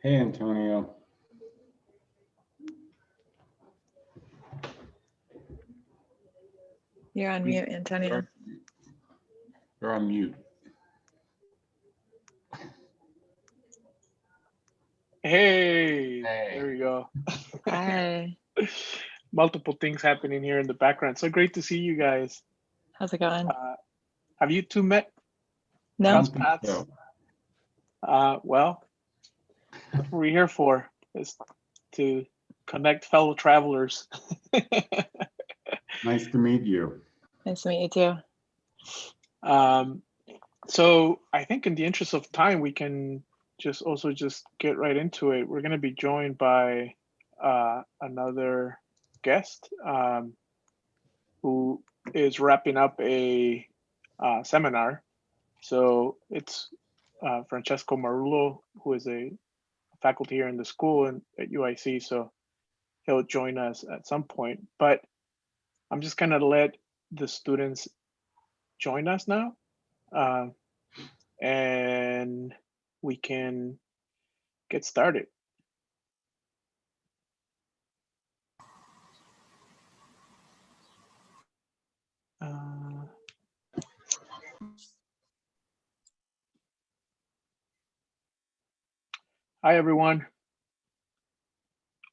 Hey, Antonio. You're on mute, Antonio. You're on mute. Hey, Hey. there we go. Hi. Multiple things happening here in the background. So great to see you guys. How's it going? Have you two met? No. Crossed paths? Well, that's what we're here for, is to connect fellow travelers. Nice to meet you. Nice to meet you too. So I think in the interest of time, we can just get right into it. We're going to be joined by another guest who is wrapping up a seminar. So it's Francesco Marullo, who is a faculty here in the school and at UIC. So he'll join us at some point. But I'm just going to let the students join us now. And we can get started. Hi, everyone.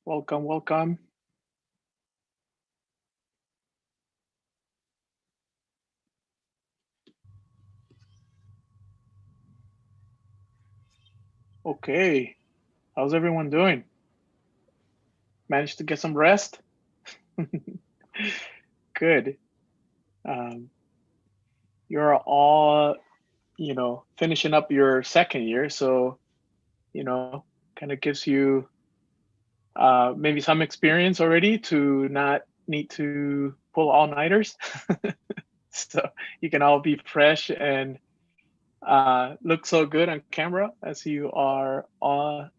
Welcome, welcome. Okay, how's everyone doing? Managed to get some rest? Good. You're all, finishing up your second year, so, kind of gives you maybe some experience already to not need to pull all-nighters. So you can all be fresh and look so good on camera as you are all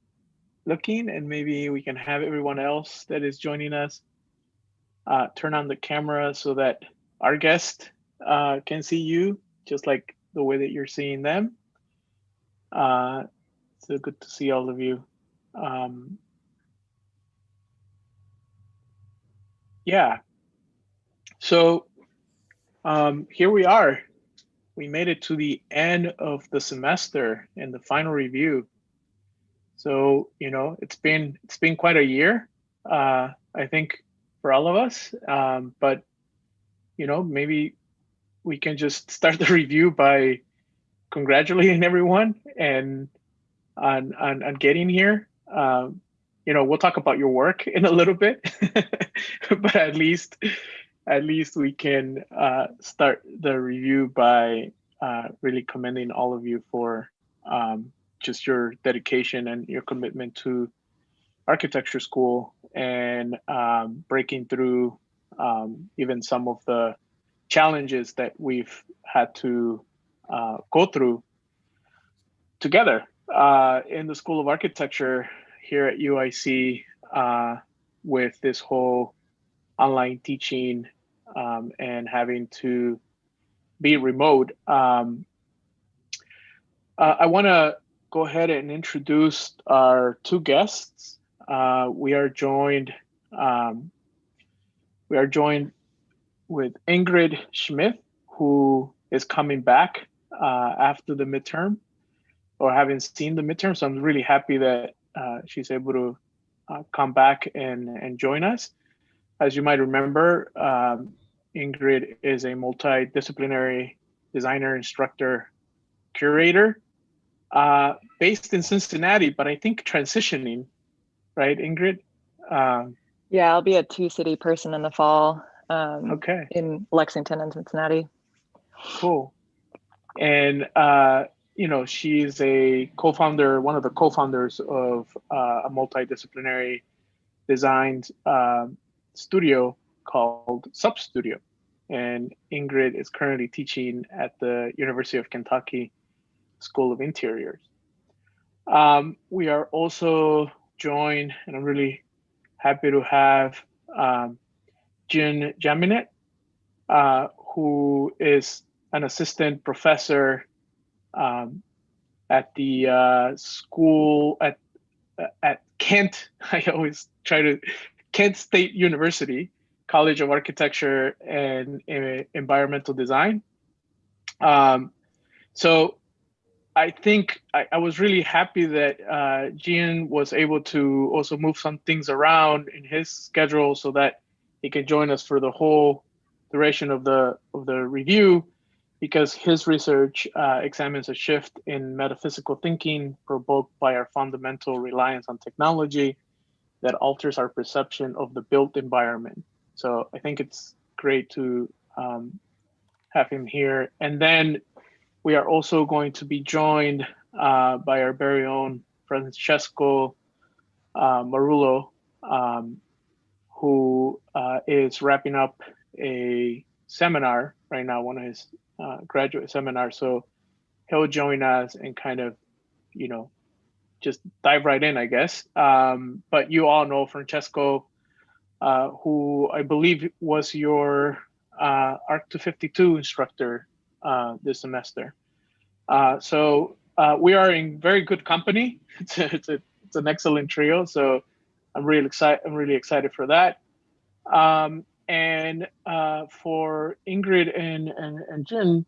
looking, and maybe we can have everyone else that is joining us turn on the camera so that our guest can see you just like the way that you're seeing them. So good to see all of you. Yeah. So here we are. We made it to the end of the semester and the final review. So it's been quite a year, I think, for all of us. But maybe we can just start the review by congratulating everyone and on getting here. We'll talk about your work in a little bit, but at least we can start the review by really commending all of you for just your dedication and your commitment to architecture school and breaking through even some of the challenges that we've had to go through together in the School of Architecture here at UIC with this whole online teaching and having to be remote. I want to go ahead and introduce our two guests. We are joined with Ingrid Schmidt, who is coming back after the midterm, or having seen the midterm. So I'm really happy that she's able to come back and join us. As you might remember, Ingrid is a multidisciplinary designer, instructor, curator, based in Cincinnati, but I think transitioning, right, Ingrid? Yeah, I'll be a two-city person in the fall. Okay. In Lexington and Cincinnati. Cool. And she's a co-founder, one of the co-founders of a multidisciplinary design studio called Sub Studio. And Ingrid is currently teaching at the University of Kentucky School of Interiors. We are also joined, and I'm really happy to have Jin Jaminet, who is an assistant professor at the school at at Kent. I always try to Kent State University, College of Architecture and Environmental Design. So I think I was really happy that Gian was able to also move some things around in his schedule so that he can join us for the whole duration of the review, because his research examines a shift in metaphysical thinking provoked by our fundamental reliance on technology that alters our perception of the built environment. So I think it's great to have him here. And then we are also going to be joined by our very own Francesco Marullo, who is wrapping up a seminar right now, one of his graduate seminars. So he'll join us and kind of, just dive right in, I guess. But you all know Francesco, who I believe was your arch.252 instructor this semester. So we are in very good company. It's an excellent trio. So I'm really excited for that. And for Ingrid and Jin,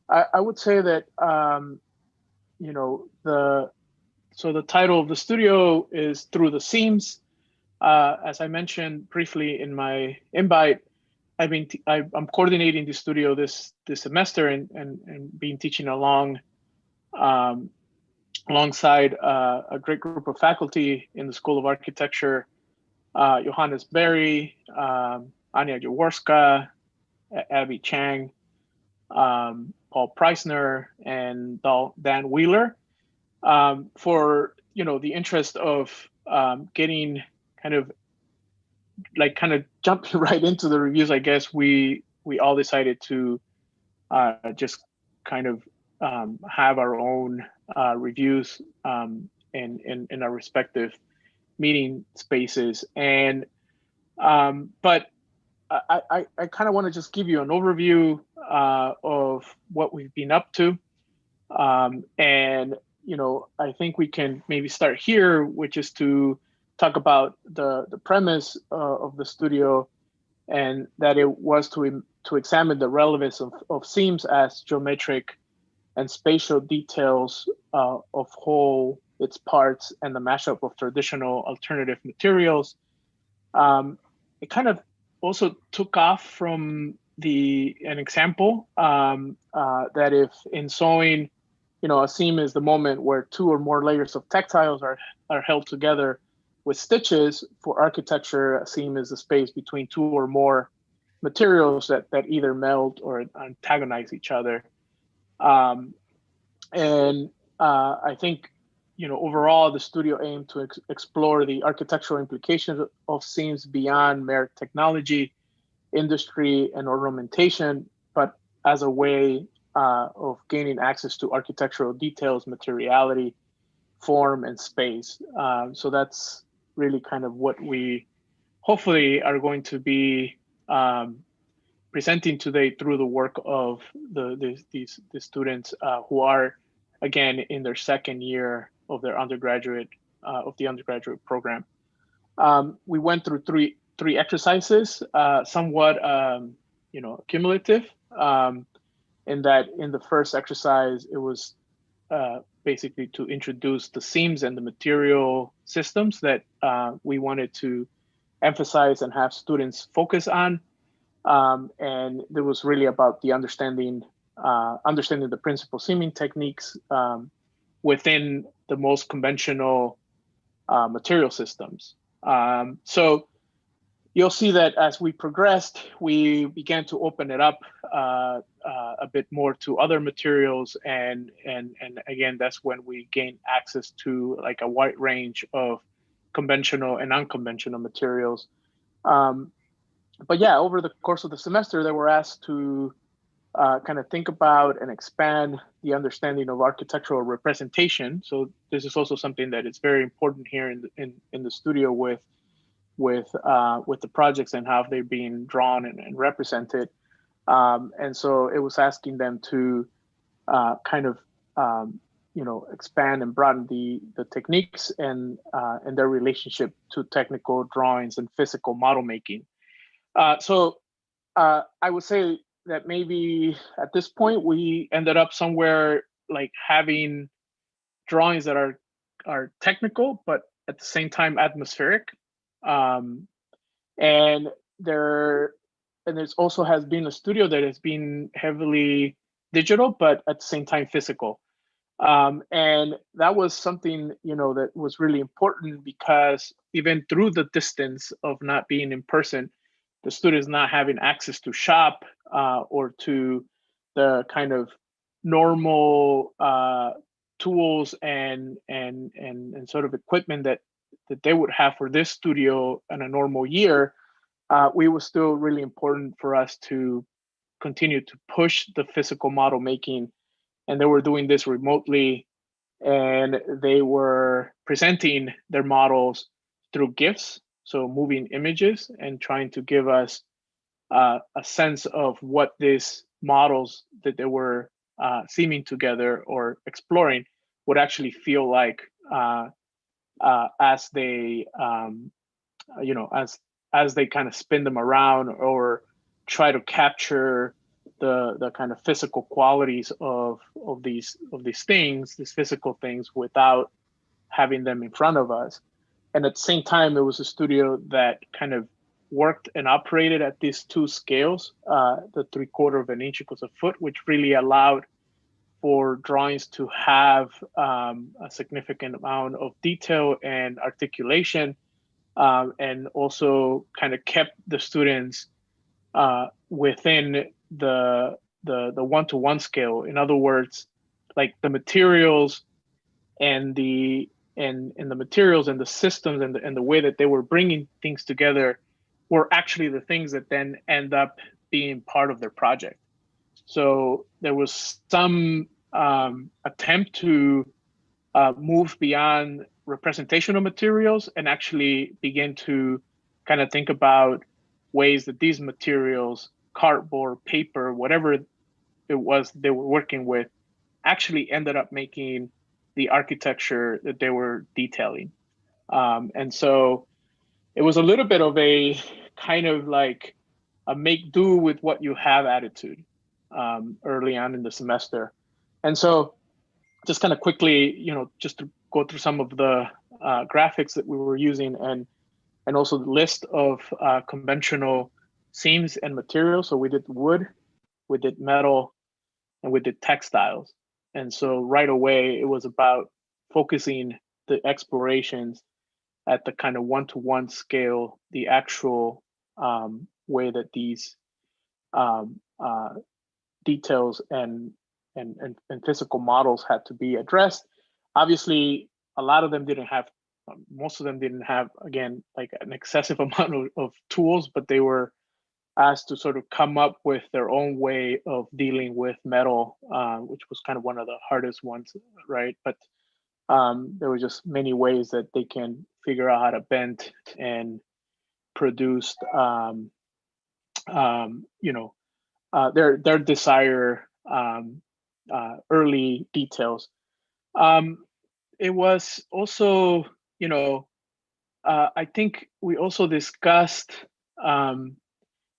I would say that the title of the studio is Through the Seams. As I mentioned briefly in my invite, I'm coordinating the studio this semester and been teaching alongside a great group of faculty in the School of Architecture, Johannes Berry, Anya Jaworska, Abby Chang, Paul Preisner, and Dan Wheeler. For the interest of getting kind of jumping right into the reviews, I guess we all decided to just kind of have our own reviews in our respective meeting spaces. And but I kind of want to just give you an overview of what we've been up to. And I think we can maybe start here, which is to talk about the premise of the studio, and that it was to examine the relevance of seams as geometric and spatial details of whole, its parts, and the mashup of traditional alternative materials. It kind of also took off from an example that if in sewing, a seam is the moment where two or more layers of textiles are held together with stitches. For architecture, a seam is the space between two or more materials that either meld or antagonize each other. And I think, overall, the studio aimed to explore the architectural implications of seams beyond mere technology, industry, and ornamentation, but as a way of gaining access to architectural details, materiality, form, and space. So that's really kind of what we hopefully are going to be presenting today through the work of the students who are, again, in their second year of their undergraduate program. We went through three exercises, somewhat cumulative. In that, in the first exercise, it was basically to introduce the seams and the material systems that we wanted to emphasize and have students focus on. And it was really about the understanding the principal seaming techniques within the most conventional material systems. So you'll see that as we progressed, we began to open it up a bit more to other materials, and again, that's when we gained access to like a wide range of conventional and unconventional materials. But yeah, over the course of the semester, they were asked to kind of think about and expand the understanding of architectural representation. So this is also something that is very important here in the studio with the projects and how they're being drawn and represented. And so it was asking them to kind of expand and broaden the techniques and their relationship to technical drawings and physical model making. So I would say that maybe at this point we ended up somewhere like having drawings that are technical, but at the same time atmospheric. And there's also has been a studio that has been heavily digital, but at the same time physical. And that was something, that was really important because even through the distance of not being in person, the students not having access to shop or to the kind of normal tools and sort of equipment that they would have for this studio in a normal year, it was still really important for us to continue to push the physical model making. And they were doing this remotely, and they were presenting their models through GIFs, so moving images, and trying to give us a sense of what these models that they were seaming together or exploring would actually feel like as they, as they kind of spin them around or try to capture the kind of physical qualities of these things, these physical things, without having them in front of us. And at the same time, it was a studio that kind of worked and operated at these two scales, the 3/4 of an inch equals a foot, which really allowed for drawings to have a significant amount of detail and articulation, and also kind of kept the students within the 1-to-1 scale. In other words, like the materials and the materials and the systems and the way that they were bringing things together were actually the things that then end up being part of their project. So there was some attempt to move beyond representational materials and actually begin to kind of think about ways that these materials, cardboard, paper, whatever it was they were working with, actually ended up making the architecture that they were detailing. And so it was a little bit of a kind of like a make do with what you have attitude early on in the semester. And so just kind of quickly, just to go through some of the graphics that we were using and also the list of conventional seams and materials. So we did wood, we did metal, and we did textiles. And so right away, it was about focusing the explorations at the kind of 1-to-1 scale, the actual way that these details and physical models had to be addressed. Obviously, a lot of them didn't have, most of them didn't have, again, like an excessive amount of tools, but they were asked to sort of come up with their own way of dealing with metal, which was kind of one of the hardest ones, right? But there were just many ways that they can figure out how to bend and produce, their desire early details. It was also, I think we also discussed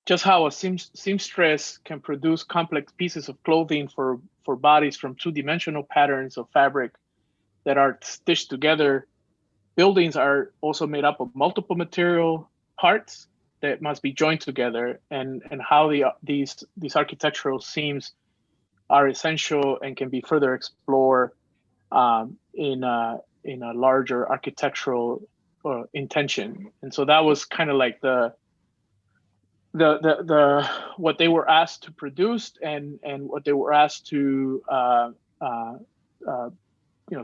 just how a seamstress can produce complex pieces of clothing for bodies from 2-dimensional patterns of fabric that are stitched together. Buildings are also made up of multiple material parts that must be joined together, and how these architectural seams are essential and can be further explored in a larger architectural intention. And so that was kind of like the what they were asked to produce and what they were asked to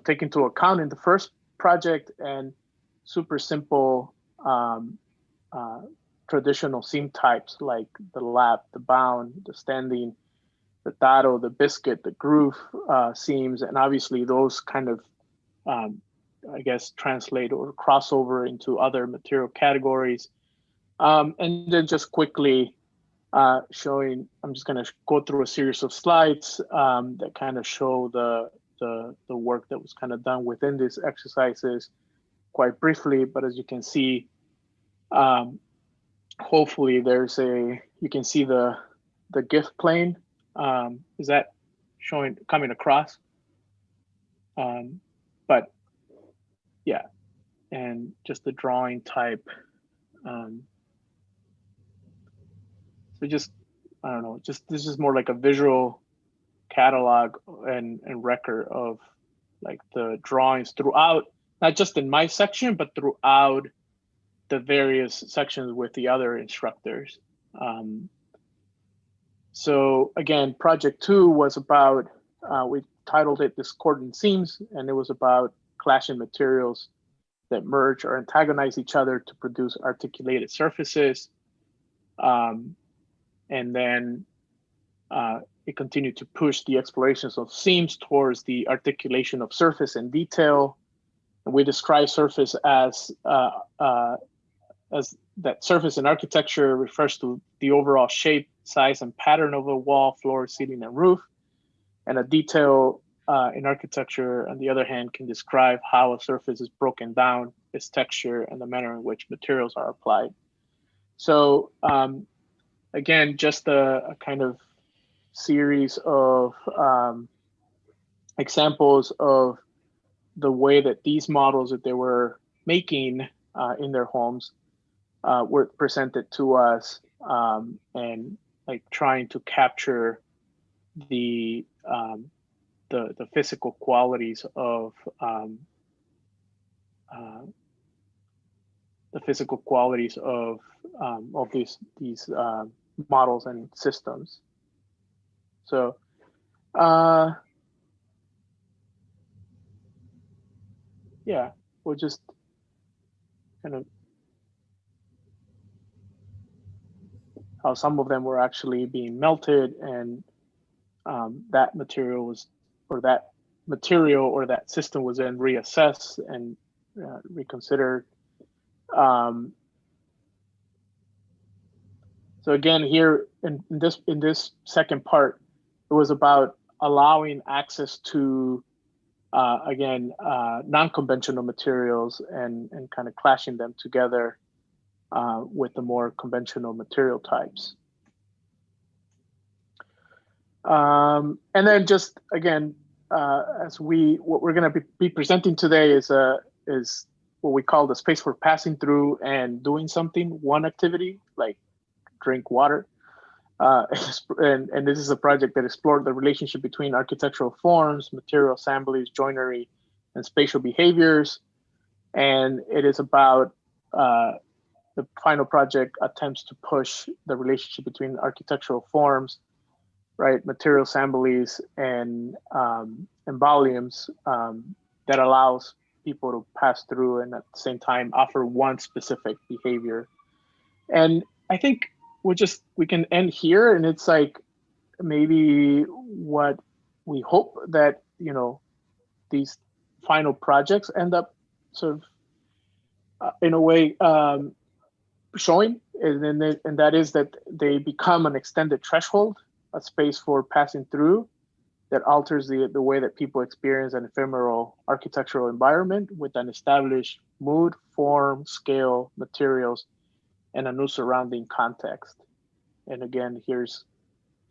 take into account in the first project, and super simple traditional seam types like the lap, the bound, the standing, the dado, the biscuit, the groove seams, and obviously those kind of I guess translate or cross over into other material categories. And then just quickly showing, I'm just going to go through a series of slides that kind of show the work that was kind of done within these exercises quite briefly. But as you can see, hopefully you can see the GIF plane. Is that coming across? But yeah, and just the drawing type. So just, I don't know, this is more like a visual catalog and record of like the drawings throughout, not just in my section, but throughout the various sections with the other instructors. So again, project 2 was about, we titled it Discordant Seams, and it was about clashing materials that merge or antagonize each other to produce articulated surfaces. And then it continued to push the explorations of seams towards the articulation of surface and detail. And we describe surface as that surface in architecture refers to the overall shape, size, and pattern of a wall, floor, ceiling, and roof. And a detail in architecture, on the other hand, can describe how a surface is broken down, its texture, and the manner in which materials are applied. So again, just a kind of series of examples of the way that these models that they were making in their homes were presented to us, and like trying to capture the physical qualities of these models and systems. So yeah, we'll just kind of how some of them were actually being melted, and that material or that system was then reassessed and reconsidered. So again, here in this second part, it was about allowing access to again non-conventional materials and kind of clashing them together with the more conventional material types. And then just again, what we're going to be presenting today is what we call the space for passing through and doing something, one activity, like drink water. And this is a project that explored the relationship between architectural forms, material assemblies, joinery, and spatial behaviors. And it is about the final project attempts to push the relationship between architectural forms, right, material assemblies, and volumes that allows people to pass through and at the same time offer one specific behavior. And I think we can end here, and it's like maybe what we hope that, you know, these final projects end up sort of in a way showing, and that is that they become an extended threshold, a space for passing through that alters the way that people experience an ephemeral architectural environment with an established mood, form, scale, materials, and a new surrounding context. And again, here's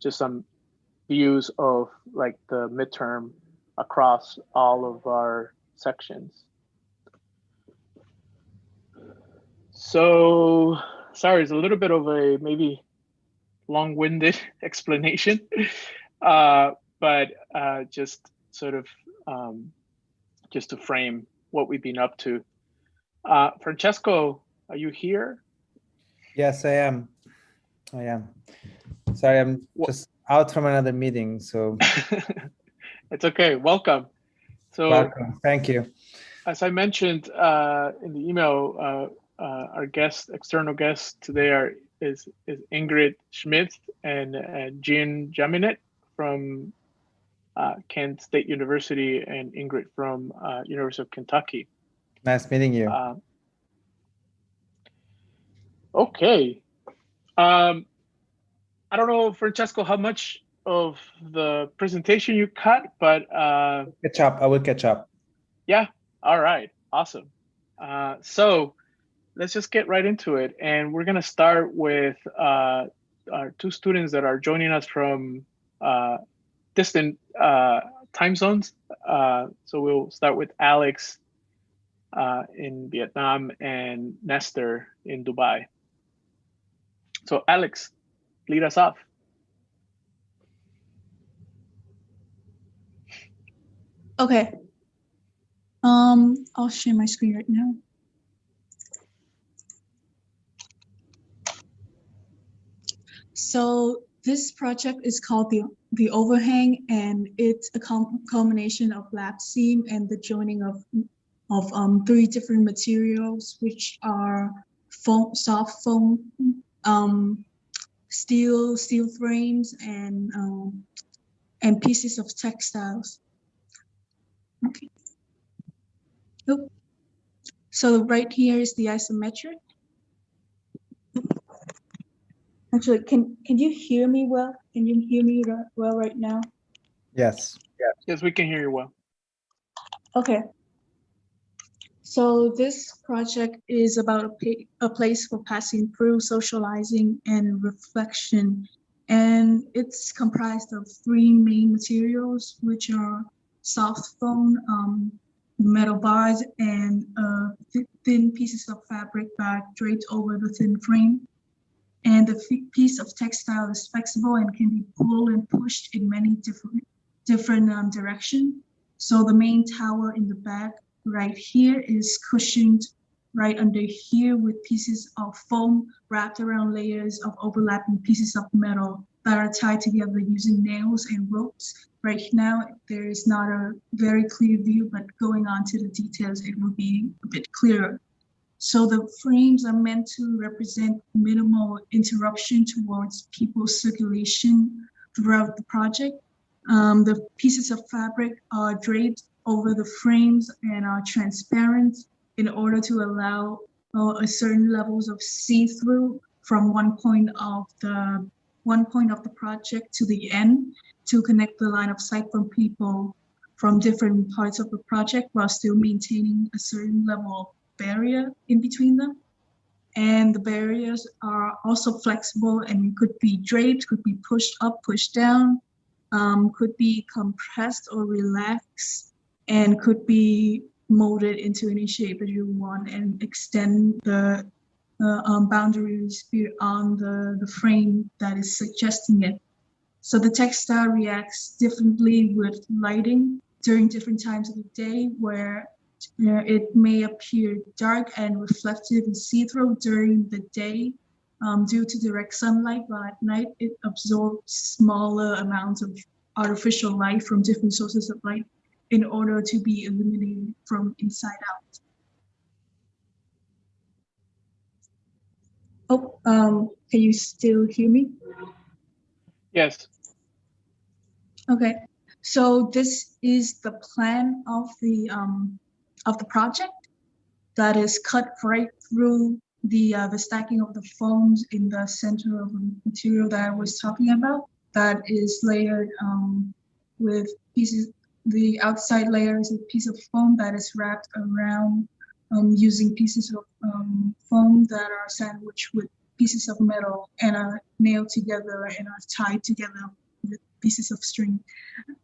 just some views of like the midterm across all of our sections. So, sorry, it's a little bit of a maybe long-winded explanation, but just sort of just to frame what we've been up to. Francesco, are you here? Yes, I am. Sorry, I'm just out from another meeting, so. It's okay, welcome. So, welcome, thank you. As I mentioned in the email, our external guests today is Ingrid Schmidt and Jean Jaminet from Kent State University, and Ingrid from University of Kentucky. Nice meeting you. Okay. I don't know, Francesco, how much of the presentation you cut, but Catch up. I will catch up. yeah, all right, awesome. So let's just get right into it. And we're gonna start with our two students that are joining us from distant time zones. So we'll start with Alex in Vietnam and Nestor in Dubai. So Alex, lead us off. Okay. I'll share my screen right now. So this project is called the overhang, and it's a combination of lap seam and the joining of three different materials, which are foam, soft foam, steel frames, and pieces of textiles. Okay. Nope. So right here is the isometric. Actually, can you hear me well? Can you hear me well right now? Yes. Yes, we can hear you well. Okay. So this project is about a place for passing through, socializing, and reflection. And it's comprised of three main materials, which are soft foam, metal bars, and thin pieces of fabric that draped over the thin frame. And the piece of textile is flexible and can be pulled and pushed in many different directions. So the main tower in the back right here is cushioned right under here with pieces of foam wrapped around layers of overlapping pieces of metal that are tied together using nails and ropes. Right now, there is not a very clear view, but going on to the details, it will be a bit clearer. So the frames are meant to represent minimal interruption towards people's circulation throughout the project. The pieces of fabric are draped over the frames and are transparent in order to allow a certain levels of see-through from one point of the project to the end to connect the line of sight from people from different parts of the project while still maintaining a certain level of barrier in between them. And the barriers are also flexible and could be draped, could be pushed up, pushed down, could be compressed or relaxed, and could be molded into any shape that you want and extend the boundaries beyond the frame that is suggesting it. So the textile reacts differently with lighting during different times of the day, where it may appear dark and reflective and see-through during the day due to direct sunlight, while at night it absorbs smaller amounts of artificial light from different sources of light in order to be illuminated from inside out. Oh, can you still hear me? Yes. Okay, so this is the plan of the project that is cut right through the stacking of the foams in the center of the material that I was talking about. That is layered with pieces. The outside layer is a piece of foam that is wrapped around using pieces of foam that are sandwiched with pieces of metal and are nailed together and are tied together with pieces of string.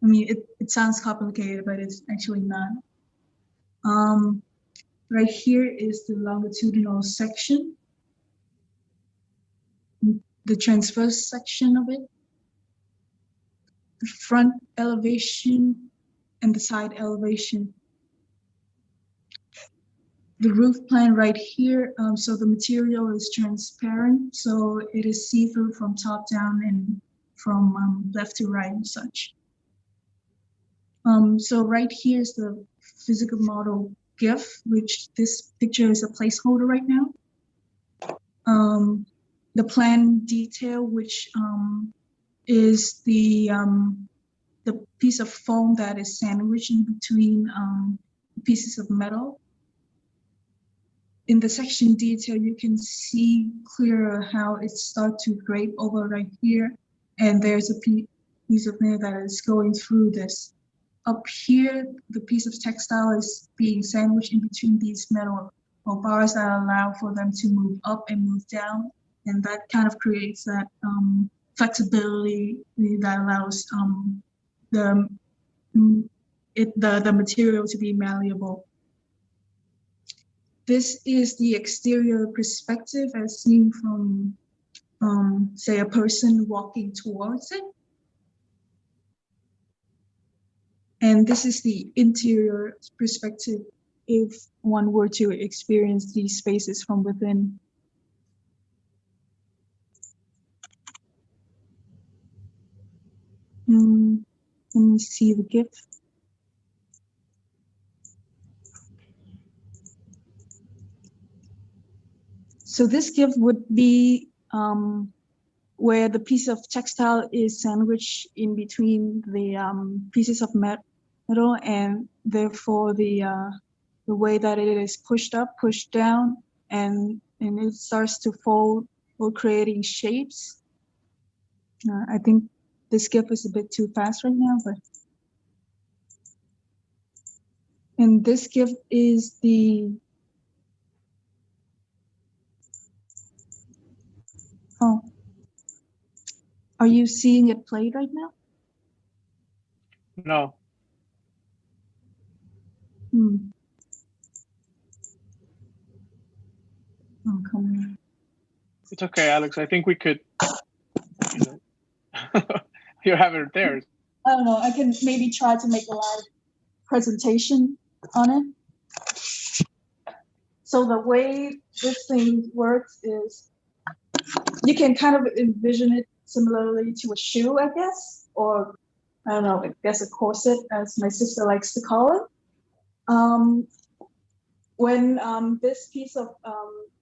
I mean, it sounds complicated, but it's actually not. Right here is the longitudinal section, the transverse section of it, the front elevation, and the side elevation. The roof plan right here, so the material is transparent, so it is see-through from top down and from left to right and such. So right here is the physical model GIF, which this picture is a placeholder right now. The plan detail, which is the piece of foam that is sandwiched in between pieces of metal. In the section detail, you can see clearer how it starts to drape over right here. And there's piece of nail that is going through this. Up here, the piece of textile is being sandwiched in between these metal bars that allow for them to move up and move down. And that kind of creates that flexibility that allows the material to be malleable. This is the exterior perspective as seen from, say, a person walking towards it. And this is the interior perspective if one were to experience these spaces from within. Let me see the GIF. So this GIF would be where the piece of textile is sandwiched in between the pieces of metal, and therefore the way that it is pushed up, pushed down, and it starts to fold, or creating shapes. I think this GIF is a bit too fast right now, but. And this GIF is the. Oh. Are you seeing it played right now? No. Oh, come on. It's okay, Alex. I think we could. You have it there. I don't know. I can maybe try to make a live presentation on it. So the way this thing works is you can kind of envision it similarly to a shoe, I guess, or I don't know, I guess a corset, as my sister likes to call it. When this piece of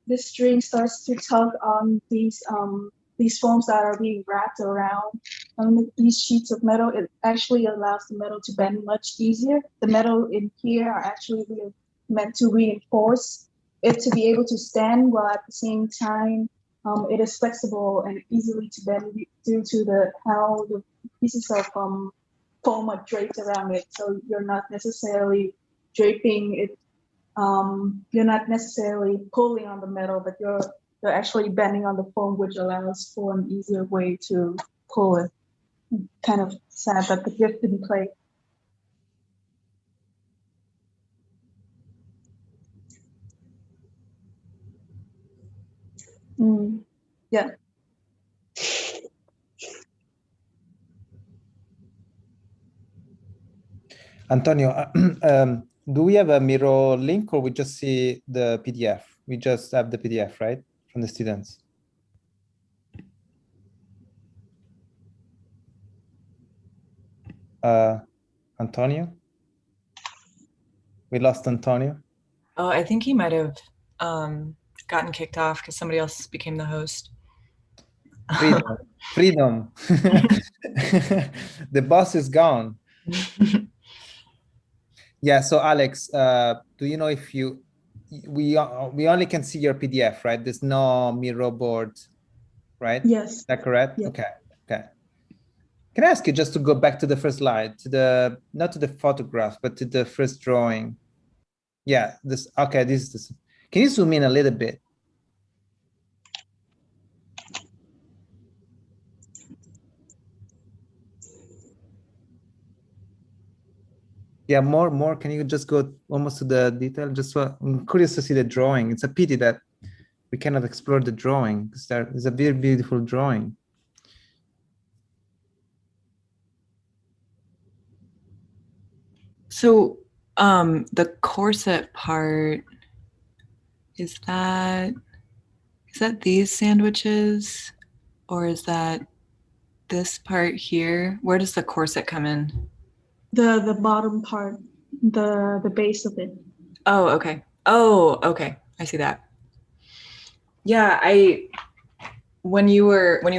this string starts to tug on these foams that are being wrapped around these sheets of metal, it actually allows the metal to bend much easier. The metal in here are actually meant to reinforce it to be able to stand, while at the same time it is flexible and easily to bend due to how the pieces of foam are draped around it. So you're not necessarily draping it. You're not necessarily pulling on the metal, but you're actually bending on the foam, which allows for an easier way to pull it. Kind of sad that the GIF didn't play. Yeah. Antonio, do we have a Miro link, or we just see the PDF? We just have the PDF, right, from the students? Antonio? We lost Antonio. Oh, I think he might have gotten kicked off because somebody else became the host. Freedom. Freedom. The boss is gone. Yeah, so Alex, do you know if we only can see your PDF, right? There's no Miro board, right? Yes. Is that correct? Yeah. Okay. Can I ask you just to go back to the first slide, not to the photograph, but to the first drawing? Yeah, this is this. Can you zoom in a little bit? Yeah, more. Can you just go almost to the detail? Just so I'm curious to see the drawing. It's a pity that we cannot explore the drawing, because there is a very beautiful drawing. So the corset part, is that these sandwiches, or is that this part here? Where does the corset come in? The bottom part, the base of it. Oh, okay. Oh, okay. I see that. Yeah, when you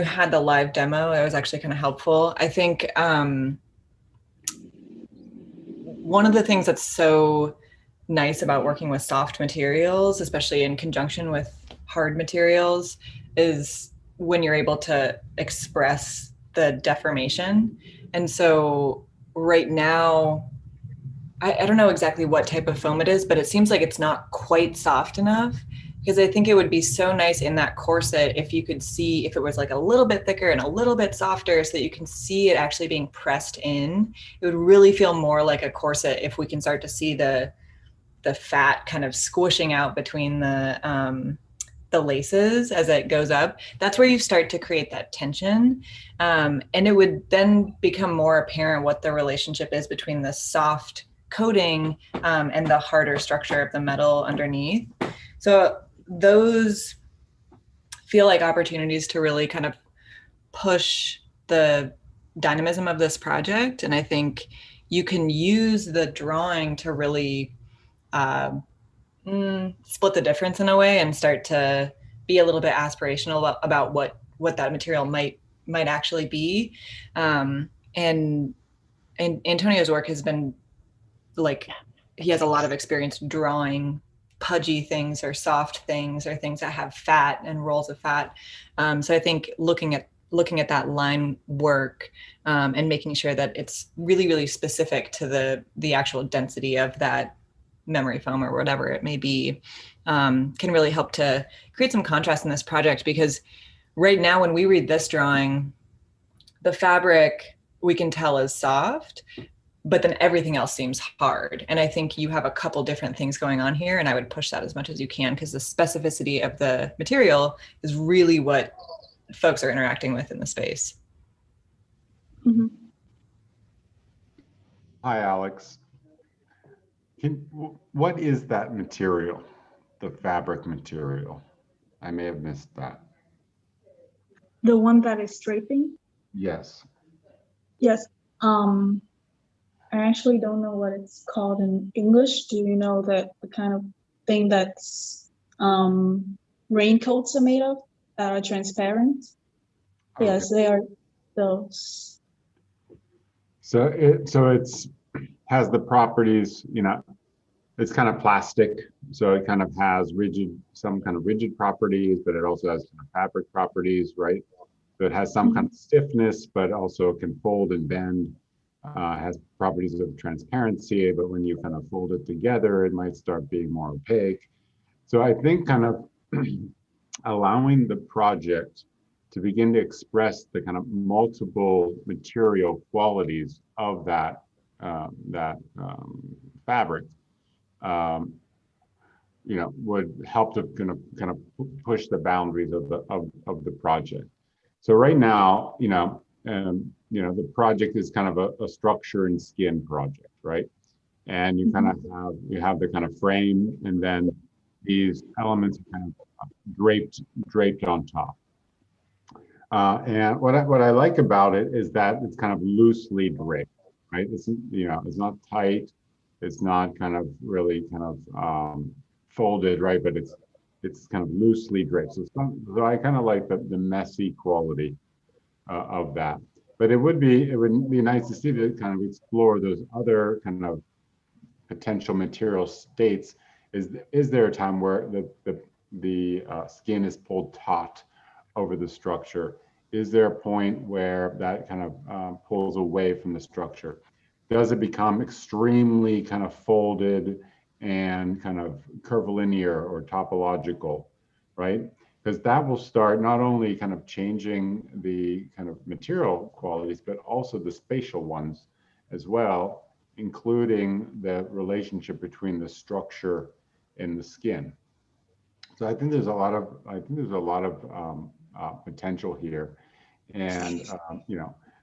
had the live demo, it was actually kind of helpful. I think one of the things that's so nice about working with soft materials, especially in conjunction with hard materials, is when you're able to express the deformation. And so right now, I don't know exactly what type of foam it is, but it seems like it's not quite soft enough, because I think it would be so nice in that corset if you could see if it was like a little bit thicker and a little bit softer, so that you can see it actually being pressed in. It would really feel more like a corset if we can start to see the fat kind of squishing out between the laces as it goes up. That's where you start to create that tension. And it would then become more apparent what the relationship is between the soft coating and the harder structure of the metal underneath. So those feel like opportunities to really kind of push the dynamism of this project. And I think you can use the drawing to really split the difference in a way and start to be a little bit aspirational about what that material might actually be. And Antonio's work has been like, he has a lot of experience drawing pudgy things or soft things or things that have fat and rolls of fat. So I think looking at that line work and making sure that it's really, really specific to the actual density of that memory foam or whatever it may be, can really help to create some contrast in this project. Because right now, when we read this drawing, the fabric we can tell is soft, but then everything else seems hard. And I think you have a couple different things going on here, and I would push that as much as you can, because the specificity of the material is really what folks are interacting with in the space. Mhm. Hi, Alex. What is that material, the fabric material? I may have missed that. The one that is draping? Yes. Yes. I actually don't know what it's called in English. Do you know that the kind of thing that's raincoats are made of, that are transparent? Okay. Yes, they are those. So it's has the properties, it's kind of plastic. So it kind of has some kind of rigid properties, but it also has kind of fabric properties, right? So it has some kind of stiffness, but also can fold and bend. Has properties of transparency, but when you kind of fold it together, it might start being more opaque. So I think kind of allowing the project to begin to express the kind of multiple material qualities of that fabric, would help to kind of push the boundaries of the project. So right now, the project is kind of a structure and skin project, right? And you kind of have the kind of frame, and then these elements are kind of draped on top. And what I like about it is that it's kind of loosely draped, right? It's not tight, it's not kind of really kind of folded, right? But it's kind of loosely draped. So I kind of like the messy quality of that. But it would be nice to see to kind of explore those other kind of potential material states. Is there a time where the skin is pulled taut over the structure? Is there a point where that kind of pulls away from the structure? Does it become extremely kind of folded and kind of curvilinear or topological, right? Because that will start not only kind of changing the kind of material qualities, but also the spatial ones as well, including the relationship between the structure and the skin. So I think there's a lot of potential here, and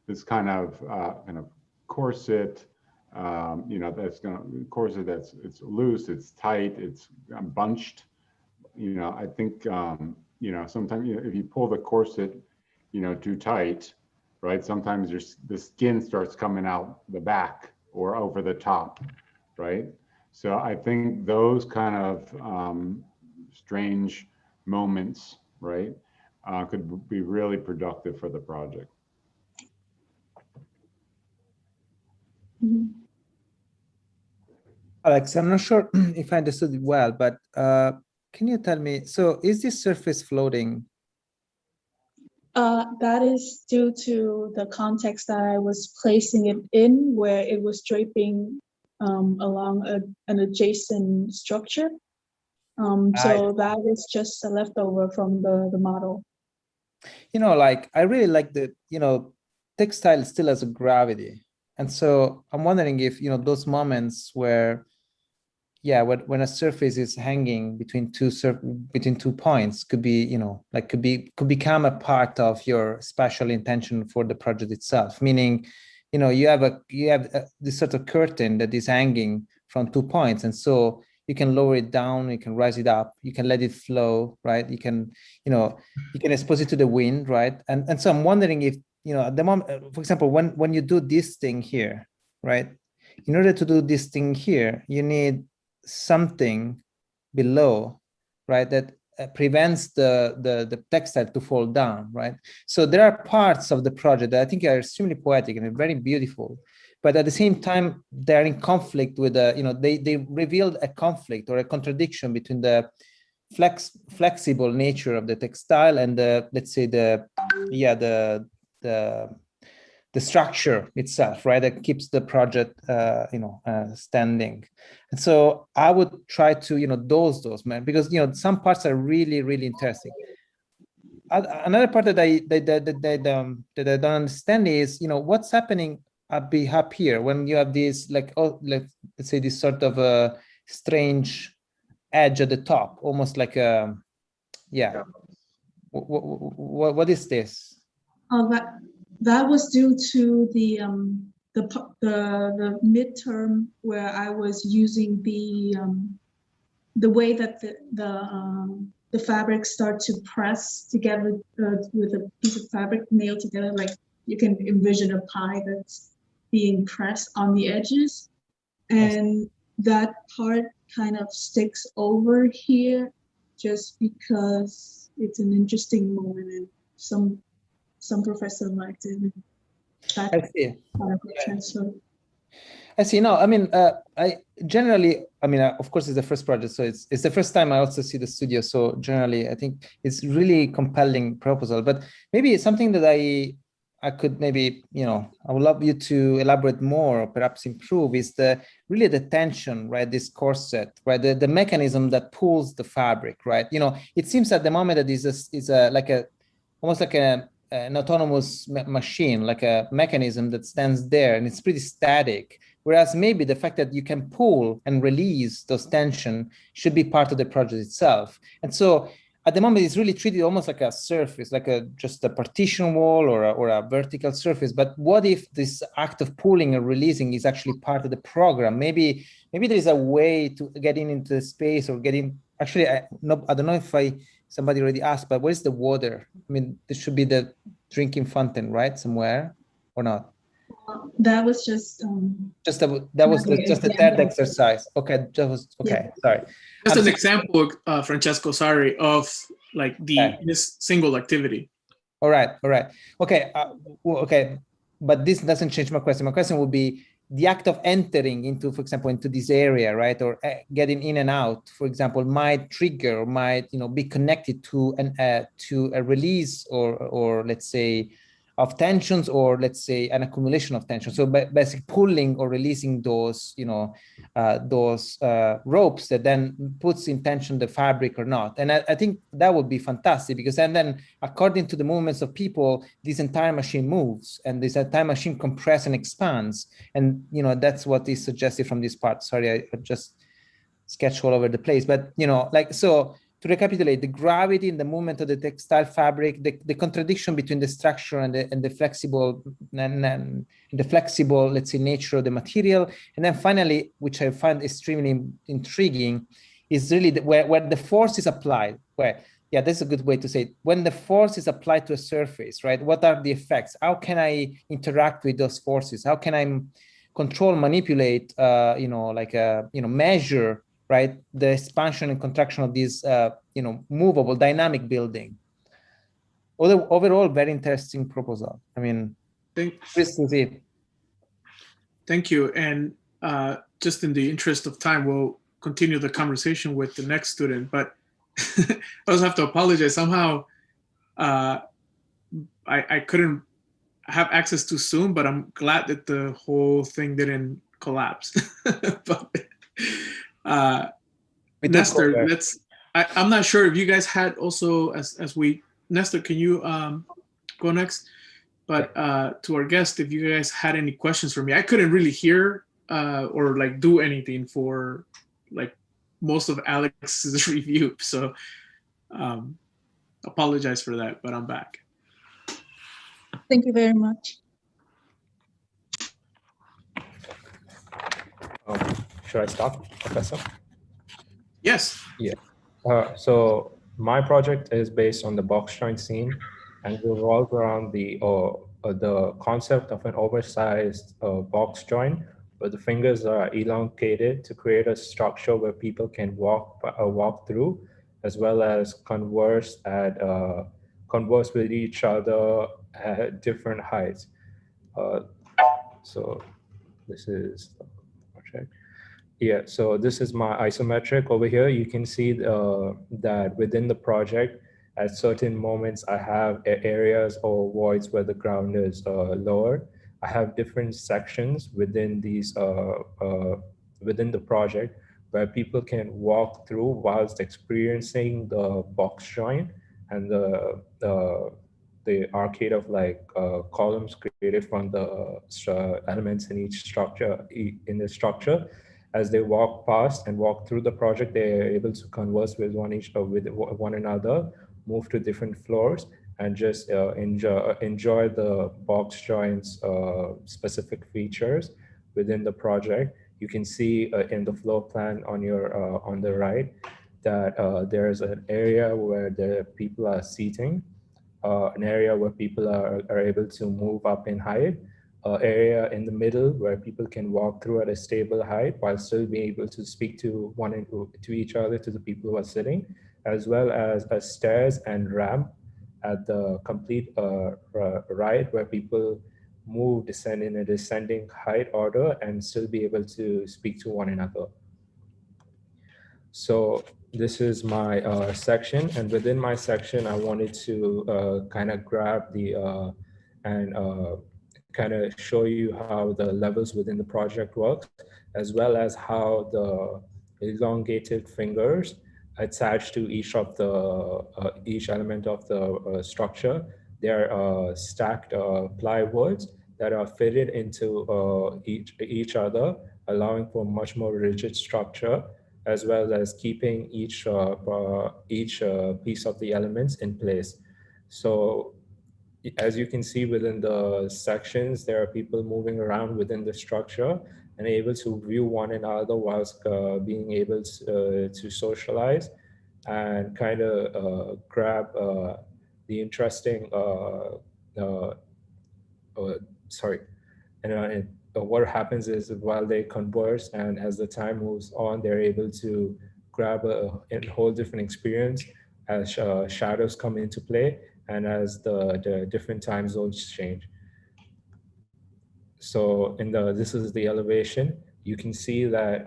this kind of corset, corset it's loose, it's tight, it's bunched. I think sometimes if you pull the corset, too tight, right? Sometimes the skin starts coming out the back or over the top, right? So I think those kind of strange moments, right, could be really productive for the project. Alex, I'm not sure if I understood it well, but can you tell me, so is this surface floating? That is due to the context that I was placing it in, where it was draping along an adjacent structure. So that is just a leftover from the model. Like I really like the, textile still has a gravity. And so I'm wondering if, those moments where, yeah, when a surface is hanging between two points could be, could become a part of your spatial intention for the project itself. Meaning, you have this sort of curtain that is hanging from 2 points, and so you can lower it down, you can rise it up, you can let it flow, right? You can expose it to the wind, right? And so I'm wondering if, at the moment, for example, when you do this thing here, right? In order to do this thing here, you need something below, right, that prevents the textile to fall down, right? So there are parts of the project that I think are extremely poetic and very beautiful, but at the same time they're in conflict with they revealed a conflict or a contradiction between the flexible nature of the textile and the, let's say, the structure itself, right, that keeps the project standing. And so I would try to dose those, man, because some parts are really, really interesting. Another part that I don't understand is what's happening up here when you have this, like, let's say, this sort of a strange edge at the top, almost like a, yeah. What is this? That was due to the midterm where I was using the way that the fabric start to press together with a piece of fabric nailed together, like you can envision a pie that's being pressed on the edges, and that part kind of sticks over here just because it's an interesting moment and some professor liked it. I see. Transfer. I see. No, I mean, I generally, of course, it's the first project, so it's the first time I also see the studio. So generally, I think it's really compelling proposal. But maybe something that I could maybe, I would love you to elaborate more, or perhaps improve, is really the tension, right? This corset, right? The mechanism that pulls the fabric, right? It seems at the moment that is almost like an autonomous machine, like a mechanism that stands there and it's pretty static. Whereas maybe the fact that you can pull and release those tension should be part of the project itself. And so at the moment, it's really treated almost like a surface, like just a partition wall or a vertical surface. But what if this act of pulling and releasing is actually part of the program? Maybe there is a way to getting into the space or getting, actually, I don't know if somebody already asked, but where's the water? There should be the drinking fountain, right? Somewhere, or not? That was just the third exercise. Okay, okay. Sorry. Just an example, Francesco. Sorry, of like this single activity. All right. Okay. Okay, but this doesn't change my question. My question would be the act of entering into, for example, into this area, right, or getting in and out, for example, might trigger or might be connected to a release or let's say of tensions, or let's say an accumulation of tension. So basically pulling or releasing those ropes that then puts in tension the fabric or not. And I think that would be fantastic, because then according to the movements of people, this entire machine moves and this entire machine compresses and expands. And that's what is suggested from this part. Sorry, I just sketched all over the place, but so to recapitulate, the gravity and the movement of the textile fabric, the contradiction between the structure and the flexible and the flexible, let's say, nature of the material, and then finally, which I find extremely intriguing, is really where the force is applied. That's a good way to say it. When the force is applied to a surface, right? What are the effects? How can I interact with those forces? How can I control, manipulate, measure, right, the expansion and contraction of this, movable, dynamic building. Overall, very interesting proposal. Thank you. And just in the interest of time, we'll continue the conversation with the next student. But I also have to apologize. Somehow, I couldn't have access to Zoom, but I'm glad that the whole thing didn't collapse. But Nestor, I'm not sure if you guys had also, Nestor, can you go next? But to our guest, if you guys had any questions for me, I couldn't really hear or like do anything for like most of Alex's review. So apologize for that, but I'm back. Thank you very much. Should I start, Professor? Yes. Yeah. So my project is based on the box joint scene and revolves around the concept of an oversized box joint where the fingers are elongated to create a structure where people can walk through, as well as converse with each other at different heights. So this is the project. Yeah, so this is my isometric over here. You can see that within the project, at certain moments, I have areas or voids where the ground is lower. I have different sections within these within the project where people can walk through whilst experiencing the box joint and the arcade of like columns created from the elements in each structure in the structure. As they walk past and walk through the project, they are able to converse with one another, move to different floors, and just enjoy the box joints specific features within the project. You can see in the floor plan on your on the right that there's an area where the people are seating, an area where people are able to move up in height, area in the middle where people can walk through at a stable height while still being able to speak to each other, to the people who are sitting, as well as a stairs and ramp at the complete right where people descend in a descending height order and still be able to speak to one another. So this is my section, and within my section, I wanted to kind of grab the kind of show you how the levels within the project works, as well as how the elongated fingers attached to each of the each element of the structure. They're stacked plywoods that are fitted into each other, allowing for much more rigid structure, as well as keeping each piece of the elements in place. So as you can see within the sections, there are people moving around within the structure and able to view one another whilst being able to socialize and kind of grab the interesting, sorry, and what happens is while they converse and as the time moves on, they're able to grab a whole different experience as shadows come into play and as the different time zones change. So this is the elevation. You can see that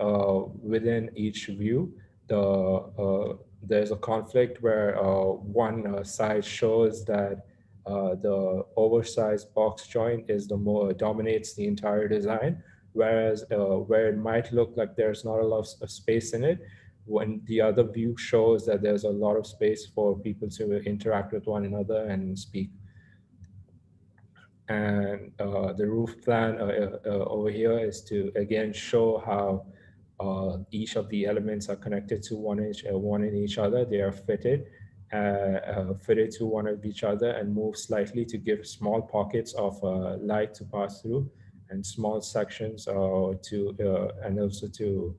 within each view, there's a conflict where one side shows that the oversized box joint is dominates the entire design, whereas where it might look like there's not a lot of space in it, when the other view shows that there's a lot of space for people to interact with one another and speak. And the roof plan over here is to again show how each of the elements are connected to one in each other. They are fitted to one of each other and move slightly to give small pockets of light to pass through and small sections and also to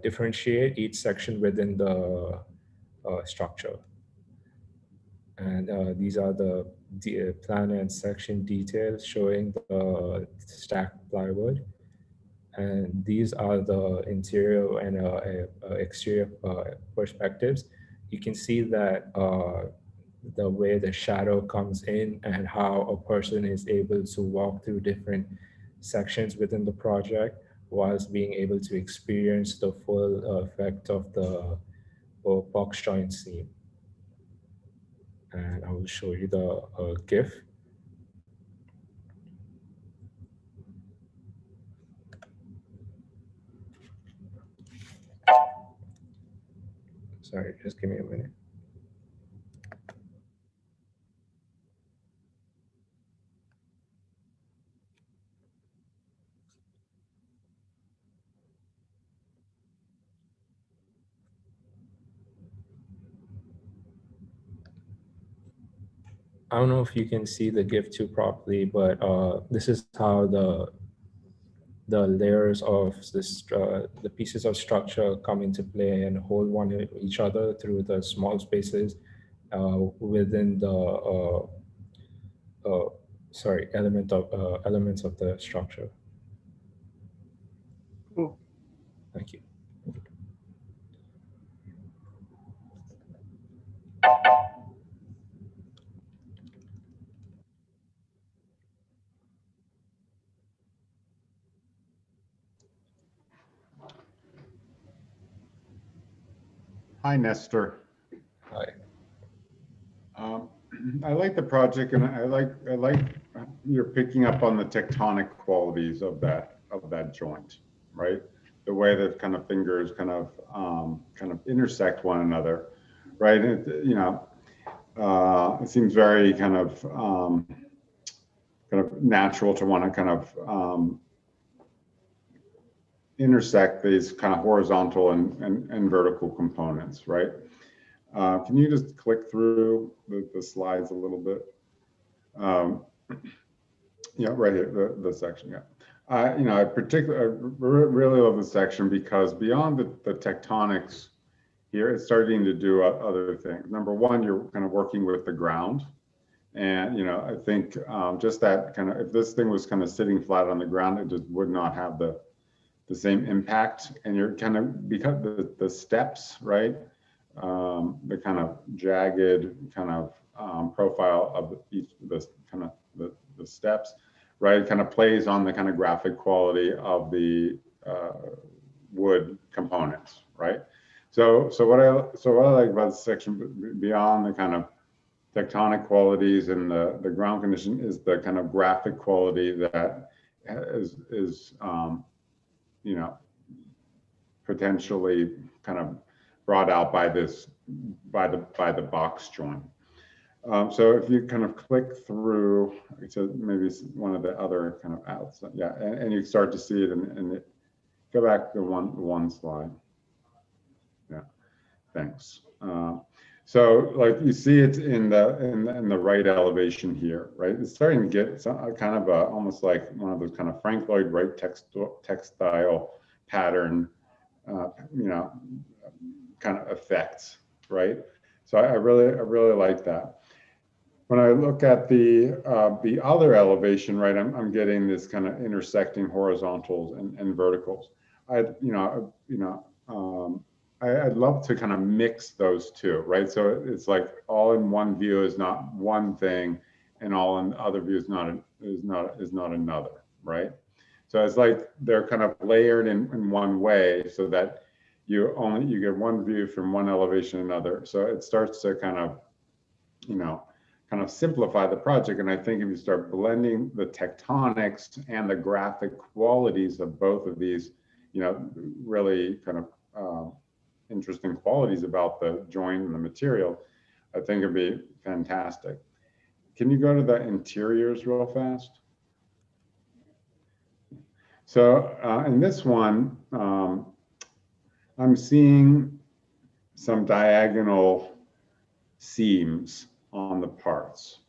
differentiate each section within the structure. And these are the plan and section details showing the stacked plywood. And these are the interior and exterior perspectives. You can see that the way the shadow comes in and how a person is able to walk through different sections within the project whilst being able to experience the full effect of the box joint scene. and I will show you the GIF. Sorry, just give me a minute. I don't know if you can see the GIF too properly, but this is how the layers of this the pieces of structure come into play and hold one each other through the small spaces within the elements of the structure. Cool. Thank you. Hi, Nestor. Hi. I like the project, and I like you're picking up on the tectonic qualities of that joint, right? The way that kind of fingers kind of intersect one another, right? It, you know, it seems very kind of natural to want to kind of intersect these kind of horizontal and vertical components, right? Can you just click through the slides a little bit? Yeah, right here, the section, yeah. You know, I really love this section because beyond the tectonics here, it's starting to do other things. Number one, you're kind of working with the ground. And, you know, I think just that kind of, if this thing was kind of sitting flat on the ground, it just would not have the same impact. And you're kind of, because the steps, right? The kind of jagged kind of profile of each of the kind of the steps, right? Kind of plays on the kind of graphic quality of the wood components, right? So what I like about this section beyond the kind of tectonic qualities and the ground condition is the kind of graphic quality that is you know, potentially kind of brought out by this by the box joint. So if you kind of click through to maybe one of the other kind of outs, yeah, and you start to see it, and it, go back to one slide. Yeah, thanks. So like you see it in the right elevation here, right? It's starting to get some, kind of almost like one of those kind of Frank Lloyd Wright textile pattern, you know, kind of effects, right? So I really like that. When I look at the other elevation, right, I'm getting this kind of intersecting horizontals and verticals. I'd love to kind of mix those two, right? So it's like all in one view is not one thing, and all in the other view is not another, right? So it's like they're kind of layered in one way, so that you get one view from one elevation to another. So it starts to kind of, you know, kind of simplify the project. And I think if you start blending the tectonics and the graphic qualities of both of these, you know, really kind of interesting qualities about the joint and the material, I think it'd be fantastic. Can you go to the interiors real fast? So in this one, I'm seeing some diagonal seams on the parts.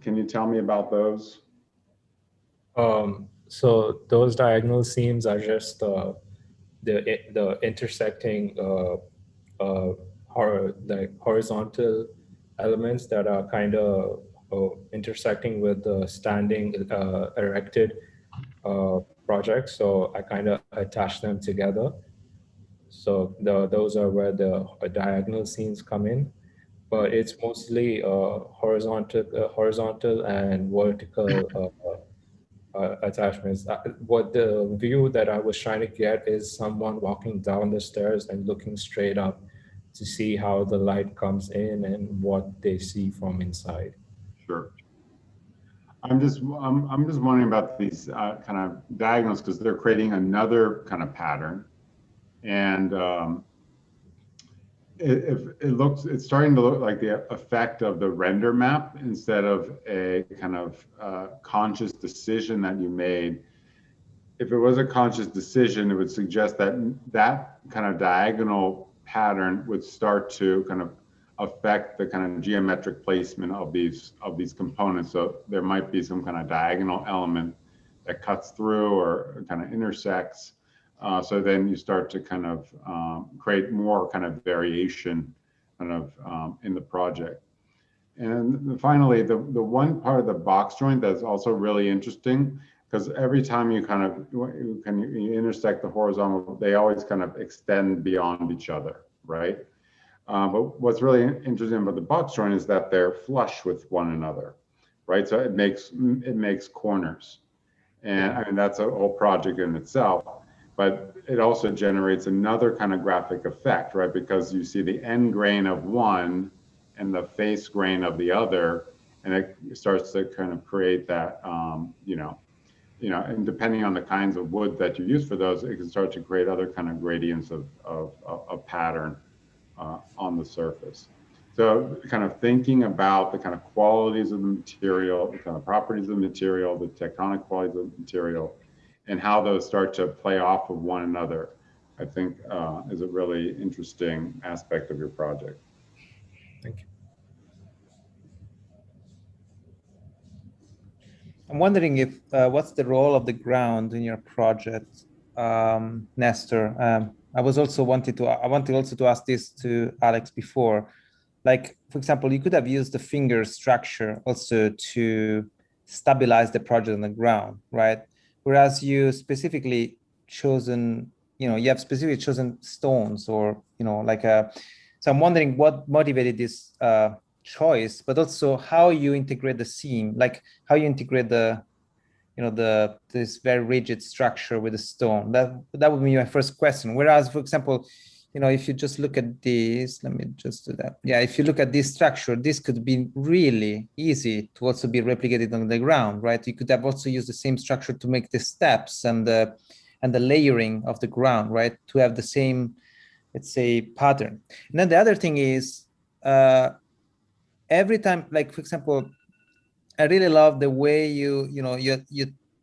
Can you tell me about those? So those diagonal seams are just the intersecting the horizontal elements that are kind of intersecting with the standing erected project. So I kind of attach them together. So those are where the diagonal seams come in, but it's mostly horizontal and vertical attachments. What the view that I was trying to get is someone walking down the stairs and looking straight up to see how the light comes in and what they see from inside. Sure. I'm just wondering about these kind of diagonals because they're creating another kind of pattern, and it's starting to look like the effect of the render map instead of a kind of conscious decision that you made. If it was a conscious decision, it would suggest that that kind of diagonal pattern would start to kind of affect the kind of geometric placement of these components. So there might be some kind of diagonal element that cuts through or kind of intersects. So then you start to kind of create more kind of variation kind of in the project. And finally, the one part of the box joint that's also really interesting, because every time you kind of you intersect the horizontal, they always kind of extend beyond each other, right? But what's really interesting about the box joint is that they're flush with one another, right? So it makes corners, and I mean that's a whole project in itself. But it also generates another kind of graphic effect, right? Because you see the end grain of one and the face grain of the other, and it starts to kind of create that, and depending on the kinds of wood that you use for those, it can start to create other kind of gradients of pattern on the surface. So kind of thinking about the kind of qualities of the material, the kind of properties of the material, the tectonic qualities of the material, and how those start to play off of one another, I think is a really interesting aspect of your project. Thank you. I'm wondering if what's the role of the ground in your project, Nestor? I wanted also to ask this to Alex before. Like, for example, you could have used the finger structure also to stabilize the project on the ground, right? Whereas you specifically chosen, you have specifically chosen stones or, so I'm wondering what motivated this choice, but also how you integrate the seam, like how you integrate this very rigid structure with the stone. That would be my first question. Whereas, for example, if you just look at this, let me just do that. Yeah, if you look at this structure, this could be really easy to also be replicated on the ground, right? You could have also used the same structure to make the steps and the layering of the ground, right? To have the same, let's say, pattern. And then the other thing is, every time, like, for example, I really love the way you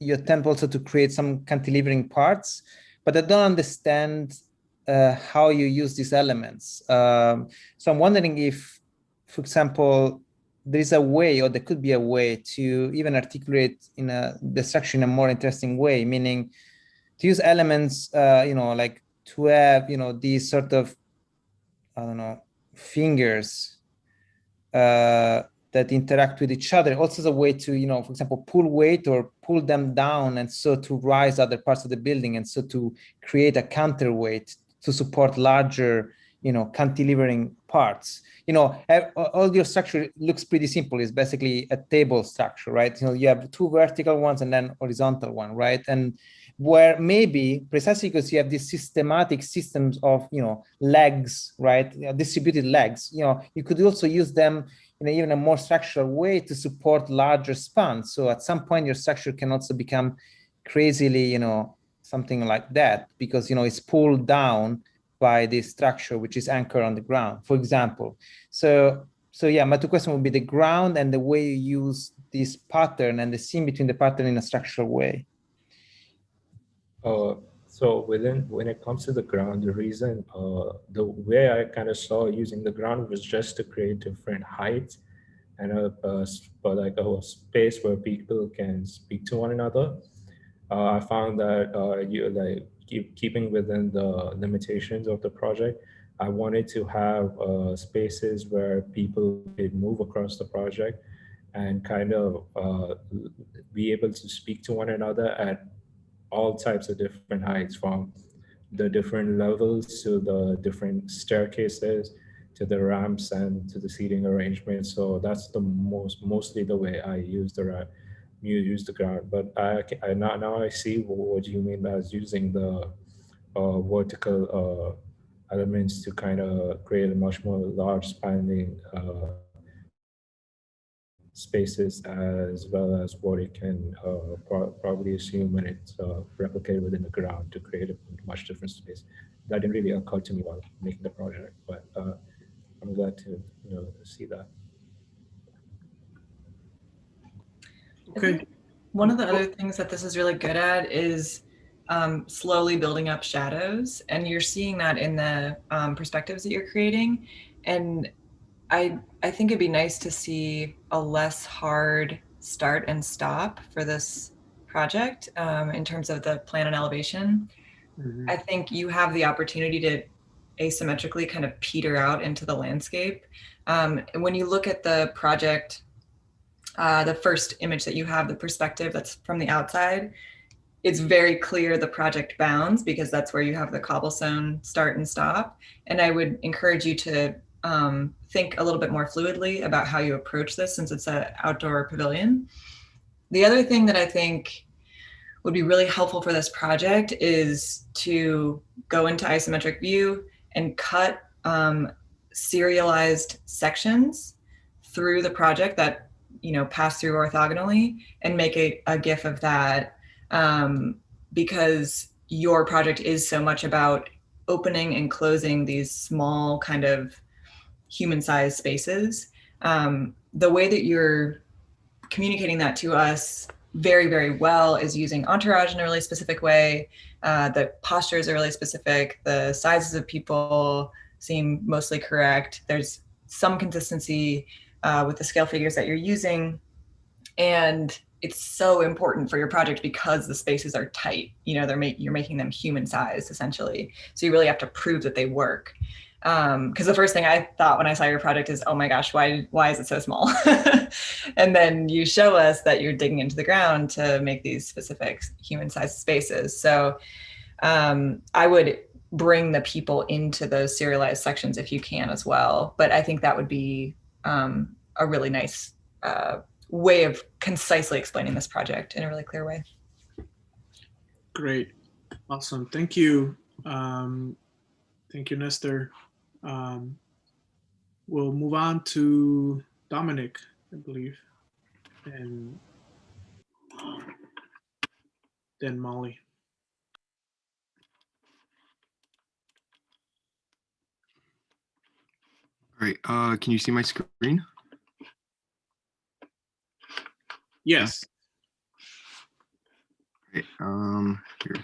attempt also to create some cantilevering parts, but I don't understand how you use these elements. So I'm wondering if, for example, there is a way, or there could be a way to even articulate the structure in a more interesting way, meaning to use elements, like to have, these sort of, I don't know, fingers that interact with each other, also as a way to, for example, pull weight or pull them down, and so to rise other parts of the building, and so to create a counterweight to support larger, cantilevering parts. All your structure looks pretty simple. It's basically a table structure, right? You have two vertical ones and then horizontal one, right? And where maybe precisely because you have these systematic systems of, legs, right? Distributed legs, you could also use them in even a more structural way to support larger spans. So at some point your structure can also become crazily, something like that, because, it's pulled down by this structure, which is anchored on the ground, for example. So yeah, my two questions would be the ground and the way you use this pattern and the seam between the pattern in a structural way. So when it comes to the ground, the reason, the way I kind of saw using the ground was just to create different heights and a space where people can speak to one another. I found that keeping within the limitations of the project, I wanted to have spaces where people could move across the project and kind of be able to speak to one another at all types of different heights, from the different levels to the different staircases to the ramps and to the seating arrangement. So that's the mostly the way I use the ground. But now I see what you mean by using the vertical elements to kind of create a much more large spanning spaces, as well as what it can probably assume when it's replicated within the ground to create a much different space. That didn't really occur to me while making the project, but I'm glad to see that. Okay. One of the other things that this is really good at is slowly building up shadows, and you're seeing that in the perspectives that you're creating. And I think it'd be nice to see a less hard start and stop for this project in terms of the plan and elevation. Mm-hmm. I think you have the opportunity to asymmetrically kind of peter out into the landscape. And when you look at the project, the first image that you have, the perspective that's from the outside, it's very clear the project bounds because that's where you have the cobblestone start and stop. And I would encourage you to think a little bit more fluidly about how you approach this since it's an outdoor pavilion. The other thing that I think would be really helpful for this project is to go into isometric view and cut serialized sections through the project that pass through orthogonally and make a GIF of that, because your project is so much about opening and closing these small kind of human-sized spaces. The way that you're communicating that to us very, very well is using entourage in a really specific way. The postures are really specific. The sizes of people seem mostly correct. There's some consistency with the scale figures that you're using. And it's so important for your project because the spaces are tight. You're making them human sized essentially. So you really have to prove that they work. Because the first thing I thought when I saw your project is, oh my gosh, why is it so small? And then you show us that you're digging into the ground to make these specific human-sized spaces. So I would bring the people into those serialized sections if you can as well. But I think that would be a really nice way of concisely explaining this project in a really clear way. Great. Awesome. Thank you. Thank you, Nestor. We'll move on to Dominic, I believe, and then Molly. All right, can you see my screen? Yes. Right, here.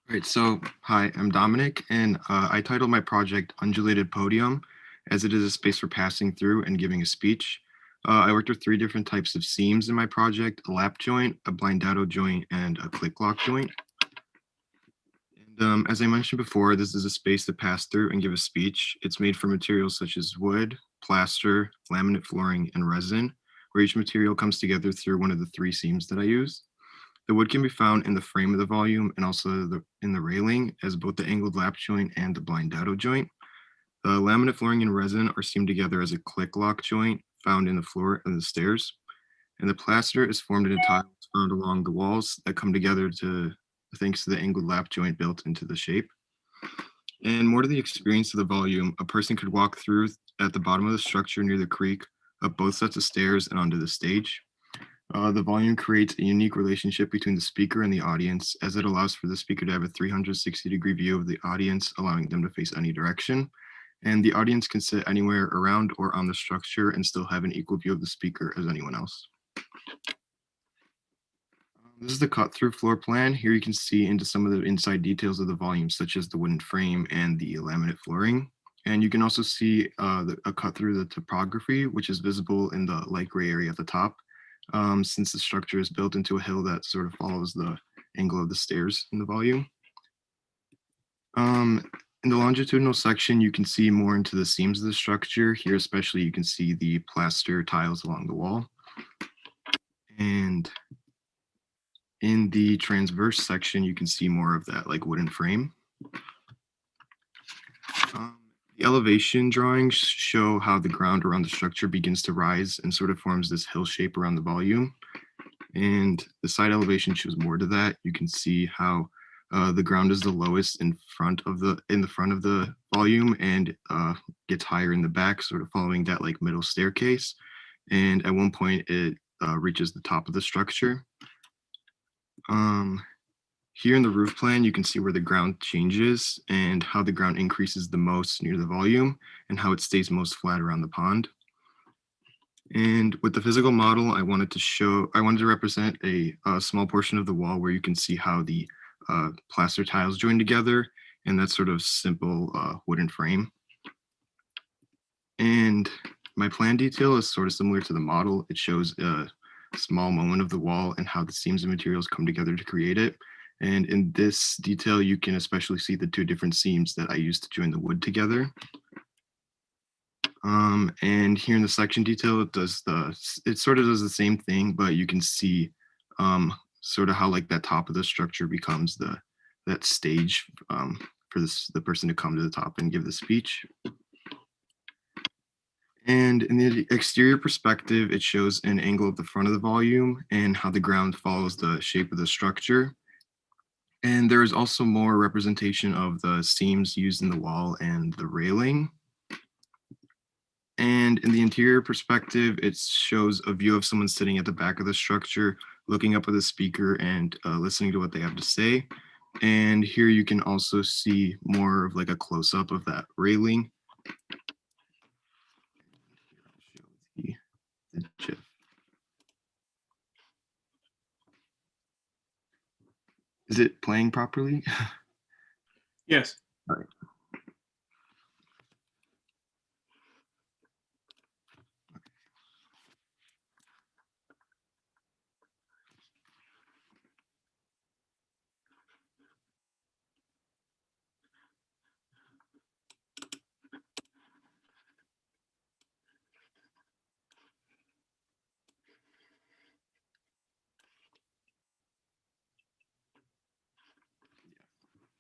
All right, so hi, I'm Dominic, and I titled my project Undulated Podium, as it is a space for passing through and giving a speech. I worked with 3 different types of seams in my project: a lap joint, a blind dado joint, and a click lock joint. And as I mentioned before, this is a space to pass through and give a speech. It's made from materials such as wood, plaster, laminate flooring, and resin, where each material comes together through one of the 3 seams that I use. The wood can be found in the frame of the volume and also in the railing as both the angled lap joint and the blind dado joint. The laminate flooring and resin are seamed together as a click lock joint found in the floor of the stairs. And the plaster is formed into tiles found along the walls that come together thanks to the angled lap joint built into the shape. And more to the experience of the volume, a person could walk through at the bottom of the structure near the creek, up both sets of stairs and onto the stage. The volume creates a unique relationship between the speaker and the audience, as it allows for the speaker to have a 360-degree view of the audience, allowing them to face any direction. And the audience can sit anywhere around or on the structure and still have an equal view of the speaker as anyone else. This is the cut-through floor plan. Here you can see into some of the inside details of the volume, such as the wooden frame and the laminate flooring. And you can also see a cut through the topography, which is visible in the light gray area at the top, since the structure is built into a hill that sort of follows the angle of the stairs in the volume. In the longitudinal section, you can see more into the seams of the structure. Here especially, you can see the plaster tiles along the wall. And in the transverse section, you can see more of that like wooden frame. The elevation drawings show how the ground around the structure begins to rise and sort of forms this hill shape around the volume. And the side elevation shows more to that. You can see how the ground is the lowest in the front of the volume and gets higher in the back, sort of following that like middle staircase. And at one point it reaches the top of the structure. Here in the roof plan, you can see where the ground changes and how the ground increases the most near the volume and how it stays most flat around the pond. And with the physical model, I wanted to represent a small portion of the wall where you can see how the plaster tiles join together and that sort of simple wooden frame. And my plan detail is sort of similar to the model. It shows a small moment of the wall and how the seams and materials come together to create it. And in this detail, you can especially see the two different seams that I used to join the wood together. And here in the section detail, it sort of does the same thing, but you can see sort of how like that top of the structure becomes that stage for the person to come to the top and give the speech. And in the exterior perspective, it shows an angle of the front of the volume and how the ground follows the shape of the structure. And there is also more representation of the seams used in the wall and the railing. And in the interior perspective, it shows a view of someone sitting at the back of the structure, looking up at the speaker and listening to what they have to say. And here you can also see more of like a close-up of that railing. The GIF. Is it playing properly? Yes. All right.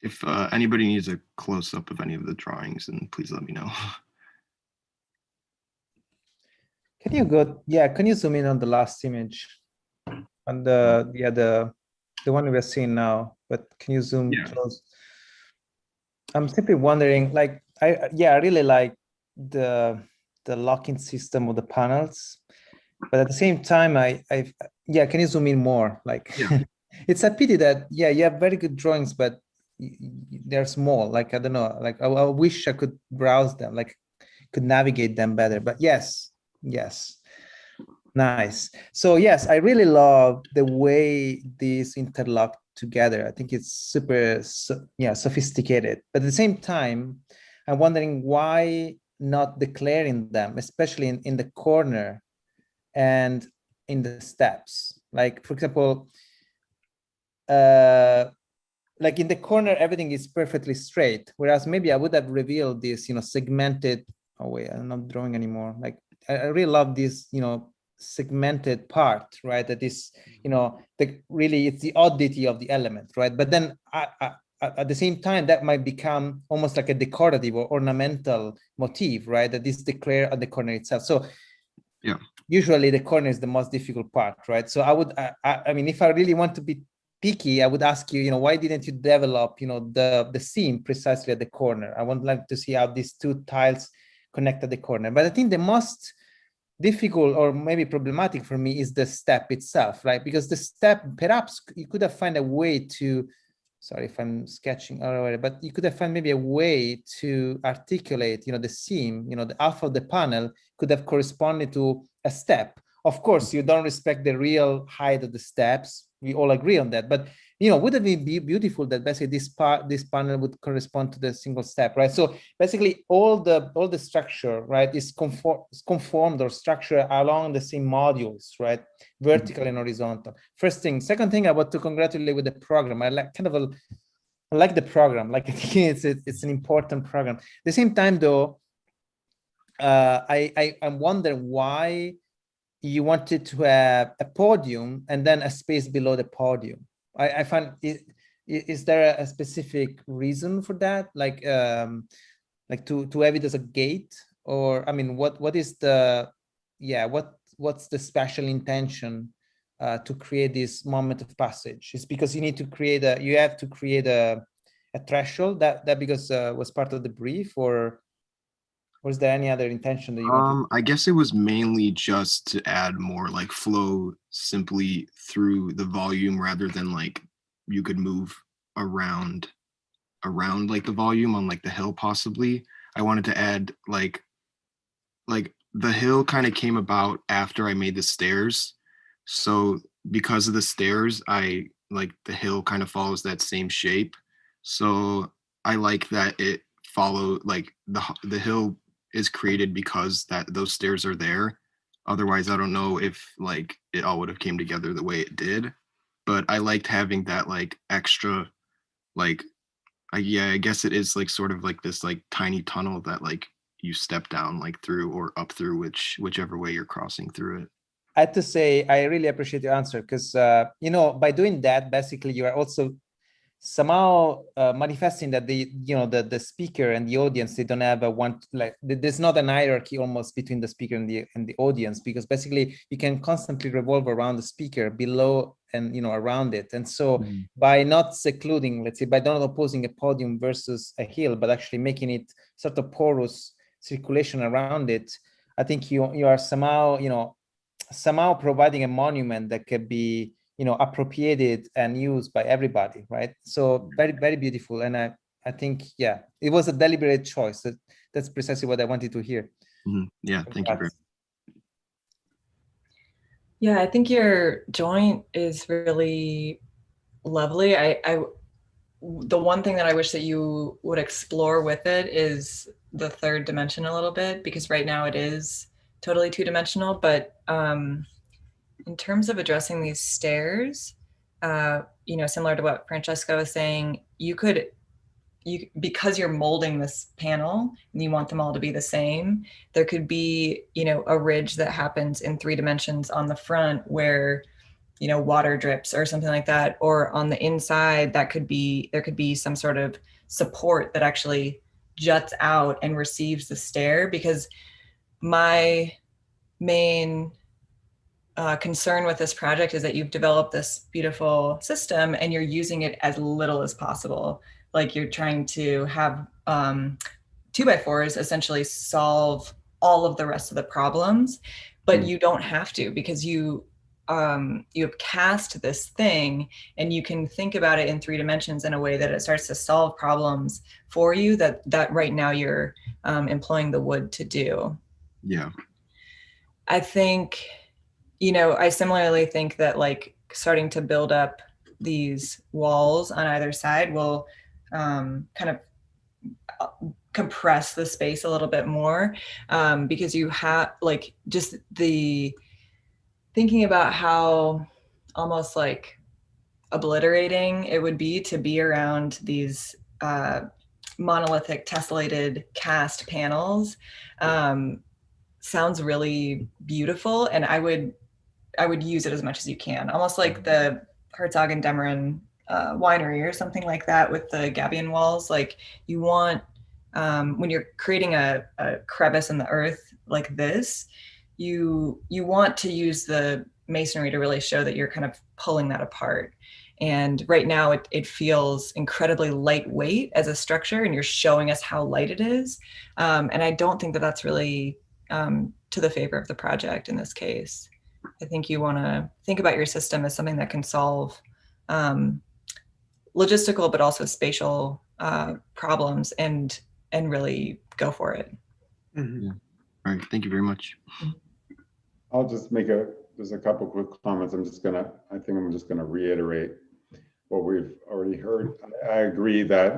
If anybody needs a close-up of any of the drawings, then please let me know. Can you go, yeah, can you zoom in on the last image? On the one we're seeing now, but can you zoom close? I'm simply wondering, like, I really like the locking system of the panels, but at the same time, can you zoom in more? Like, it's a pity that, you have very good drawings, but they're small. Like, I don't know, like, I wish I could browse them, like, could navigate them better, but yes. Nice. So yes, I really love the way these interlock together. I think it's super, sophisticated. But at the same time, I'm wondering why not declaring them, especially in the corner and in the steps. Like, for example, like in the corner, everything is perfectly straight. Whereas maybe I would have revealed this, segmented. Oh wait, I'm not drawing anymore. Like, I really love this, segmented part, right? That is, really it's the oddity of the element, right? But then at the same time, that might become almost like a decorative or ornamental motif, right? That is declared at the corner itself. So usually the corner is the most difficult part, right? So I mean, if I really want to be picky, I would ask you, why didn't you develop, the seam precisely at the corner? I would like to see how these two tiles connect at the corner. But I think the most difficult or maybe problematic for me is the step itself, right? Because the step, perhaps you could have found a way to, sorry if I'm sketching already, but you could have found maybe a way to articulate, the seam, the half of the panel could have corresponded to a step. Of course, you don't respect the real height of the steps. We all agree on that, but wouldn't it be beautiful that basically this panel would correspond to the single step, right? So basically, all the structure, right, is conformed or structured along the same modules, right, vertical and horizontal. First thing. Second thing, I want to congratulate with the program. I like the program. Like, I think it's an important program. At the same time, though, I'm wondering why you wanted to have a podium and then a space below the podium. I find is there a specific reason for that? Like to have it as a gate, or I mean, what is the what's the special intention to create this moment of passage? It's because you need to create you have to create a threshold that because was part of the brief, or was there any other intention that you wanted? I guess it was mainly just to add more like flow simply through the volume rather than like you could move around like the volume on like the hill possibly. I wanted to add like the hill kind of came about after I made the stairs. So because of the stairs, I like the hill kind of follows that same shape. So I like that it follow like the hill is created because those stairs are there. Otherwise, I don't know if like it all would have came together the way it did. But I liked having that like extra, like, yeah, I guess it is like sort of like this like tiny tunnel that like you step down like through or up through, whichever way you're crossing through it. I have to say, I really appreciate your answer because, you know, by doing that, basically you are also somehow manifesting that the speaker and the audience, they don't have a one, like there's not an hierarchy almost between the speaker and the audience, because basically you can constantly revolve around the speaker, below and around it. And so by not secluding, let's say, by not opposing a podium versus a hill, but actually making it sort of porous circulation around it, I think you are somehow providing a monument that can be appropriated and used by everybody, right? So very, very beautiful. And I think, yeah, it was a deliberate choice. That's precisely what I wanted to hear. Yeah, thank you very much. Yeah, I think your joint is really lovely. The one thing that I wish that you would explore with it is the third dimension a little bit, because right now it is totally two-dimensional, but in terms of addressing these stairs, similar to what Francesca was saying, because you're molding this panel and you want them all to be the same, there could be, a ridge that happens in 3 dimensions on the front where, water drips or something like that, or on the inside there could be some sort of support that actually juts out and receives the stair. Because my main concern with this project is that you've developed this beautiful system and you're using it as little as possible. Like you're trying to have 2x4s essentially solve all of the rest of the problems, but you don't have to, because you have cast this thing and you can think about it in 3 dimensions in a way that it starts to solve problems for you that right now you're employing the wood to do. Yeah. I think, I similarly think that like starting to build up these walls on either side will kind of compress the space a little bit more, because you have like just the thinking about how almost like obliterating it would be to be around these monolithic tessellated cast panels sounds really beautiful, and I would use it as much as you can, almost like the Herzog and Demerin winery or something like that with the gabion walls. Like you want, when you're creating a crevice in the earth like this, you want to use the masonry to really show that you're kind of pulling that apart. And right now it feels incredibly lightweight as a structure, and you're showing us how light it is. And I don't think that that's really to the favor of the project in this case. I think you want to think about your system as something that can solve logistical, but also spatial problems, and really go for it. Yeah. All right. Thank you very much. I'll just make there's a couple quick comments. I think I'm just gonna reiterate what we've already heard. I agree that,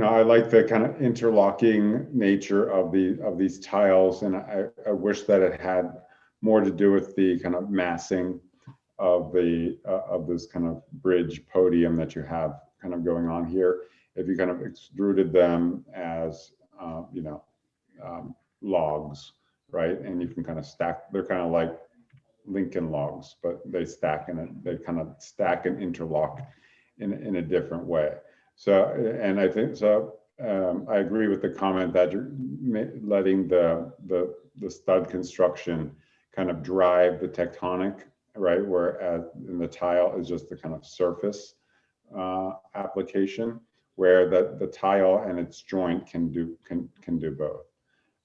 I like the kind of interlocking nature of these tiles, and I wish that it had more to do with the kind of massing of this kind of bridge podium that you have kind of going on here. If you kind of extruded them as logs, right? And you can kind of stack, they're kind of like Lincoln logs, but they kind of stack and interlock in a different way. So, and I think so. I agree with the comment that you're letting the stud construction kind of drive the tectonic, right? Whereas in the tile is just the kind of surface application, where the tile and its joint can do both.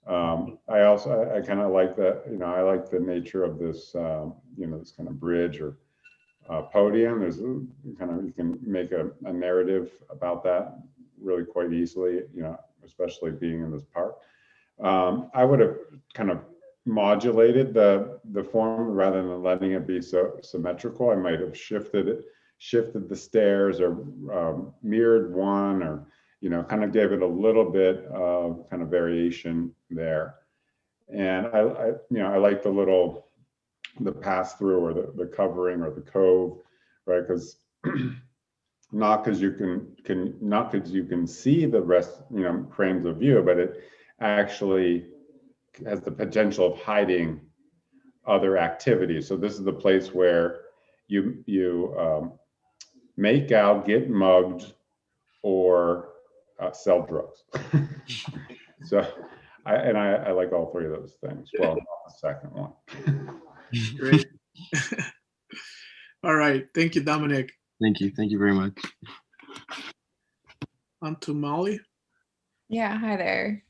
I kind of like that, I like the nature of this, this kind of bridge or podium. There's you can make a narrative about that really quite easily, especially being in this park. I would have kind of modulated the form rather than letting it be so symmetrical. I might have shifted the stairs or mirrored one, or kind of gave it a little bit of kind of variation there. And I like the pass through, or the covering, or the cove, right? Because not because you can see the rest, frames of view, but it actually has the potential of hiding other activities. So this is the place where you make out, get mugged, or sell drugs. So I like all three of those things. Well, not the second one. Great. All right. Thank you, Dominic. Thank you. Thank you very much. On to Molly. Yeah, hi there.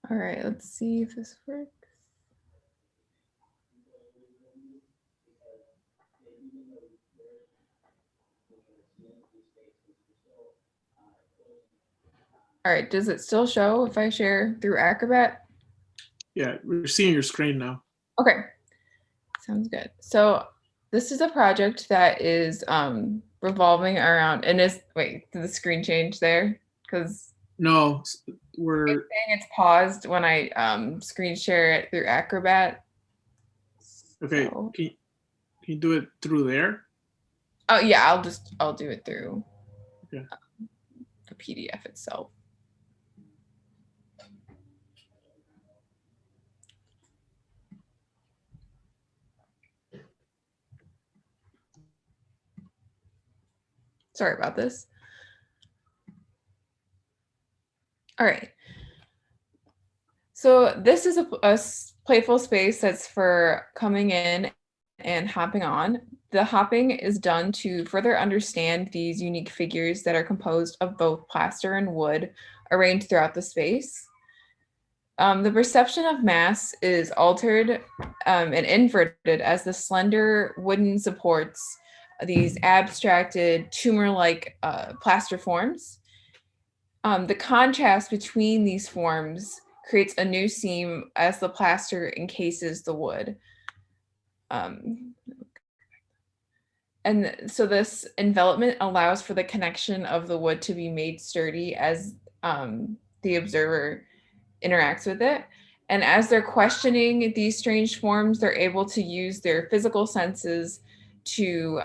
All right, let's see if this works. All right, does it still show if I share through Acrobat? Yeah, we're seeing your screen now. Okay, sounds good. So this is a project that is revolving around, and wait, did the screen change there? Because no, it's saying it's paused when I screen share it through Acrobat. Okay, So, can you do it through there? oh yeah, I'll do it through the PDF itself. Sorry about this. All right. So this is a playful space that's for coming in and hopping on. The hopping is done to further understand these unique figures that are composed of both plaster and wood arranged throughout the space. The perception of mass is altered and inverted as the slender wooden supports these abstracted tumor-like plaster forms. The contrast between these forms creates a new seam as the plaster encases the wood. And so this envelopment allows for the connection of the wood to be made sturdy as the observer interacts with it. And as they're questioning these strange forms, they're able to use their physical senses to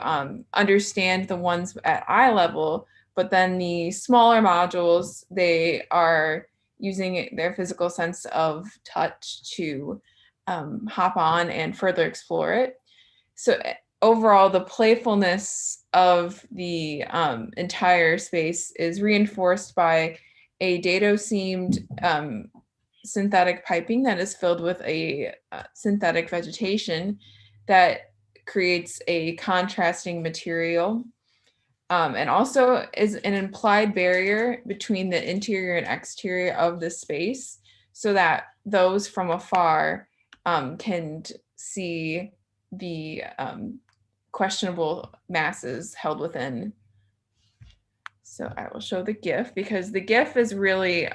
understand the ones at eye level, but then the smaller modules, they are using their physical sense of touch to hop on and further explore it. So overall, the playfulness of the entire space is reinforced by a dado-seamed synthetic piping that is filled with a synthetic vegetation that creates a contrasting material, and also is an implied barrier between the interior and exterior of the space, so that those from afar can see the questionable masses held within. So I will show the GIF, because the GIF is really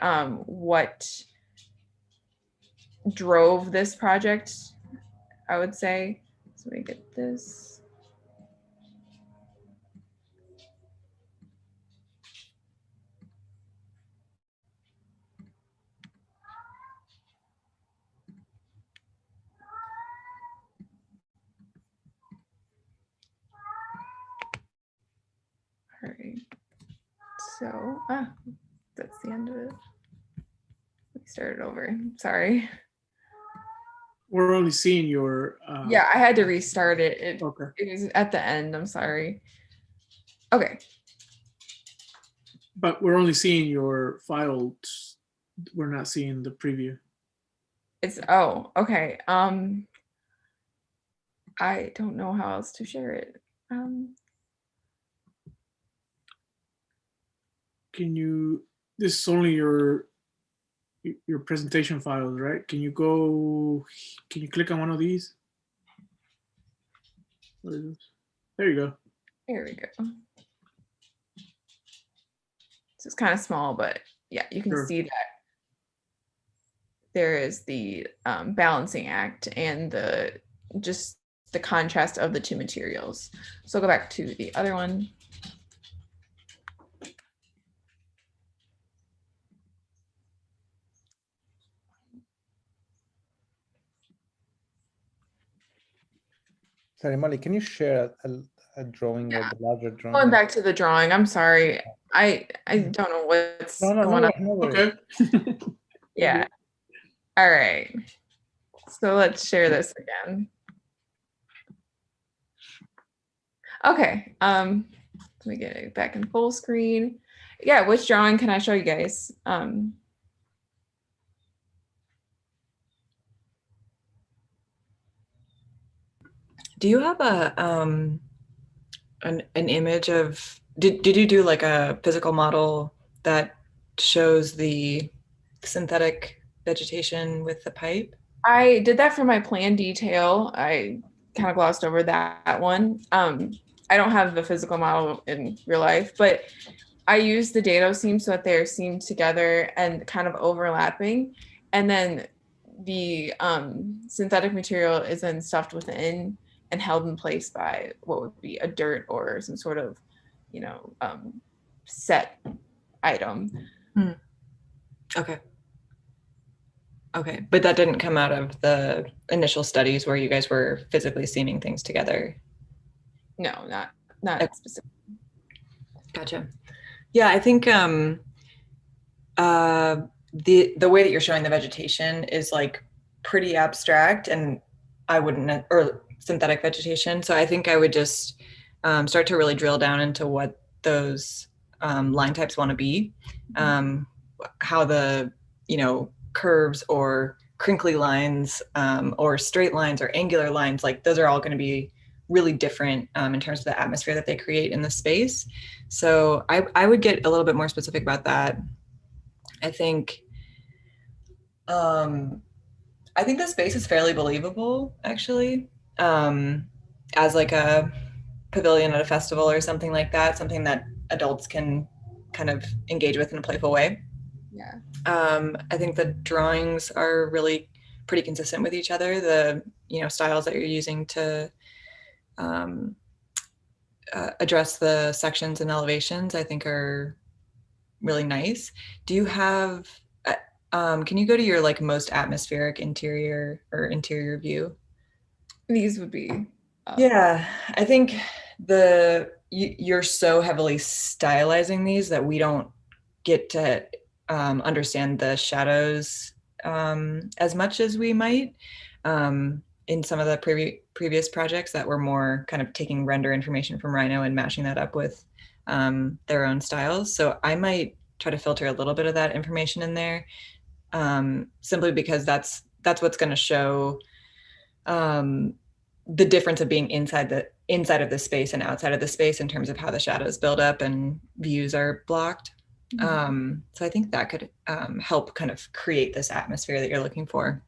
what drove this project, I would say. So we get this. All right. So, that's the end of it. Let me start it over. Sorry. We're only seeing your. Yeah, I had to restart it. Okay. It was at the end. I'm sorry. Okay. But we're only seeing your files. We're not seeing the preview. It's, oh, okay. I don't know how else to share it. Can you, this is only your presentation files, right? Can you click on one of these? What is this? There you go. Here we go. So it's kind of small, but yeah, you can Sure. see that there is the balancing act and just the contrast of the two materials. So I'll go back to the other one. Sorry, Molly, can you share a drawing or the larger drawing? Going back to the drawing, I'm sorry. I don't know what's going on. No worries. Okay. Yeah. All right. So let's share this again. Okay. Let me get it back in full screen. Yeah, which drawing can I show you guys? Do you have an image of, did you do like a physical model that shows the synthetic vegetation with the pipe? I did that for my plan detail. I kind of glossed over that one. I don't have the physical model in real life, but I used the dado seams so that they're seamed together and kind of overlapping. And then the synthetic material is then stuffed within and held in place by what would be a dirt or some sort of, set item. Okay. Okay, but that didn't come out of the initial studies where you guys were physically seaming things together? No, not Okay. specific. Gotcha. Yeah, I think the way that you're showing the vegetation is like pretty abstract, and I wouldn't, or synthetic vegetation. So I think I would just start to really drill down into what those line types want to be, how the curves or crinkly lines or straight lines or angular lines, like those are all going to be really different in terms of the atmosphere that they create in the space. So I would get a little bit more specific about that. I think the space is fairly believable, actually, as like a pavilion at a festival or something like that, something that adults can kind of engage with in a playful way. Yeah. I think the drawings are really pretty consistent with each other. The styles that you're using to address the sections and elevations, I think, are really nice. Do you have? Can you go to your like most atmospheric interior or interior view? These would be. Yeah, I think you're so heavily stylizing these that we don't get to understand the shadows as much as we might in some of the previous projects that were more kind of taking render information from Rhino and mashing that up with their own styles. So I might try to filter a little bit of that information in there, simply because that's what's going to show the difference of being inside of the space and outside of the space in terms of how the shadows build up and views are blocked. So I think that could help kind of create this atmosphere that you're looking for.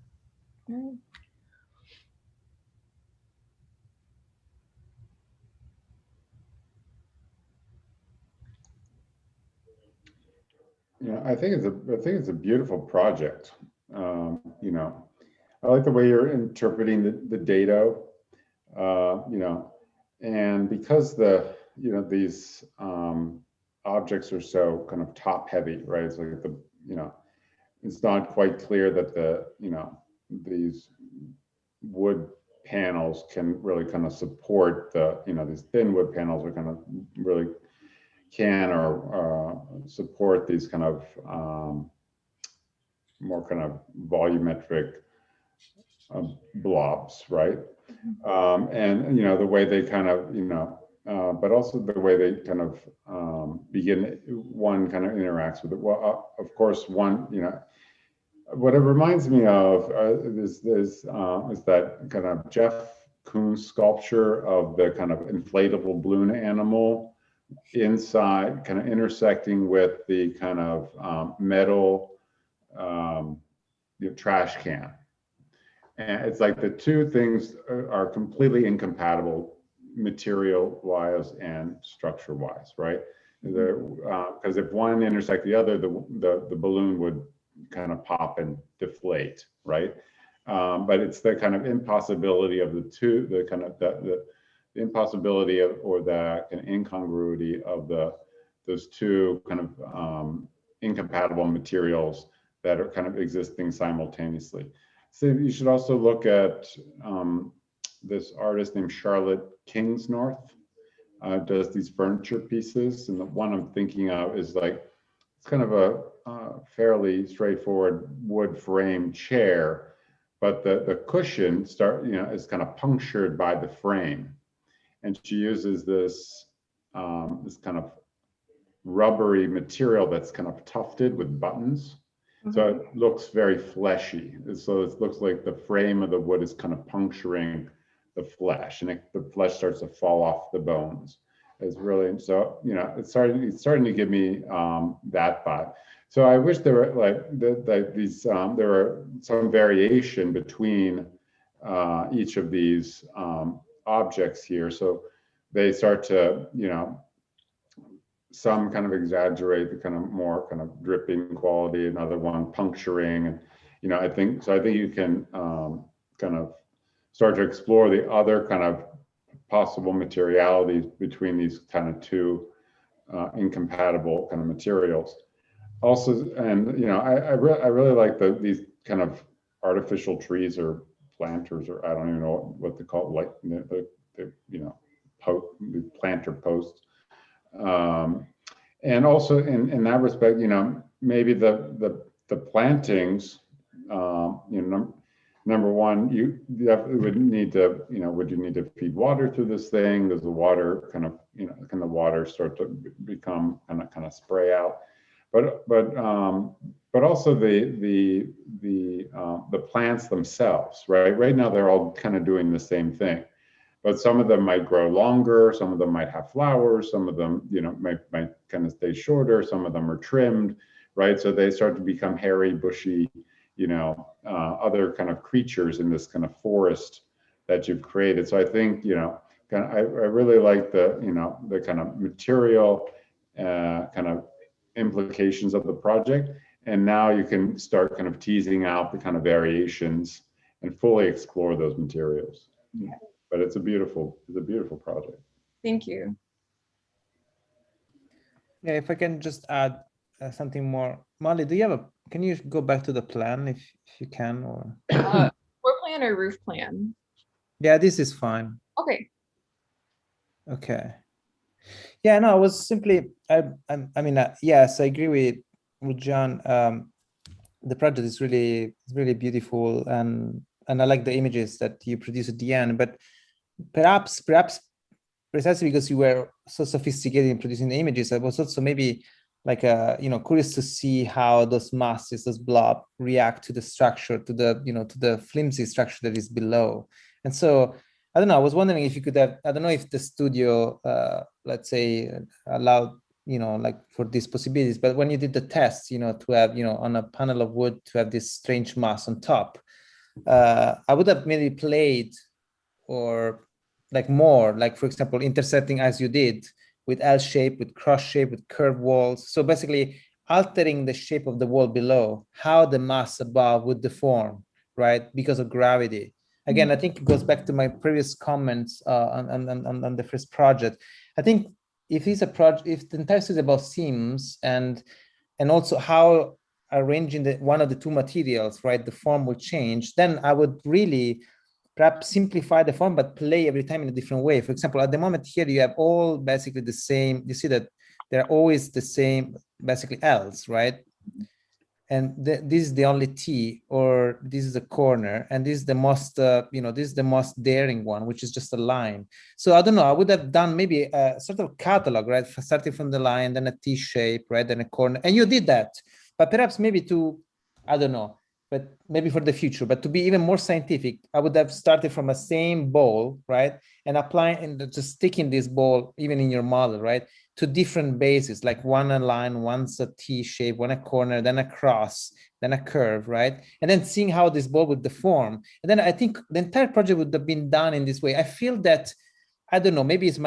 I think it's a beautiful project. I like the way you're interpreting the dado, and because these objects are so kind of top heavy, right? It's like it's not quite clear that these wood panels can really kind of support these thin wood panels are kind of really can or support these kind of more kind of volumetric blobs, right? And the way they kind of but also the way they kind of one kind of interacts with it. Well, of course, one, what it reminds me of is that kind of Jeff Koons sculpture of the kind of inflatable balloon animal inside, kind of intersecting with the kind of metal trash can. And it's like the two things are completely incompatible material-wise and structure-wise, right? Because if one intersect the other, the balloon would kind of pop and deflate, right? But it's the kind of impossibility of the two, the kind of the impossibility of, or the kind of incongruity of those two kind of incompatible materials that are kind of existing simultaneously. So you should also look at this artist named Charlotte Kingsnorth, does these furniture pieces. And the one I'm thinking of is like, it's kind of a fairly straightforward wood frame chair, but the cushion is kind of punctured by the frame. And she uses this, this kind of rubbery material that's kind of tufted with buttons. So it looks very fleshy. So it looks like the frame of the wood is kind of puncturing the flesh, and the flesh starts to fall off the bones. It's really, so, it's starting to give me that vibe. So I wish there were there were some variation between each of these objects here. So they start to, some kind of exaggerate the kind of more kind of dripping quality, another one puncturing, and I think you can kind of start to explore the other kind of possible materialities between these kind of two incompatible kind of materials. Also, and I really like these kind of artificial trees or planters, or I don't even know what they call it, like the planter posts. And also in that respect, maybe the plantings, number one, you would need to, would you need to feed water through this thing? Does the water kind of, can the water start to become kind of spray out? But also the plants themselves, right? Right now they're all kind of doing the same thing, but some of them might grow longer, some of them might have flowers, some of them, might kind of stay shorter, some of them are trimmed, right? So they start to become hairy, bushy, other kind of creatures in this kind of forest that you've created. So I think, I really like the kind of material kind of implications of the project. And now you can start kind of teasing out the kind of variations and fully explore those materials. Yeah. But it's a beautiful project. Thank you. Yeah, if I can just add something more. Molly, can you go back to the plan if you can, or? Floor plan or roof plan? Yeah, this is fine. Okay. Okay. Yeah, no, I was simply, I mean, yes, I agree with John. The project is really beautiful, and I like the images that you produce at the end. But perhaps precisely because you were so sophisticated in producing the images, I was also maybe like curious to see how those masses, those blob, react to the structure, to the flimsy structure that is below. And so I don't know, I was wondering if you could have, I don't know if the studio, let's say, allowed, like for these possibilities, but when you did the test, to have, on a panel of wood, to have this strange mass on top, I would have maybe played, or like more, like for example, intersecting as you did with L shape, with cross shape, with curved walls. So basically altering the shape of the wall below, how the mass above would deform, right? Because of gravity. Again, I think it goes back to my previous comments on the first project. I think if it's a project, if the entire is about seams and also how arranging one of the two materials, right, the form will change, then I would really perhaps simplify the form, but play every time in a different way. For example, at the moment here, you have all basically the same, you see that they're always the same, basically L's, right? and this is the only T, or this is the corner, and this is the most, this is the most daring one, which is just a line. So I don't know, I would have done maybe a sort of catalog, right? Starting from the line, then a T shape, right? Then a corner, and you did that. But perhaps maybe to, I don't know, but maybe for the future, but to be even more scientific, I would have started from a same ball, right? And applying and just sticking this ball, even in your model, right? To different bases, like one a line, one's a T shape, one a corner, then a cross, then a curve, right? And then seeing how this ball would deform. And then I think the entire project would have been done in this way. I feel that, I don't know, maybe it's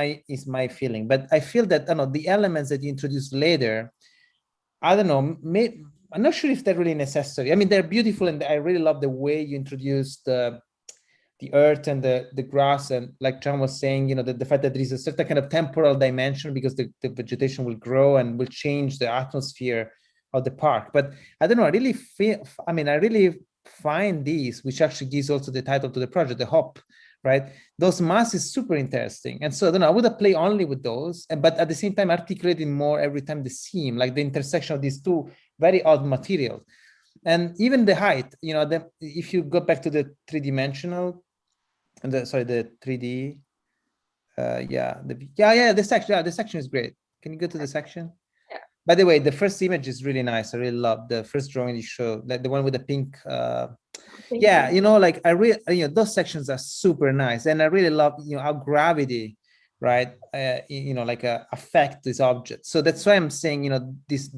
my feeling, but I feel that, I don't know, the elements that you introduced later, I don't know, I'm not sure if they're really necessary. I mean, they're beautiful, and I really love the way you introduced the earth and the grass, and like John was saying, the fact that there is a certain kind of temporal dimension because the vegetation will grow and will change the atmosphere of the park. But I don't know, I really find these, which actually gives also the title to the project, the hop, right? Those masses is super interesting. And so I don't know, I would have played only with those, but at the same time articulating more every time the seam, like the intersection of these two very odd materials. And even the height, if you go back to the three-dimensional, and the 3D, the section is great. Can you go to the section? Yeah. By the way, the first image is really nice. I really love the first drawing you showed, like the one with the pink. Like I really, those sections are super nice, and I really love, how gravity, right? Like affect this object. So that's why I'm saying, this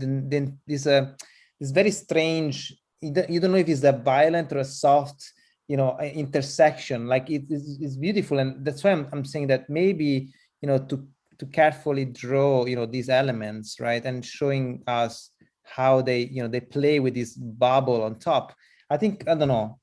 very strange. You don't know if it's a violent or a soft, intersection. Like it's beautiful, and that's why I'm saying that maybe, to carefully draw, these elements, right, and showing us how they, they play with this bubble on top. I think, I don't know,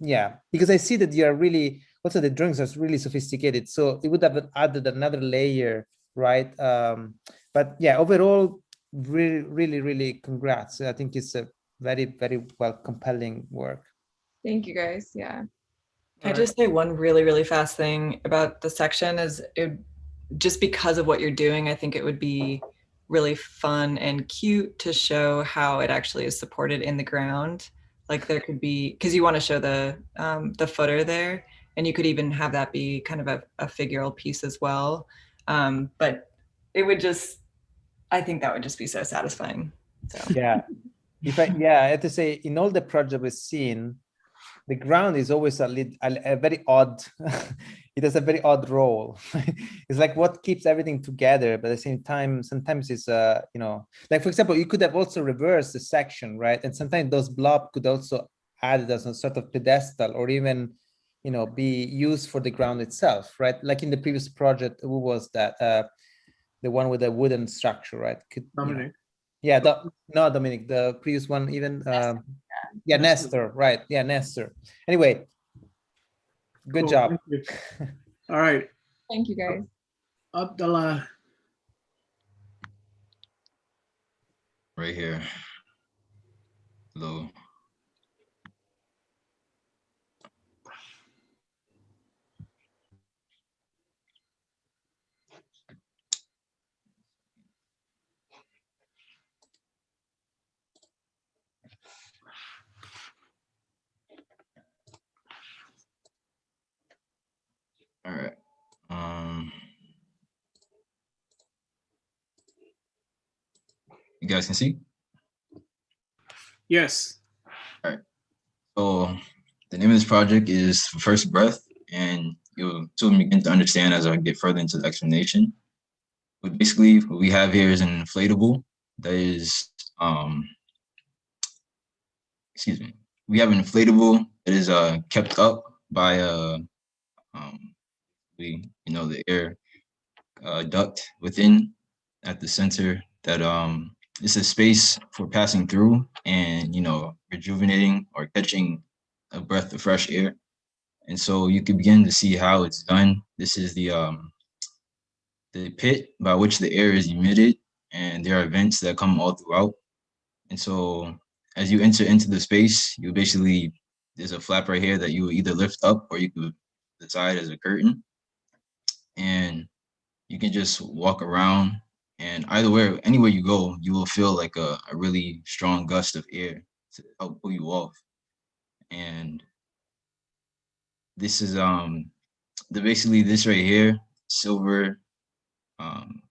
yeah, because I see that you are really, also the drawings are really sophisticated, so it would have added another layer, right? But yeah, overall, really, really, really congrats. I think it's a very, very well compelling work. Thank you guys. Yeah. Can I just say one really, really fast thing about the section is just because of what you're doing, I think it would be really fun and cute to show how it actually is supported in the ground. Like there could be, because you want to show the footer there, and you could even have that be kind of a figural piece as well. But it would just, I think that would just be so satisfying. So yeah, I have to say, in all the projects we've seen, the ground is always a very odd. It has a very odd role. It's like what keeps everything together, but at the same time, sometimes it's like, for example, you could have also reversed the section, right? And sometimes those blobs could also add as a sort of pedestal, or even be used for the ground itself, right? Like in the previous project, who was that? The one with the wooden structure, right? Dominic. No, Dominic, the previous one, even Nestor, right? Yeah, Nestor. Anyway, good job. All right. Thank you, guys. Abdallah. Right here. Hello. All right. You guys can see? Yes. All right. So the name of this project is First Breath, and you'll soon begin to understand as I get further into the explanation. But basically, what we have here is an inflatable that is, we have an inflatable that is kept up by the air duct within at the center that it's a space for passing through and rejuvenating or catching a breath of fresh air. And so you can begin to see how it's done. This is the pit by which the air is emitted, and there are vents that come all throughout. And so as you enter into the space, you basically, there's a flap right here that you will either lift up or you could decide as a curtain. And you can just walk around, and anywhere you go, you will feel like a really strong gust of air to help pull you off. And this is basically this right here, silver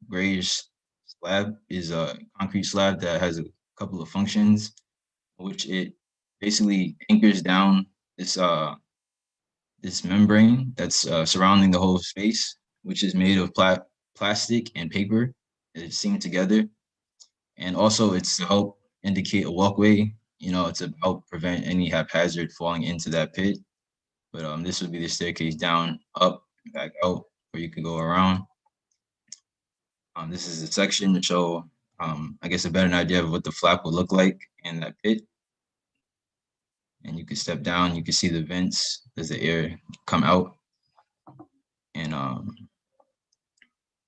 grayish slab is a concrete slab that has a couple of functions, which it basically anchors down this this membrane that's surrounding the whole space, which is made of plastic and paper. It's seamed together, and also it's to help indicate a walkway. You know, to help prevent any haphazard falling into that pit. But this would be the staircase down, up, back out, where you can go around. This is a section to show, I guess, a better idea of what the flap would look like in that pit. And you can step down, you can see the vents as the air come out. And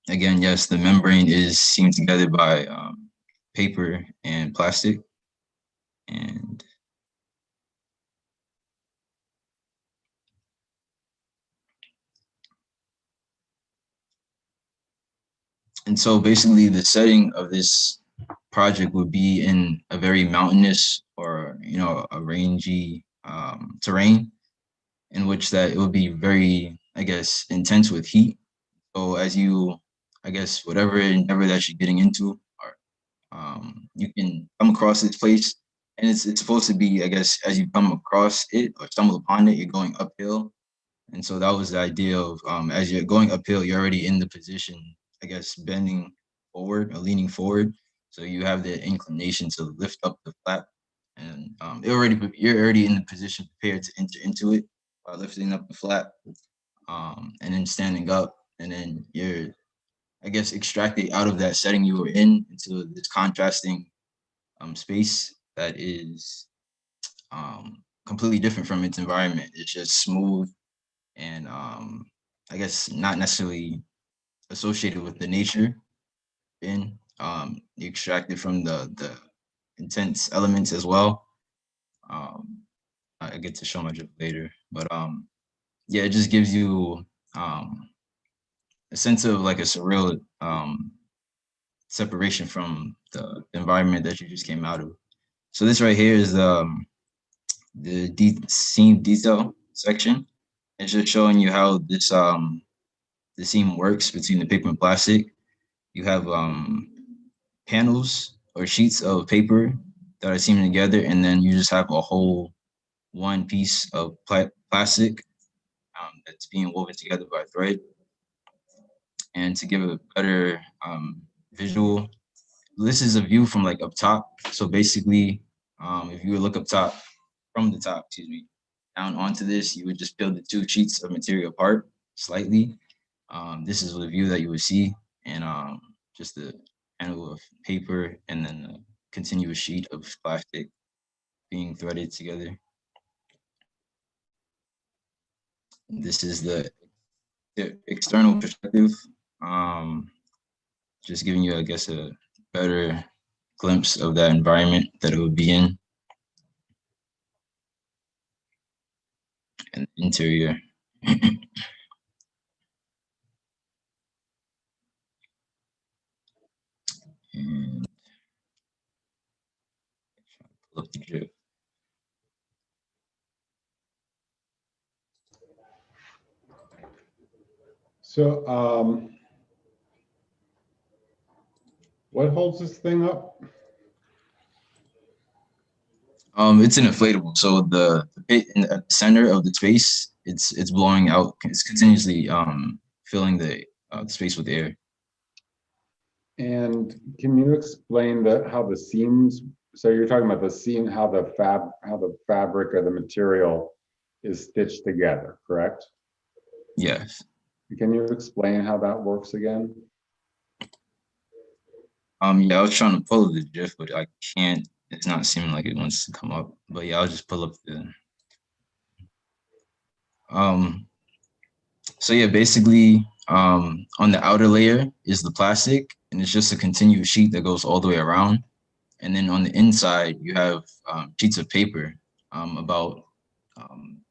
again, yes, the membrane is seamed together by paper and plastic. And so basically the setting of this project would be in a very mountainous or, you know, a rangy terrain, in which that it would be very, I guess, intense with heat. So as you, I guess, whatever endeavor that you're getting into, or you can come across this place, and it's supposed to be, I guess, as you come across it or stumble upon it, you're going uphill. And so that was the idea of as you're going uphill, you're already in the position, I guess, bending forward or leaning forward. So you have the inclination to lift up the flap, and you're already in the position prepared to enter into it by lifting up the flap, and then standing up, and then you're, I guess, extracted out of that setting you were in into this contrasting space that is completely different from its environment. It's just smooth and I guess not necessarily associated with the nature. And you extract it from the intense elements as well. I get to show my drip later, but yeah, it just gives you a sense of like a surreal separation from the environment that you just came out of. So this right here is the seam detail section. It's just showing you how this the seam works between the paper and plastic. You have panels or sheets of paper that are seamed together, and then you just have a whole one piece of plastic that's being woven together by thread. And to give a better visual, this is a view from like up top. So basically, if you would look up top, from the top, excuse me, down onto this, you would just peel the two sheets of material apart slightly. This is the view that you would see, and just the panel of paper and then a continuous sheet of plastic being threaded together. This is the external perspective, just giving you, I guess, a better glimpse of that environment that it would be in. And interior. And pull up the drip. So what holds this thing up? It's an inflatable. So the pit in the center of the space, it's blowing out. It's continuously filling the space with air. And can you explain how the seams? So you're talking about the seam, how the fabric or the material is stitched together, correct? Yes. Can you explain how that works again? Yeah, I was trying to pull up the GIF, but I can't. It's not seeming like it wants to come up. But yeah, I'll just pull up the. So yeah, basically, on the outer layer is the plastic, and it's just a continuous sheet that goes all the way around. And then on the inside, you have sheets of paper, about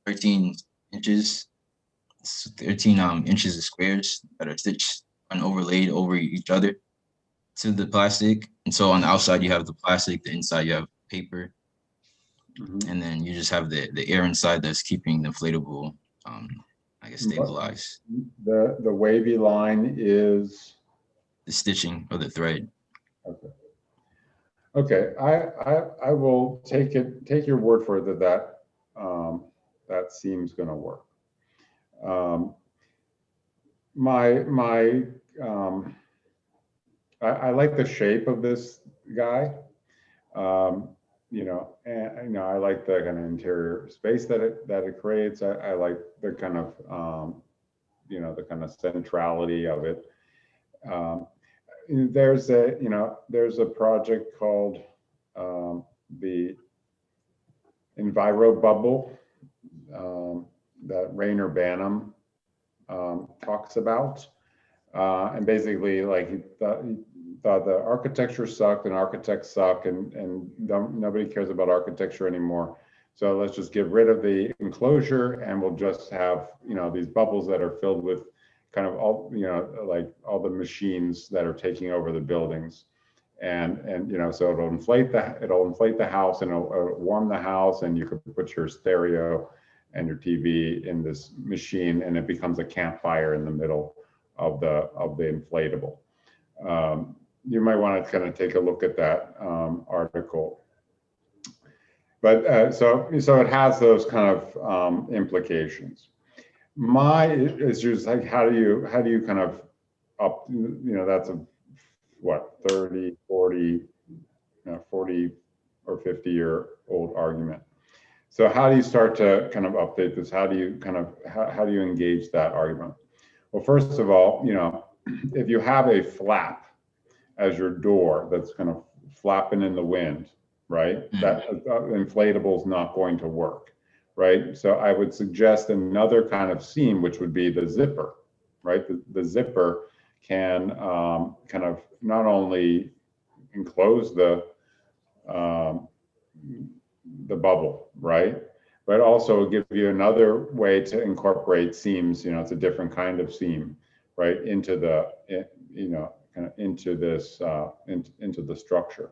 13 inches, 13 inches of squares that are stitched and overlaid over each other to the plastic. And so on the outside, you have the plastic, the inside, you have paper. And then you just have the air inside that's keeping the inflatable, I guess, stabilized. The wavy line is the stitching of the thread. Okay. Okay, I will take your word for it that that seems going to work. I like the shape of this guy. You know, and you know, I like the kind of interior space that it creates. I like the kind of you know, the kind of centrality of it. There's a project called the Enviro Bubble that Rainer Banham talks about, and basically, like, he thought the architecture sucked and architects suck, and nobody cares about architecture anymore. So let's just get rid of the enclosure, and we'll just have, you know, these bubbles that are filled with kind of all, you know, like all the machines that are taking over the buildings, and you know, so it'll inflate the house, and it'll warm the house, and you could put your stereo and your TV in this machine, and it becomes a campfire in the middle of the inflatable. You might want to kind of take a look at that article. But so it has those kind of implications. My issue is, like, how do you kind of up, you know, that's a what, 30, 40, you know, 40 or 50-year-old argument. So how do you start to kind of update this? How do you kind of how do you engage that argument? Well, first of all, you know, if you have a flap as your door that's kind of flapping in the wind, right? That inflatable is not going to work, right? So I would suggest another kind of seam, which would be the zipper, right? The zipper can kind of not only enclose the bubble, right? But also give you another way to incorporate seams. You know, it's a different kind of seam, right, into the, you know, kind of into this into the structure.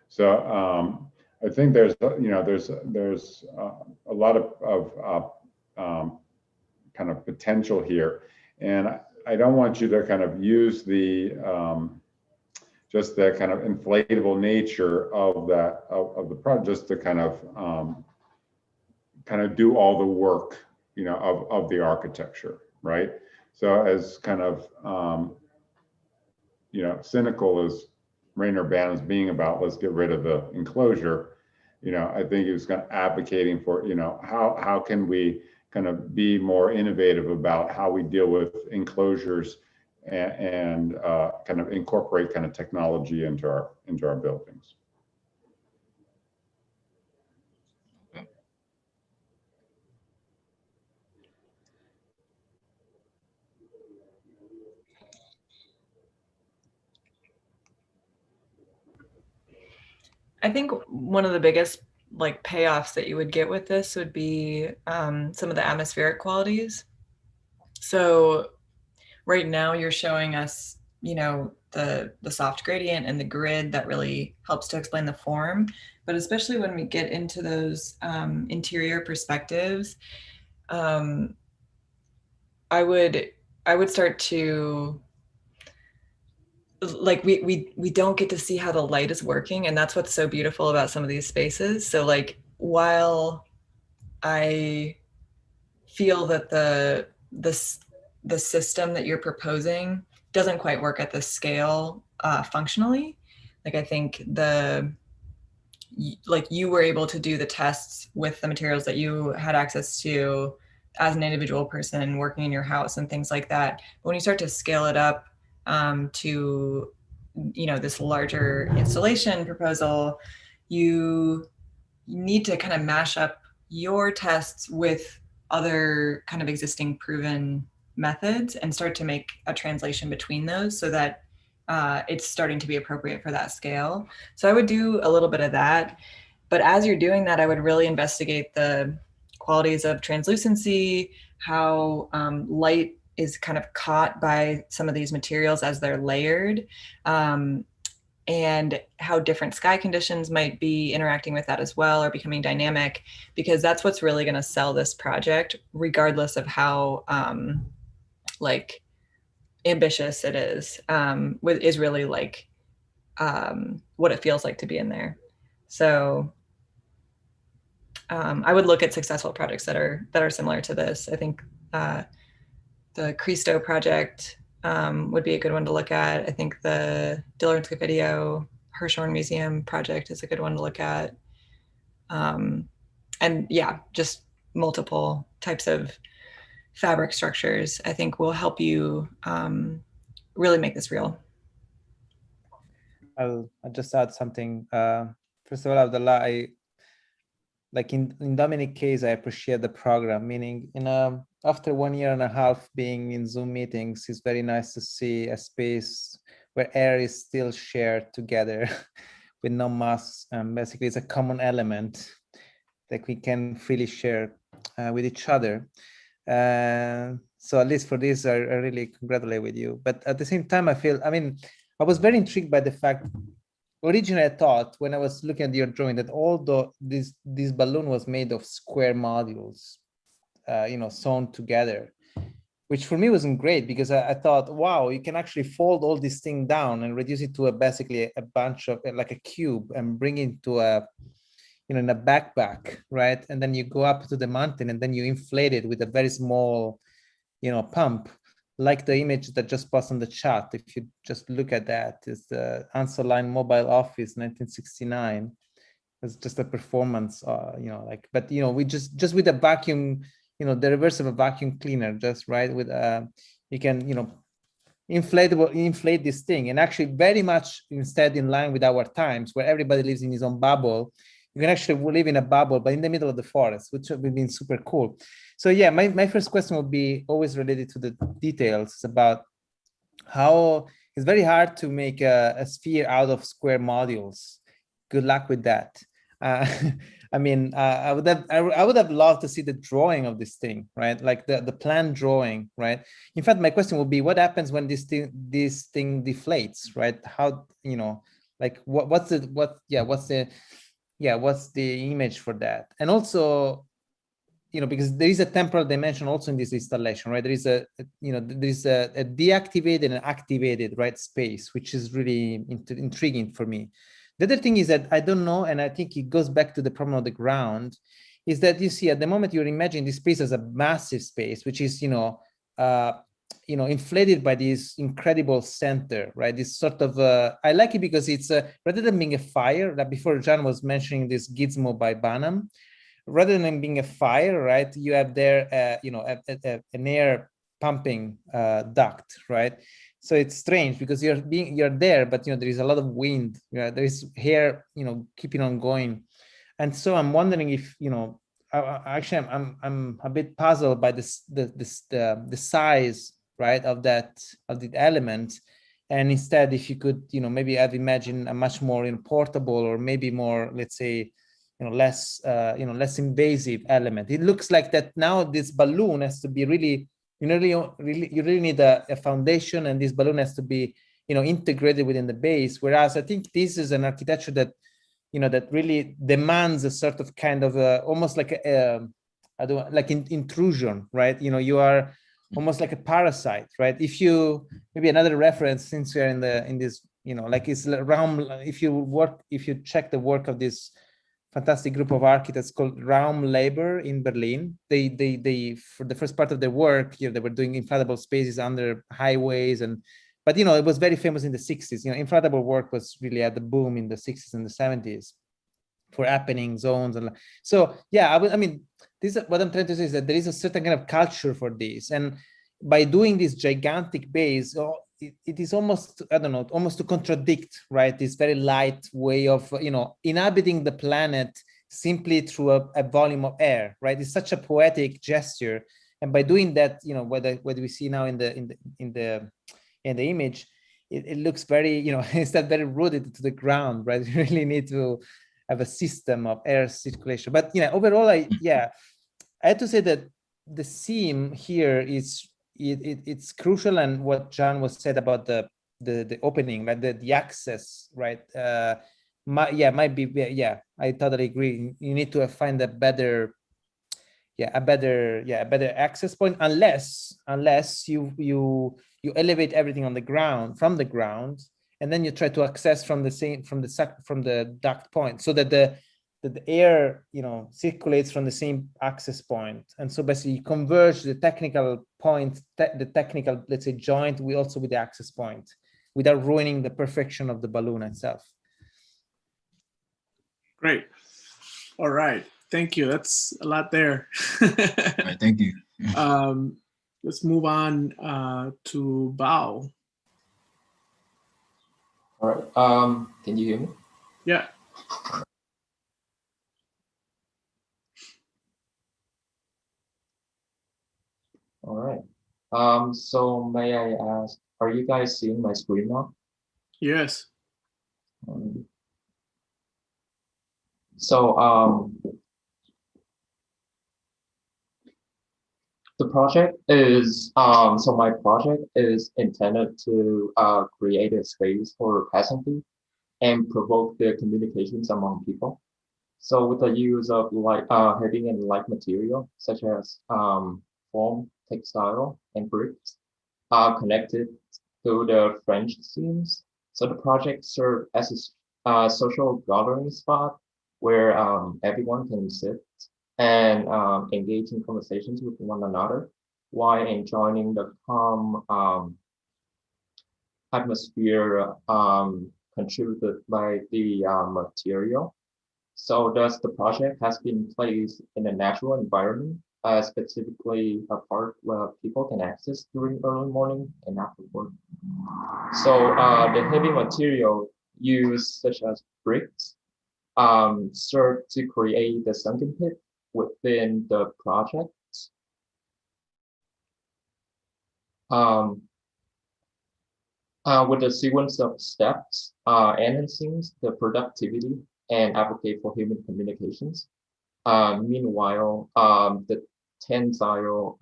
So I think there's, you know, there's a lot of kind of potential here, and I don't want you to kind of use the just the kind of inflatable nature of that of the project just to kind of do all the work, you know, of the architecture, right? So as kind of you know, cynical as Rainer Banham's being about, let's get rid of the enclosure, you know, I think he was kind of advocating for, you know, how can we kind of be more innovative about how we deal with enclosures and kind of incorporate kind of technology into our buildings. I think one of the biggest like payoffs that you would get with this would be some of the atmospheric qualities. So right now you're showing us, you know, the soft gradient and the grid that really helps to explain the form. But especially when we get into those interior perspectives, I would start to, like, we don't get to see how the light is working, and that's what's so beautiful about some of these spaces. So like, while I feel that the system that you're proposing doesn't quite work at this scale functionally, like, I think you were able to do the tests with the materials that you had access to as an individual person working in your house and things like that. But when you start to scale it up to, you know, this larger installation proposal, you need to kind of mash up your tests with other kind of existing proven methods and start to make a translation between those so that it's starting to be appropriate for that scale. So I would do a little bit of that. But as you're doing that, I would really investigate the qualities of translucency, how light is kind of caught by some of these materials as they're layered. and how different sky conditions might be interacting with that as well, or becoming dynamic, because that's what's really going to sell this project, regardless of how like ambitious it is really like what it feels like to be in there. So I would look at successful projects that are similar to this. I think the Cristo project would be a good one to look at. I think the Dillard Video Hirshhorn Museum project is a good one to look at. And yeah, just multiple types of fabric structures, I think will help you really make this real. I'll just add something. First of all, Abdullah, like in Dominic case, I appreciate the program, meaning after 1.5 years being in Zoom meetings, it's very nice to see a space where air is still shared together with no masks. Basically, it's a common element that we can freely share with each other. So at least for this, I really congratulate with you. But at the same time, I was very intrigued by the fact, originally I thought when I was looking at your drawing that this balloon was made of square modules, sewn together, which for me wasn't great, because I thought, wow, you can actually fold all this thing down and reduce it to basically a bunch of, like a cube, and bring it to in a backpack, right? And then you go up to the mountain and then you inflate it with a very small, pump, like the image that just posted on the chat. If you just look at that, is the Ansoline Mobile Office 1969. It's just a performance, but we just with a vacuum, the reverse of a vacuum cleaner, just right with you can inflate this thing, and actually very much instead in line with our times where everybody lives in his own bubble. You can actually live in a bubble, but in the middle of the forest, which would be super cool. So yeah, my first question would be always related to the details about how it's very hard to make a sphere out of square modules. Good luck with that. I would have loved to see the drawing of this thing, right? Like the plan drawing, right? In fact, my question would be, what happens when this thing deflates, right? How, like what's the image for that? And also, because there is a temporal dimension also in this installation, right? There is a deactivated and activated, right, space, which is really intriguing for me. The other thing is that I don't know, and I think it goes back to the problem of the ground, is that you see at the moment you're imagining this space as a massive space, which is inflated by this incredible center, right? This sort of I like it because it's rather than being a fire, that before John was mentioning this gizmo by Banham, rather than being a fire, right? You have there an air pumping duct, right? So it's strange because you're there, but there is a lot of wind. There is air, keeping on going, and so I'm wondering if actually I'm a bit puzzled by the size, right, of the element, and instead if you could maybe I've imagined a much more portable, or maybe more, let's say, less invasive element. It looks like that now this balloon has to be really. You really need a foundation, and this balloon has to be integrated within the base. Whereas I think this is an architecture that that really demands a sort of kind of almost like intrusion, right? You are almost like a parasite, right? If you maybe another reference, since we are in this like it's Raum. If you check the work of this fantastic group of architects called Raum Labor in Berlin. They for the first part of their work, they were doing inflatable spaces under highways, but it was very famous in the 60s. Inflatable work was really at the boom in the 60s and the 70s for happening zones, and so yeah. This what I'm trying to say is that there is a certain kind of culture for this, and by doing this gigantic base, it is almost, I don't know, almost to contradict, right, this very light way of inhabiting the planet simply through a volume of air, right? It's such a poetic gesture, and by doing that, what we see now in the image, it looks very, instead very rooted to the ground, right? You really need to have a system of air circulation. But overall, I have to say that the seam here is it's crucial, and what John was said about the the opening, like the access, right? Might be, yeah, I totally agree. You need to find a better access point, unless you elevate everything on the ground, from the ground, and then you try to access from the duct point, so that the air, circulates from the same access point. And so basically you converge the technical point, the technical, let's say, joint, with the access point, without ruining the perfection of the balloon itself. Great. All right. Thank you. That's a lot there. All right, thank you. Let's move on to Bao. All right. Can you hear me? Yeah. All right. So may I ask, are you guys seeing my screen now? Yes. So the project is so my project is intended to create a space for passing through and provoke the communications among people. So with the use of heavy and light material such as foam, textile, and bricks connected to the French seams. So the project served as a social gathering spot where everyone can sit and engage in conversations with one another while enjoying the calm atmosphere contributed by the material. So thus the project has been placed in a natural environment, specifically a park where people can access during early morning and after work. So the heavy material used, such as bricks, serve to create the sunken pit within the project. With a sequence of steps enhancing the productivity and advocate for human communications. Meanwhile, the tensile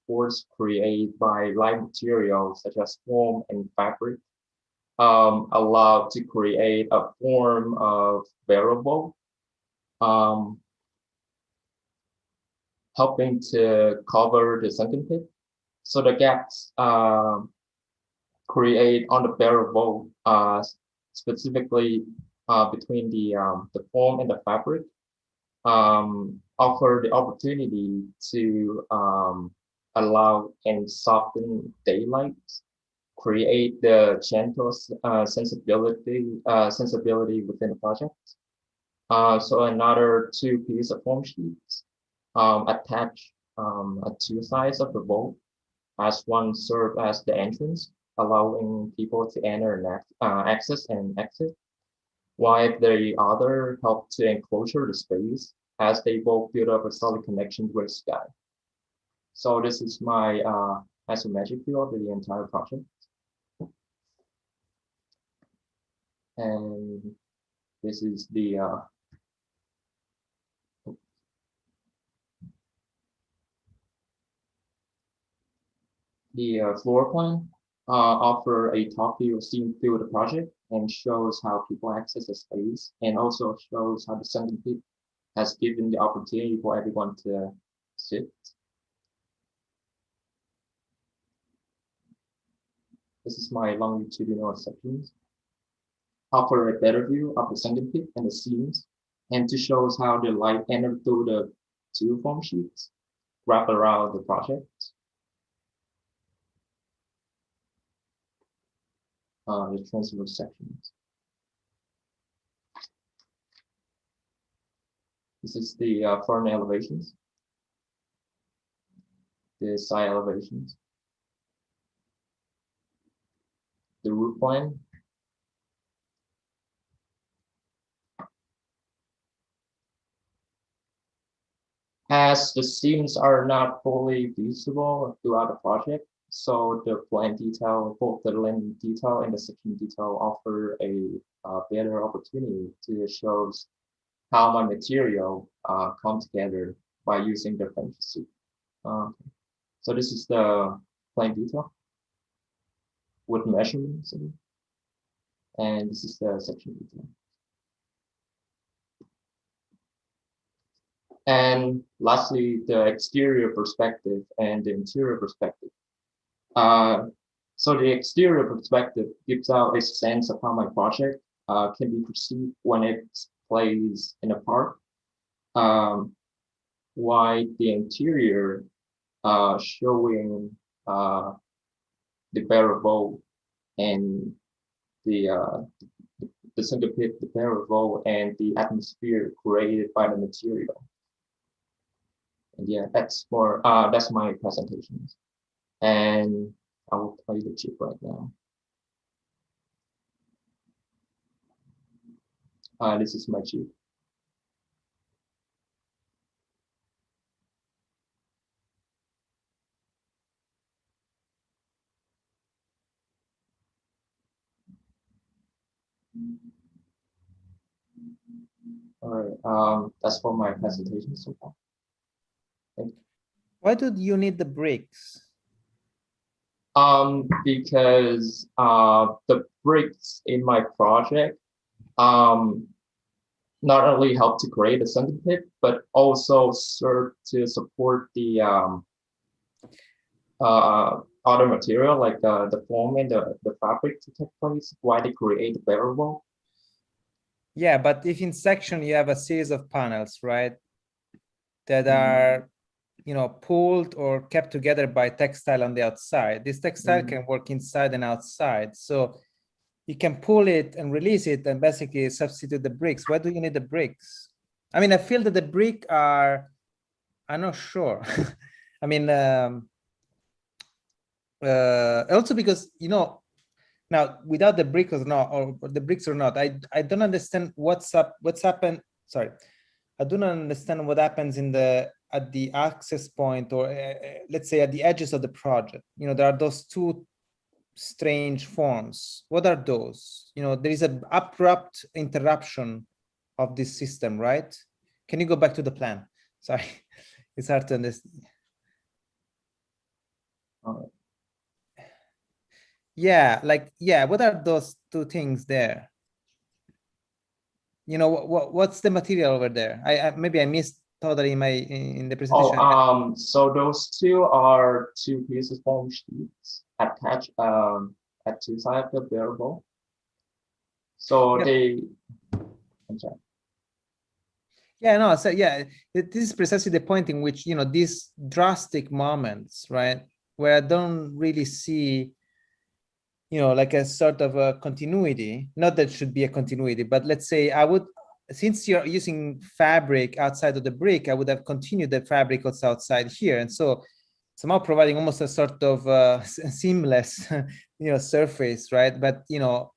force created by light materials such as foam and fabric allow to create a form of variable, helping to cover the sunken pit. So the gaps create on the variable, specifically between the foam and the fabric, offer the opportunity to allow and soften daylight, create the gentle sensibility within the project. So another two pieces of foam sheets attached at two sides of the vault, as one serve as the entrance, allowing people to enter and access and exit, while the other help to enclosure the space as they both build up a solid connection with the sky. So this is my isometric view of the entire project. And this is the floor plan. Offer a top view seen through the project and shows how people access the space, and also shows how the sunken pit has given the opportunity for everyone to sit. This is my longitudinal sections. Offer a better view of the sunken pit and the seams, and to shows how the light entered through the two foam sheets wrap around the project. The transverse sections. This is the front elevations, the side elevations, the roof line, as the seams are not fully visible throughout the project. So the plan detail, both the lane detail and the section detail, offer a better opportunity to show how my material come together by using the fantasy. So this is the plan detail. with measurements. And this is the section detail. And lastly, the exterior perspective and the interior perspective. So the exterior perspective gives out a sense of how my project can be perceived when it's placed in a park. While the interior showing the variable and the syncopate, the variable and the atmosphere created by the material. And yeah, that's my presentation. And I will play the chip right now. This is my chip. All right, that's for my presentation so far. Thank you. Why do you need the bricks? Because the bricks in my project not only help to create a syncopate, but also serve to support the other material like the foam and the fabric to take place while they create the variable. Yeah, but if in section you have a series of panels, right, that are, you know, pulled or kept together by textile on the outside, this textile can work inside and outside. So you can pull it and release it and basically substitute the bricks. Why do you need the bricks? I mean, I feel that the brick are, I'm not sure. I mean, also because, you know, now without the brick or not, or the bricks or not, I don't understand what's happened. Sorry, I do not understand what happens in at the access point, or let's say at the edges of the project. You know, there are those two strange forms. What are those? You know, there is an abrupt interruption of this system, right? Can you go back to the plan? Sorry, it's hard to understand. Yeah, like, yeah, what are those two things there? You know, what's the material over there? I maybe I missed totally in the presentation. Oh, so those two are two pieces of foam sheets attached at two sides of the variable. So they, I'm sorry. Yeah, no, so yeah, this is precisely the point in which, you know, these drastic moments, right, where I don't really see, you know, like a sort of a continuity, not that it should be a continuity, but let's say I would, since you're using fabric outside of the brick, I would have continued the fabric also outside here. And so somehow providing almost a sort of seamless, you know, surface, right? But, you know,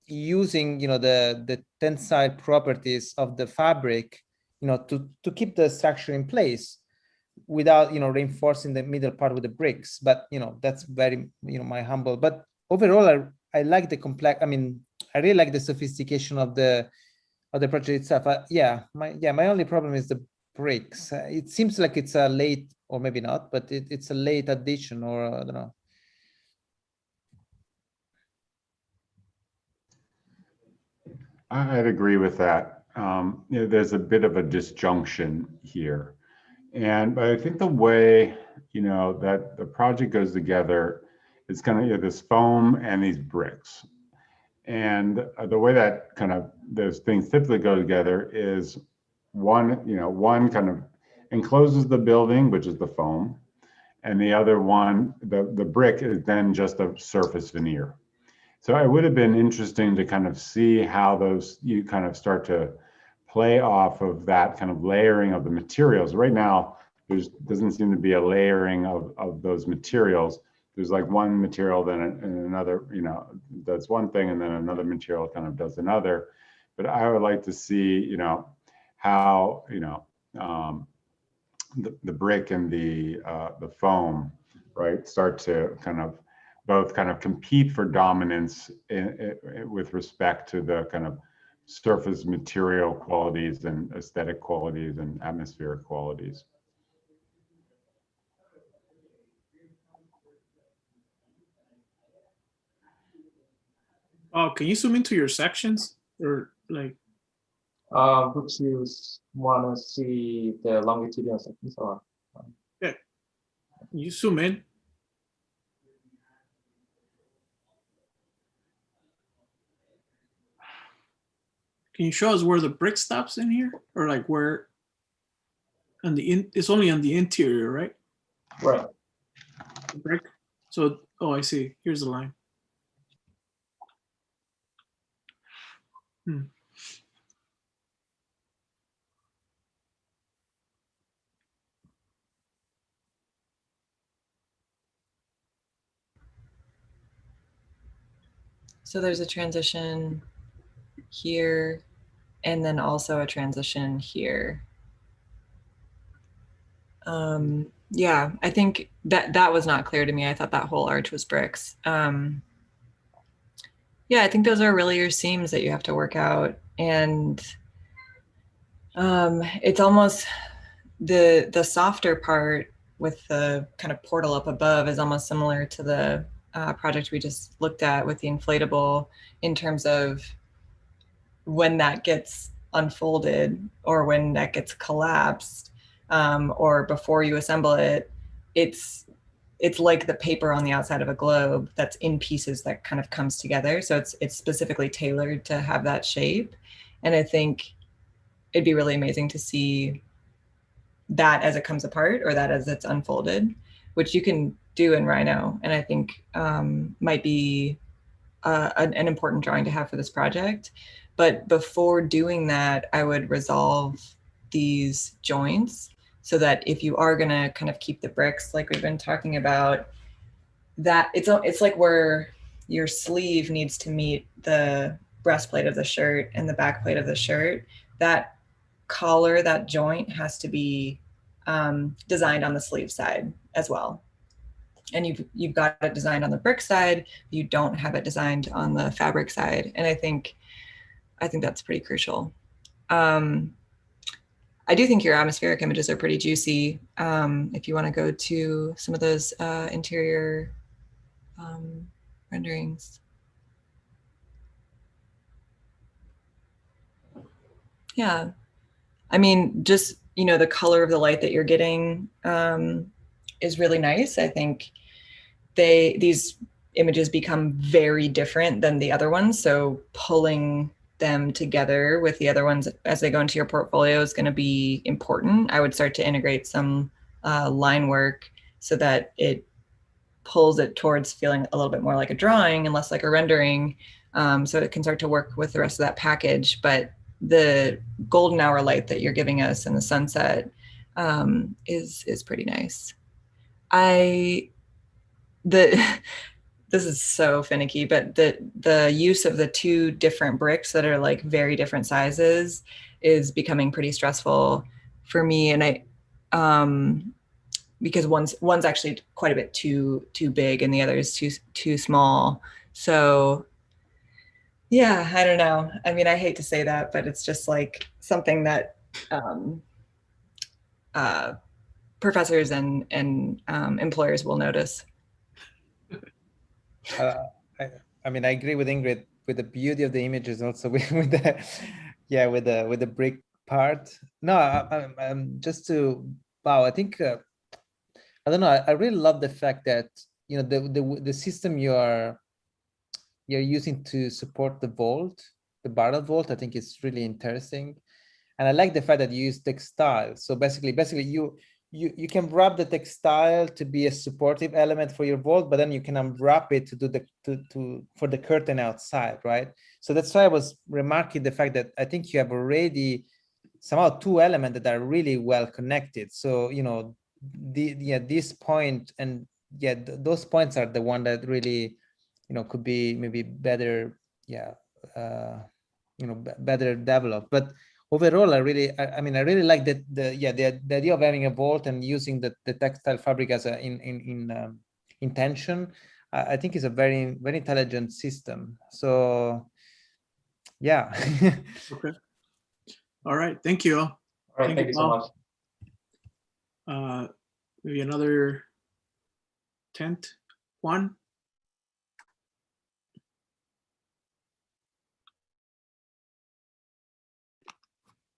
using, you know, the tensile properties of the fabric, you know, to keep the structure in place without, you know, reinforcing the middle part with the bricks. But, you know, that's very, you know, my humble, but overall, I like the complex, I mean, I really like the sophistication of the project itself. My only problem is the bricks. It seems like it's a late, or maybe not, but it's a late addition, or I don't know. I'd agree with that. You know, there's a bit of a disjunction here. But I think the way, you know, that the project goes together, it's kind of, you know, this foam and these bricks. And the way that kind of those things typically go together is one kind of encloses the building, which is the foam, and the other one, the brick, is then just a surface veneer. So it would have been interesting to kind of see how those, you kind of start to play off of that kind of layering of the materials. Right now, there doesn't seem to be a layering of those materials. There's like one material, then another, you know, does one thing, and then another material kind of does another. But I would like to see, you know, how, you know, the brick and the foam, right, start to kind of both kind of compete for dominance with respect to the kind of surface material qualities and aesthetic qualities and atmospheric qualities. Oh, can you zoom into your sections or like? Would you want to see the longitudinal sections or? Yeah, you zoom in. Can you show us where the brick stops in here, or like where? On the it's only on the interior, right? Right. The brick. So, oh, I see. Here's the line. Hmm. So there's a transition here, and then also a transition here. Yeah, I think that was not clear to me. I thought that whole arch was bricks. Yeah, I think those are really your seams that you have to work out. And it's almost the softer part with the kind of portal up above is almost similar to the project we just looked at with the inflatable, in terms of when that gets unfolded or when that gets collapsed, or before you assemble it, it's like the paper on the outside of a globe that's in pieces that kind of comes together. So it's specifically tailored to have that shape. And I think it'd be really amazing to see that as it comes apart, or that as it's unfolded, which you can do in Rhino. And I think might be an important drawing to have for this project. But before doing that, I would resolve these joints so that if you are going to kind of keep the bricks like we've been talking about, that it's like where your sleeve needs to meet the breastplate of the shirt and the back plate of the shirt, that collar, that joint has to be designed on the sleeve side as well. And you've got it designed on the brick side, you don't have it designed on the fabric side. And I think that's pretty crucial. I do think your atmospheric images are pretty juicy. If you want to go to some of those interior renderings. Yeah, I mean, just, the color of the light that you're getting is really nice. I think these images become very different than the other ones. So pulling them together with the other ones as they go into your portfolio is going to be important. I would start to integrate some line work so that it pulls it towards feeling a little bit more like a drawing and less like a rendering. So it can start to work with the rest of that package. But the golden hour light that you're giving us in the sunset is pretty nice. This is so finicky, but the use of the two different bricks that are like very different sizes is becoming pretty stressful for me. And because one's actually quite a bit too big and the other is too small. So yeah, I don't know. I mean, I hate to say that, but it's just like something that professors and employers will notice. I mean, I agree with Ingrid with the beauty of the images, also with the brick part. No, I'm just to wow. I think I don't know. I really love the fact that the system you're using to support the vault, the barrel vault. I think it's really interesting, and I like the fact that you use textile. So basically you can wrap the textile to be a supportive element for your vault, but then you can unwrap it to do for the curtain outside, right? So that's why I was remarking the fact that I think you have already somehow two elements that are really well connected. So this point and those points are the one that really could be maybe better better developed. But overall, I really like that the idea of having a vault and using the textile fabric as a intention. I think is a very, very intelligent system. So yeah. Okay. All right. Thank you. All right. Thank you so much. Maybe another tent one.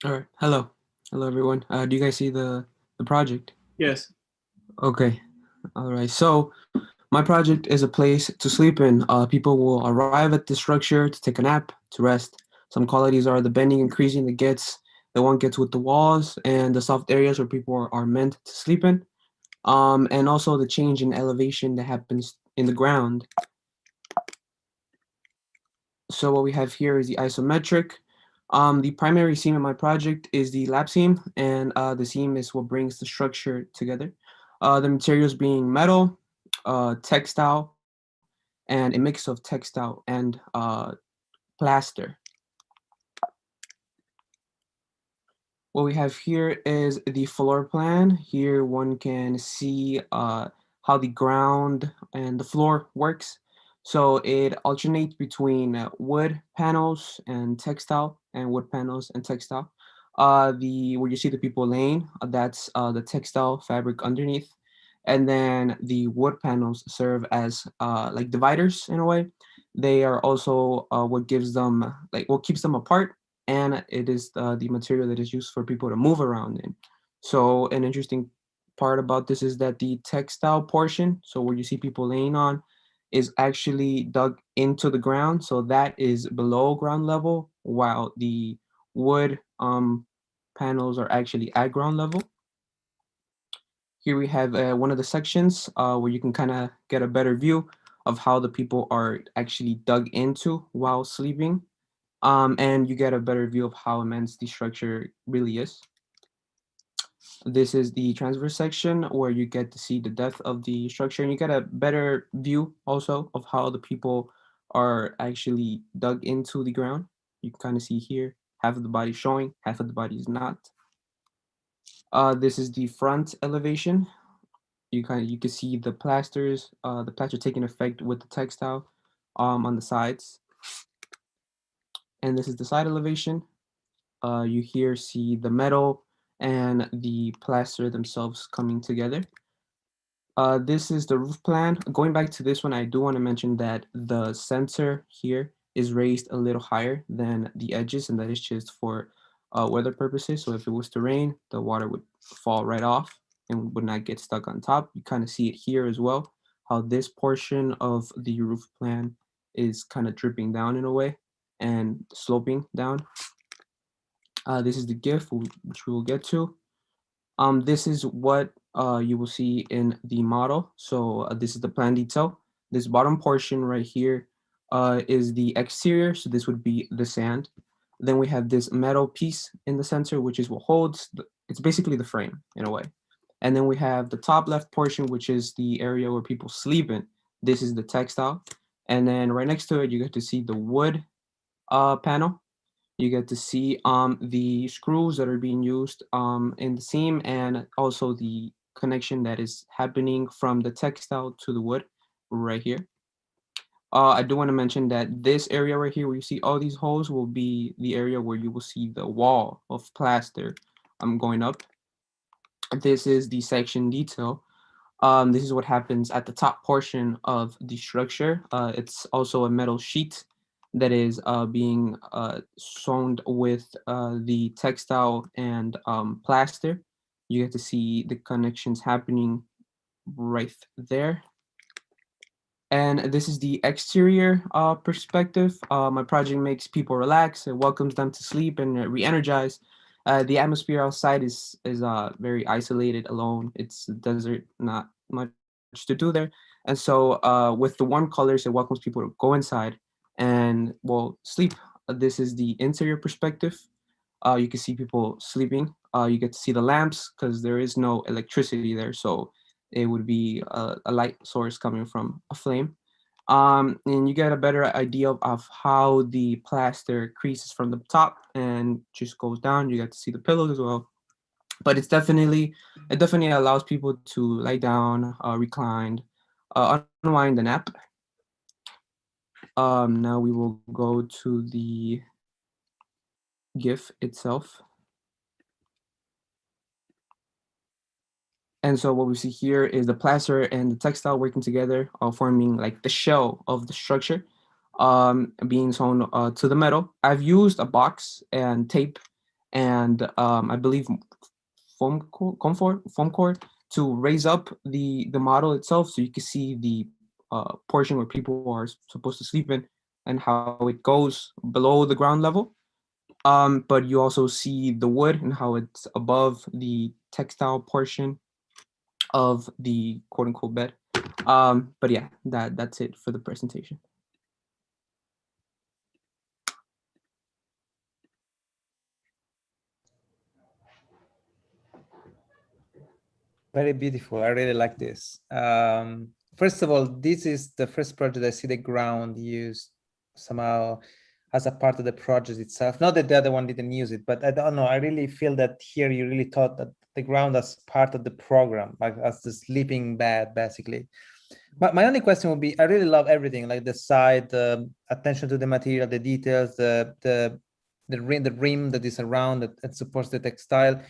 All right. Hello. Hello, everyone. Do you guys see the project? Yes. Okay. All right. So my project is a place to sleep in. People will arrive at the structure to take a nap, to rest. Some qualities are the bending and creasing that gets the one gets with the walls and the soft areas where people are meant to sleep in. And also the change in elevation that happens in the ground. So what we have here is the isometric. The primary seam in my project is the lap seam, and the seam is what brings the structure together. The materials being metal, textile, and a mix of textile and plaster. What we have here is the floor plan. Here one can see how the ground and the floor works. So it alternates between wood panels and textile, and wood panels and textile. The where you see the people laying, that's the textile fabric underneath, and then the wood panels serve as like dividers in a way. They are also what gives them like what keeps them apart, and it is the material that is used for people to move around in. So an interesting part about this is that the textile portion, so where you see people laying on, is actually dug into the ground, so that is below ground level, while the wood panels are actually at ground level. Here we have one of the sections where you can kind of get a better view of how the people are actually dug into while sleeping. And you get a better view of how immense the structure really is. This is the transverse section where you get to see the depth of the structure, and you get a better view also of how the people are actually dug into the ground. You can kind of see here, half of the body showing, half of the body is not. This is the front elevation. You can see the plasters, the plaster taking effect with the textile on the sides. And this is the side elevation. You here see the metal and the plaster themselves coming together. This is the roof plan. Going back to this one, I do want to mention that the center here is raised a little higher than the edges, and that is just for weather purposes. So if it was to rain, the water would fall right off and would not get stuck on top. You kind of see it here as well, how this portion of the roof plan is kind of dripping down in a way and sloping down. This is the GIF, which we will get to. This is what you will see in the model. So this is the plan detail. This bottom portion right here is the exterior. So this would be the sand. Then we have this metal piece in the center, which is what holds, it's basically the frame in a way. And then we have the top left portion, which is the area where people sleep in. This is the textile. And then right next to it, you get to see the wood panel. You get to see the screws that are being used in the seam, and also the connection that is happening from the textile to the wood right here. I do want to mention that this area right here where you see all these holes will be the area where you will see the wall of plaster going up. This is the section detail. This is what happens at the top portion of the structure. It's also a metal sheet that is being sewn with the textile and plaster. You get to see the connections happening right there. And this is the exterior perspective. My project makes people relax. It welcomes them to sleep and re-energize. The atmosphere outside is very isolated, alone. It's a desert, not much to do there. And so with the warm colors, it welcomes people to go inside and, well, sleep. This is the interior perspective. You can see people sleeping. You get to see the lamps because there is no electricity there. So it would be a light source coming from a flame. And you get a better idea of how the plaster creases from the top and just goes down. You get to see the pillows as well. But it definitely allows people to lie down, recline, unwind and nap. Now we will go to the GIF itself. And so what we see here is the plaster and the textile working together, forming like the shell of the structure, being sewn to the metal. I've used a box and tape and I believe foam cord to raise up the model itself, so you can see the portion where people are supposed to sleep in and how it goes below the ground level. But you also see the wood and how it's above the textile portion of the quote unquote bed. But yeah, that's it for the presentation. Very beautiful. I really like this. First of all, this is the first project I see the ground used somehow as a part of the project itself. Not that the other one didn't use it, but I don't know. I really feel that here you really thought that the ground as part of the program, like as the sleeping bed, basically. But my only question would be, I really love everything, like the side, the attention to the material, the details, the rim that is around that supports the textile.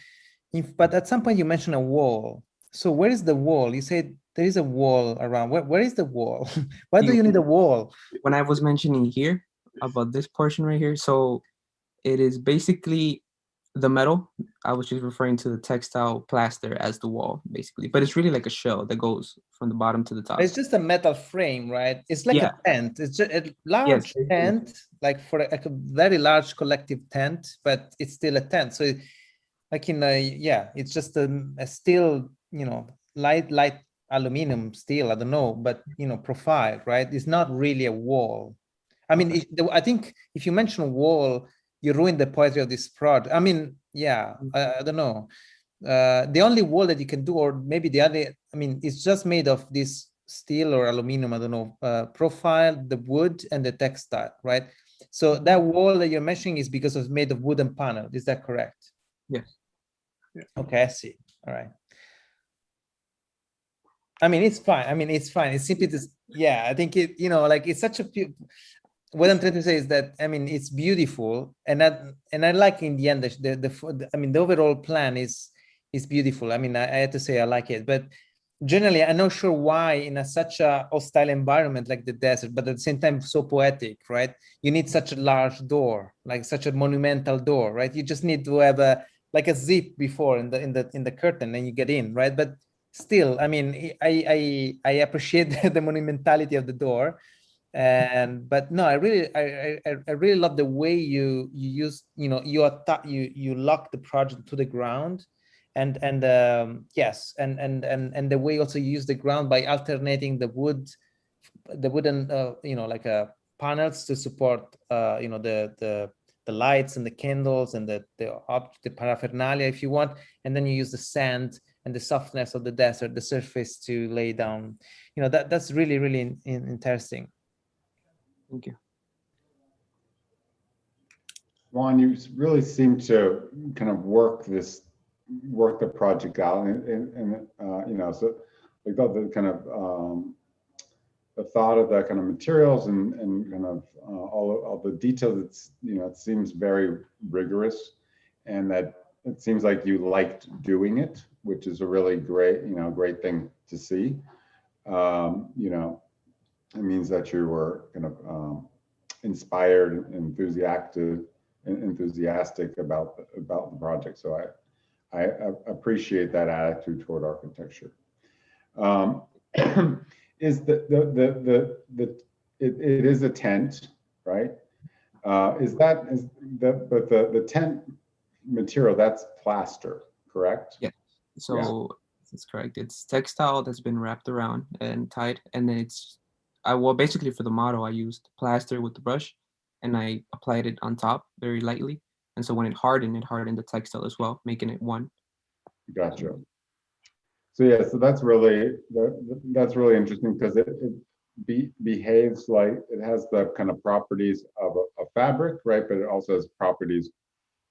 But at some point you mentioned a wall. So where is the wall? You said there is a wall around. Where is the wall? Why do you need a wall? When I was mentioning here about this portion right here, so it is basically the metal. I was just referring to the textile plaster as the wall, basically. But it's really like a shell that goes from the bottom to the top. It's just a metal frame, right? It's like a tent. It's just a large tent, like for a very large collective tent, but it's still a tent. So like in it's just a steel, light aluminum steel, I don't know, but profile, right? It's not really a wall. I mean, I think if you mention a wall, you ruin the poetry of this project. I mean, I don't know. The only wall that you can do, or maybe the other, I mean, it's just made of this steel or aluminum, I don't know, profile, the wood and the textile, right? So that wall that you're mentioning is because it's made of wooden panel. Is that correct? Yes. Yeah. Okay, I see. All right. I mean, it's fine. It's simply this. Yeah, I think it. Like it's such a. What I'm trying to say is that it's beautiful, and I like in the end the overall plan is beautiful. I had to say I like it, but generally I'm not sure why in such a hostile environment like the desert, but at the same time so poetic, right? You need such a large door, like such a monumental door, right? You just need to have a zip before in the curtain and you get in, right? But still, I appreciate the monumentality of the door, but no, I really love the way you use, you lock the project to the ground, and yes, and the way also you use the ground by alternating the wooden panels to support the lights and the candles and the paraphernalia, if you want, and then you use the sand and the softness of the desert, the surface, to lay down. That's really interesting. Thank you. Juan, you really seem to kind of work the project out, and so like the kind of the thought of the kind of materials and kind of all the details. It seems very rigorous, and that it seems like you liked doing it, which is a really great thing to see. It means that you were kind of inspired, enthusiastic about the project. So I appreciate that attitude toward architecture. Is it is a tent, right? But the tent material, that's plaster, correct? Yeah. So that's correct. It's textile that's been wrapped around and tied, and then well, basically for the model, I used plaster with the brush, and I applied it on top very lightly. And so when it hardened the textile as well, making it one. Gotcha. So yeah, so that's really interesting, because it behaves like it has the kind of properties of a fabric, right? But it also has properties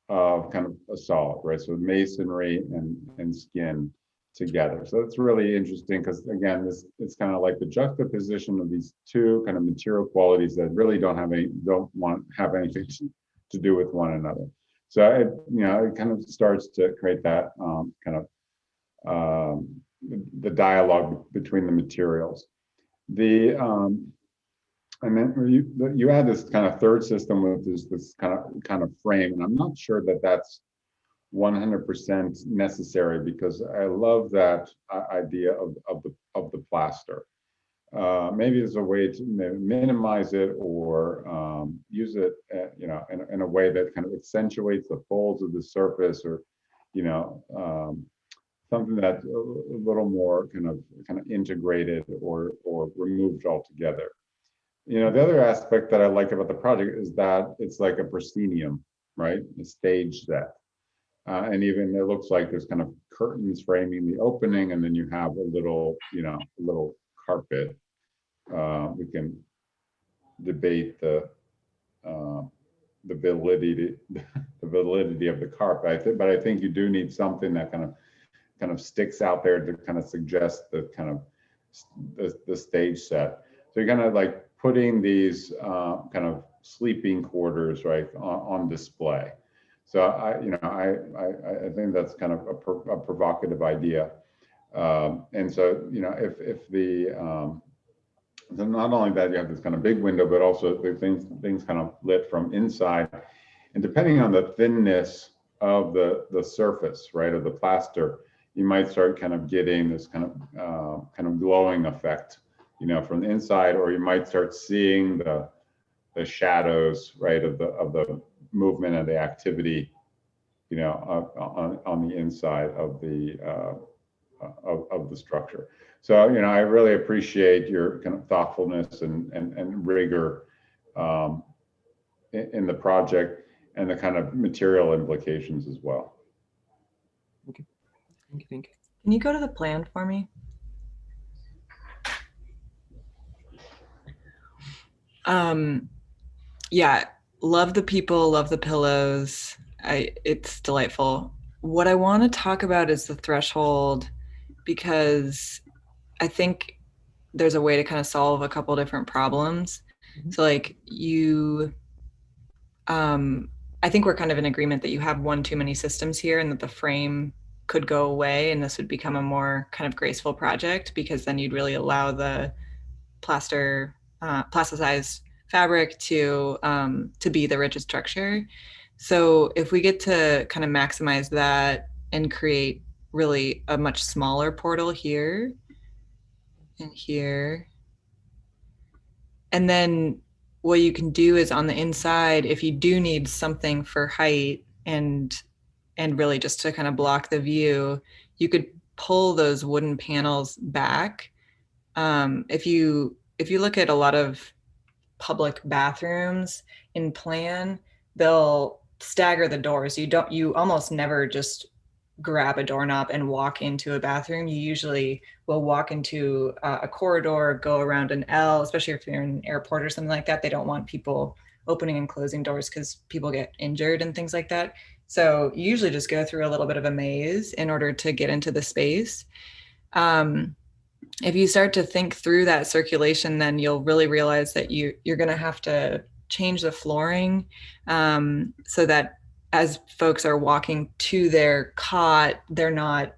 of kind of a solid, right? So masonry and skin together. So it's really interesting, because again, it's kind of like the juxtaposition of these two kind of material qualities that really don't want to have anything to do with one another. So it kind of starts to create that kind of the dialogue between the materials. And then you add this kind of third system with this kind of frame, and I'm not sure that that's 100% necessary, because I love that idea of the plaster. Maybe there's a way to minimize it or use it, you know, in a way that kind of accentuates the folds of the surface, or, you know, something that's a little more kind of integrated or removed altogether. You know, the other aspect that I like about the project is that it's like a proscenium, right? A stage set. And even it looks like there's kind of curtains framing the opening, and then you have a little, you know, a little carpet. We can debate the validity of the carpet, but I think you do need something that kind of sticks out there to kind of suggest the kind of the stage set. So you're kind of like putting these kind of sleeping quarters, right, on display. So I think that's kind of a provocative idea. And so, you know, if the then not only that, you have this kind of big window, but also the things kind of lit from inside, and depending on the thinness of the surface, right, of the plaster, you might start kind of getting this kind of glowing effect, you know, from the inside, or you might start seeing the shadows, right, of the movement and the activity, you know, on the inside of the structure. So, you know, I really appreciate your kind of thoughtfulness and rigor in the project, and the kind of material implications as well. Okay. Thank you. Can you go to the plan for me? Yeah, love the people, love the pillows. It's delightful. What I want to talk about is the threshold, because I think there's a way to kind of solve a couple different problems. Mm-hmm. So like I think we're kind of in agreement that you have one too many systems here, and that the frame could go away, and this would become a more kind of graceful project, because then you'd really allow the plasticized fabric to be the rigid structure. So if we get to kind of maximize that and create really a much smaller portal here and here, and then what you can do is on the inside, if you do need something for height and really just to kind of block the view, you could pull those wooden panels back. If you look at a lot of public bathrooms in plan, they'll stagger the doors. You almost never just grab a doorknob and walk into a bathroom. You usually will walk into a corridor, go around an L, especially if you're in an airport or something like that. They don't want people opening and closing doors because people get injured and things like that. So you usually just go through a little bit of a maze in order to get into the space. If you start to think through that circulation, then you'll really realize that you're going to have to change the flooring so that as folks are walking to their cot, they're not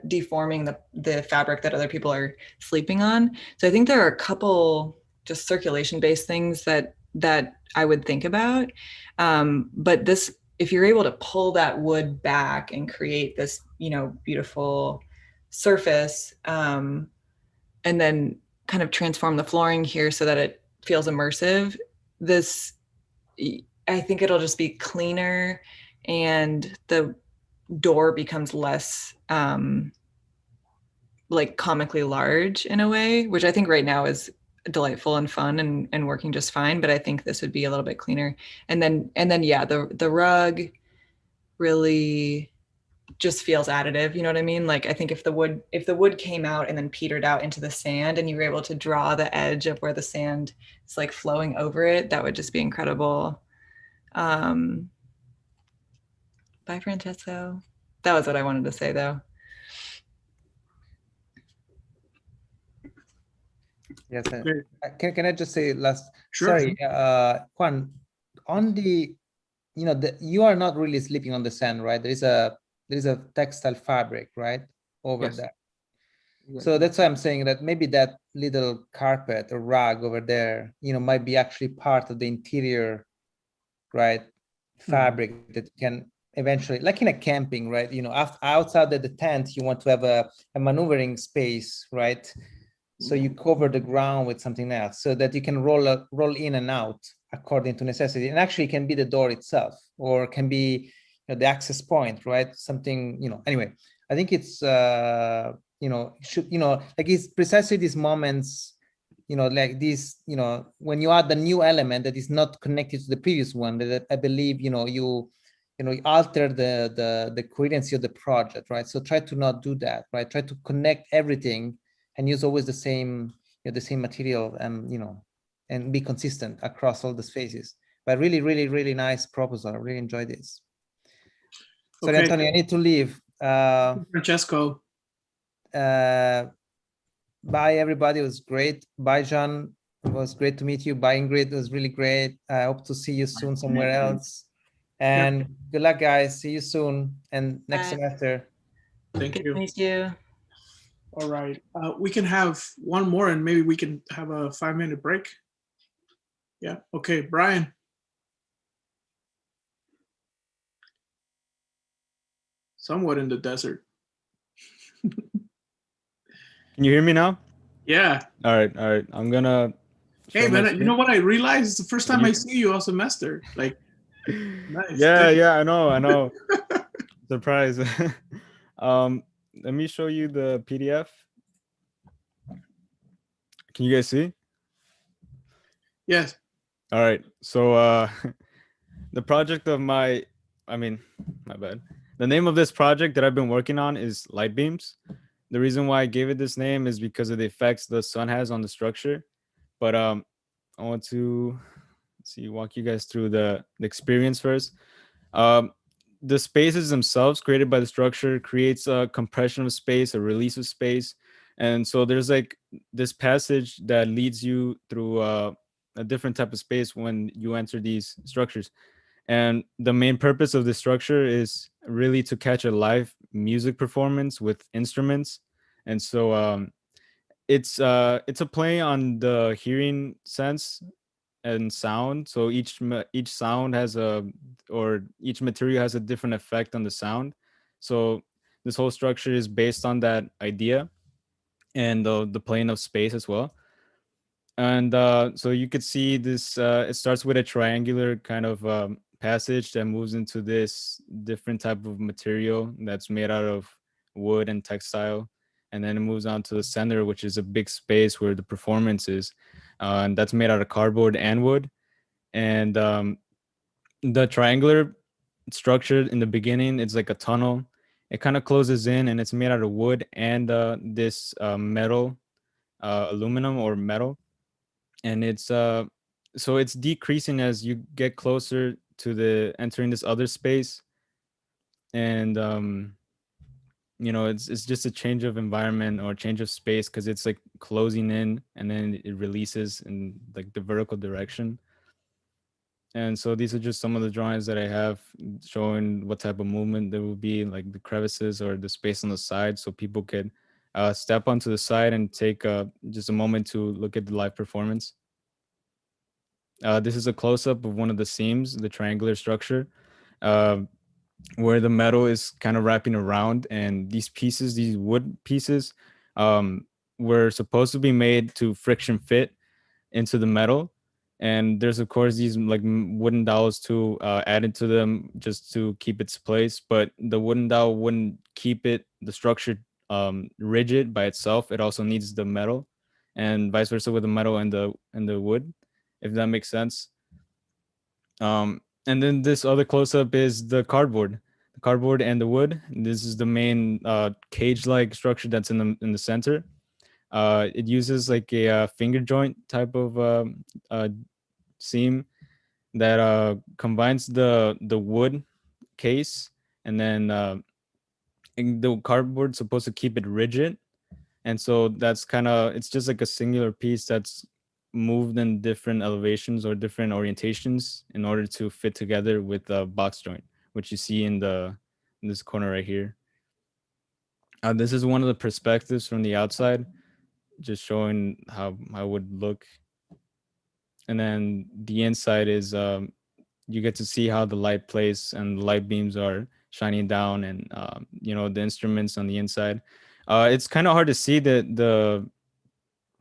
deforming the fabric that other people are sleeping on. So I think there are a couple just circulation-based things that I would think about. But this, if you're able to pull that wood back and create this, you know, beautiful surface, and then kind of transform the flooring here so that it feels immersive, I think it'll just be cleaner, and the door becomes less like comically large in a way, which I think right now is delightful and fun and working just fine. But I think this would be a little bit cleaner. And then yeah, the rug really just feels additive. You know what I mean? Like I think if the wood came out and then petered out into the sand, and you were able to draw the edge of where the sand is like flowing over it, that would just be incredible. Bye, Francesco. That was what I wanted to say, though. Yes. Can I just say last? Sure. Sorry, Juan. On the, you know, you are not really sleeping on the sand, right? There is a textile fabric, right, over Yes. there. So that's why I'm saying that maybe that little carpet or rug over there, you know, might be actually part of the interior, right, fabric that can eventually, like in a camping, right? Outside of the tent, you want to have a maneuvering space, right? So you cover the ground with something else so that you can roll in and out according to necessity. And actually it can be the door itself, or can be the access point, right? Something, anyway, I think it's, like it's precisely these moments, like this, when you add the new element that is not connected to the previous one, that I believe, you alter the coherency of the project, right? So try to not do that, right? Try to connect everything and use always the same, the same material, and and be consistent across all the spaces. But really, really, really nice proposal. I really enjoyed this. Sorry, Okay. Antonio, I need to leave. Francesco. Bye, everybody. It was great. Bye, John. It was great to meet you. Bye, Ingrid. It was really great. I hope to see you soon somewhere else. And good luck, guys. See you soon and next semester. Thank you. Thank you. All right. We can have one more and maybe we can have a 5-minute break. Yeah. Okay, Brian. Somewhat in the desert. Can you hear me now? Yeah. All right. I'm gonna. Hey man, you know what I realized? It's the first time I see you all semester. Like, nice. Yeah, I know. Surprise. Let me show you the PDF. Can you guys see? Yes. All right. So the project of my bad. The name of this project that I've been working on is light beams. The reason why I gave it this name is because of the effects the sun has on the structure. But I want to walk you guys through the experience first. The spaces themselves created by the structure creates a compression of space, a release of space. And so there's like this passage that leads you through a different type of space when you enter these structures. And the main purpose of the structure is really to catch a live music performance with instruments. And so it's a play on the hearing sense and sound. So each sound has each material has a different effect on the sound. So this whole structure is based on that idea, and the plane of space as well. And so you could see this, it starts with a triangular kind of passage that moves into this different type of material that's made out of wood and textile. And then it moves on to the center, which is a big space where the performance is. And that's made out of cardboard and wood. And the triangular structure in the beginning, it's like a tunnel. It kind of closes in, and it's made out of wood and this metal, aluminum or metal. And it's so it's decreasing as you get closer to the entering this other space. And it's just a change of environment or change of space, because it's like closing in and then it releases in like the vertical direction. And so these are just some of the drawings that I have showing what type of movement there will be, like the crevices or the space on the side, so people could step onto the side and take just a moment to look at the live performance. This is a close-up of one of the seams, the triangular structure, where the metal is kind of wrapping around. And these pieces, these wood pieces, were supposed to be made to friction fit into the metal. And there's, of course, these like wooden dowels to added to them just to keep its place. But the wooden dowel wouldn't keep the structure rigid by itself. It also needs the metal, and vice versa with the metal and the wood, if that makes sense. And then this other close-up is the cardboard and the wood. This is the main cage-like structure that's in the center. It uses like a finger joint type of seam that combines the wood case, and then the cardboard supposed to keep it rigid. And so that's it's just like a singular piece that's moved in different elevations or different orientations in order to fit together with a box joint, which you see in this corner right here. This is one of the perspectives from the outside, just showing how I would look. And then the inside is you get to see how the light plays and the light beams are shining down, and you know, the instruments on the inside. It's kind of hard to see the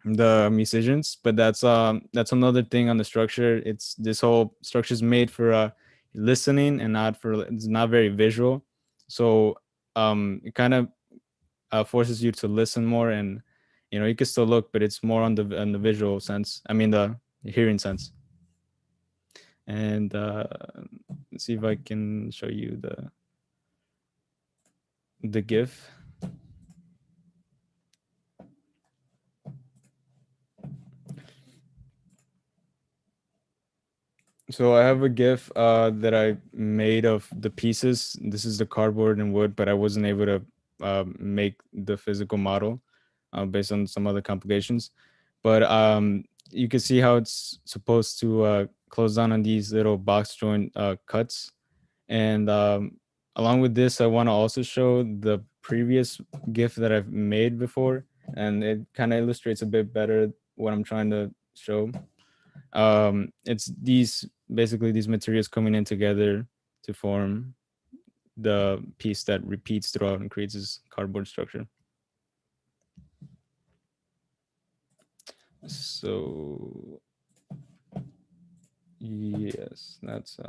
musicians, but that's another thing on the structure. It's this whole structure is made for listening and not for, it's not very visual, so it kind of forces you to listen more, and you know, you can still look, but it's more on the visual sense, I mean the hearing sense. And let's see if I can show you the GIF. So I have a GIF that I made of the pieces. This is the cardboard and wood, but I wasn't able to make the physical model based on some other complications. But you can see how it's supposed to close down on these little box joint cuts. And along with this, I want to also show the previous GIF that I've made before, and it kind of illustrates a bit better what I'm trying to show. It's basically these materials coming in together to form the piece that repeats throughout and creates this cardboard structure. So yes, that's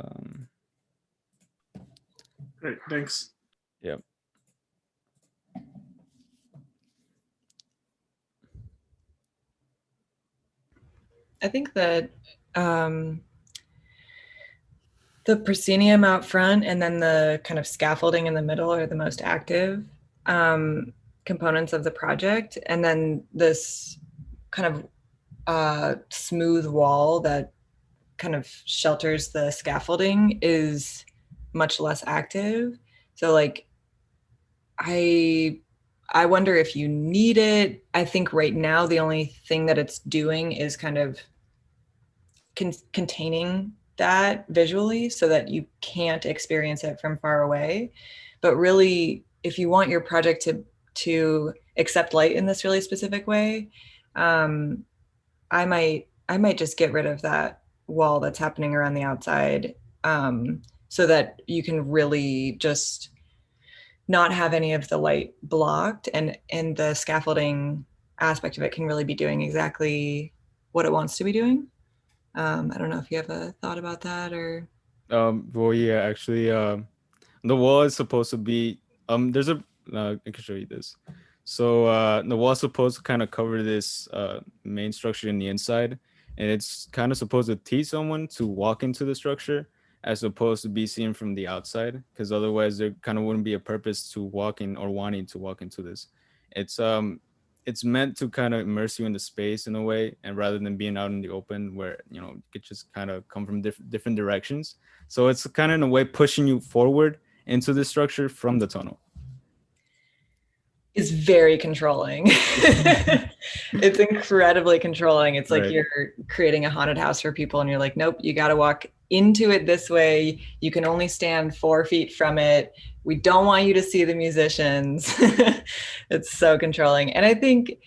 Great, thanks. Yep. I think that the proscenium out front and then the kind of scaffolding in the middle are the most active components of the project. And then this kind of smooth wall that kind of shelters the scaffolding is much less active. So like, I wonder if you need it. I think right now the only thing that it's doing is kind of containing that visually so that you can't experience it from far away. But really, if you want your project to accept light in this really specific way, I might just get rid of that wall that's happening around the outside, so that you can really just not have any of the light blocked, and the scaffolding aspect of it can really be doing exactly what it wants to be doing. I don't know if you have a thought about that or. Well, yeah, actually, the wall is supposed to be there's a I can show you this. So the wall is supposed to kind of cover this main structure in the inside, and it's kind of supposed to teach someone to walk into the structure as opposed to be seen from the outside, because otherwise there kind of wouldn't be a purpose to walking or wanting to walk into this. It's meant to kind of immerse you in the space in a way, and rather than being out in the open where, you know, you could just kind of come from different directions. So it's kind of in a way pushing you forward into the structure from the tunnel. Is very controlling. It's incredibly controlling. It's like Right. You're creating a haunted house for people and you're like, nope, you got to walk into it this way. You can only stand 4 feet from it. We don't want you to see the musicians. It's so controlling. And I think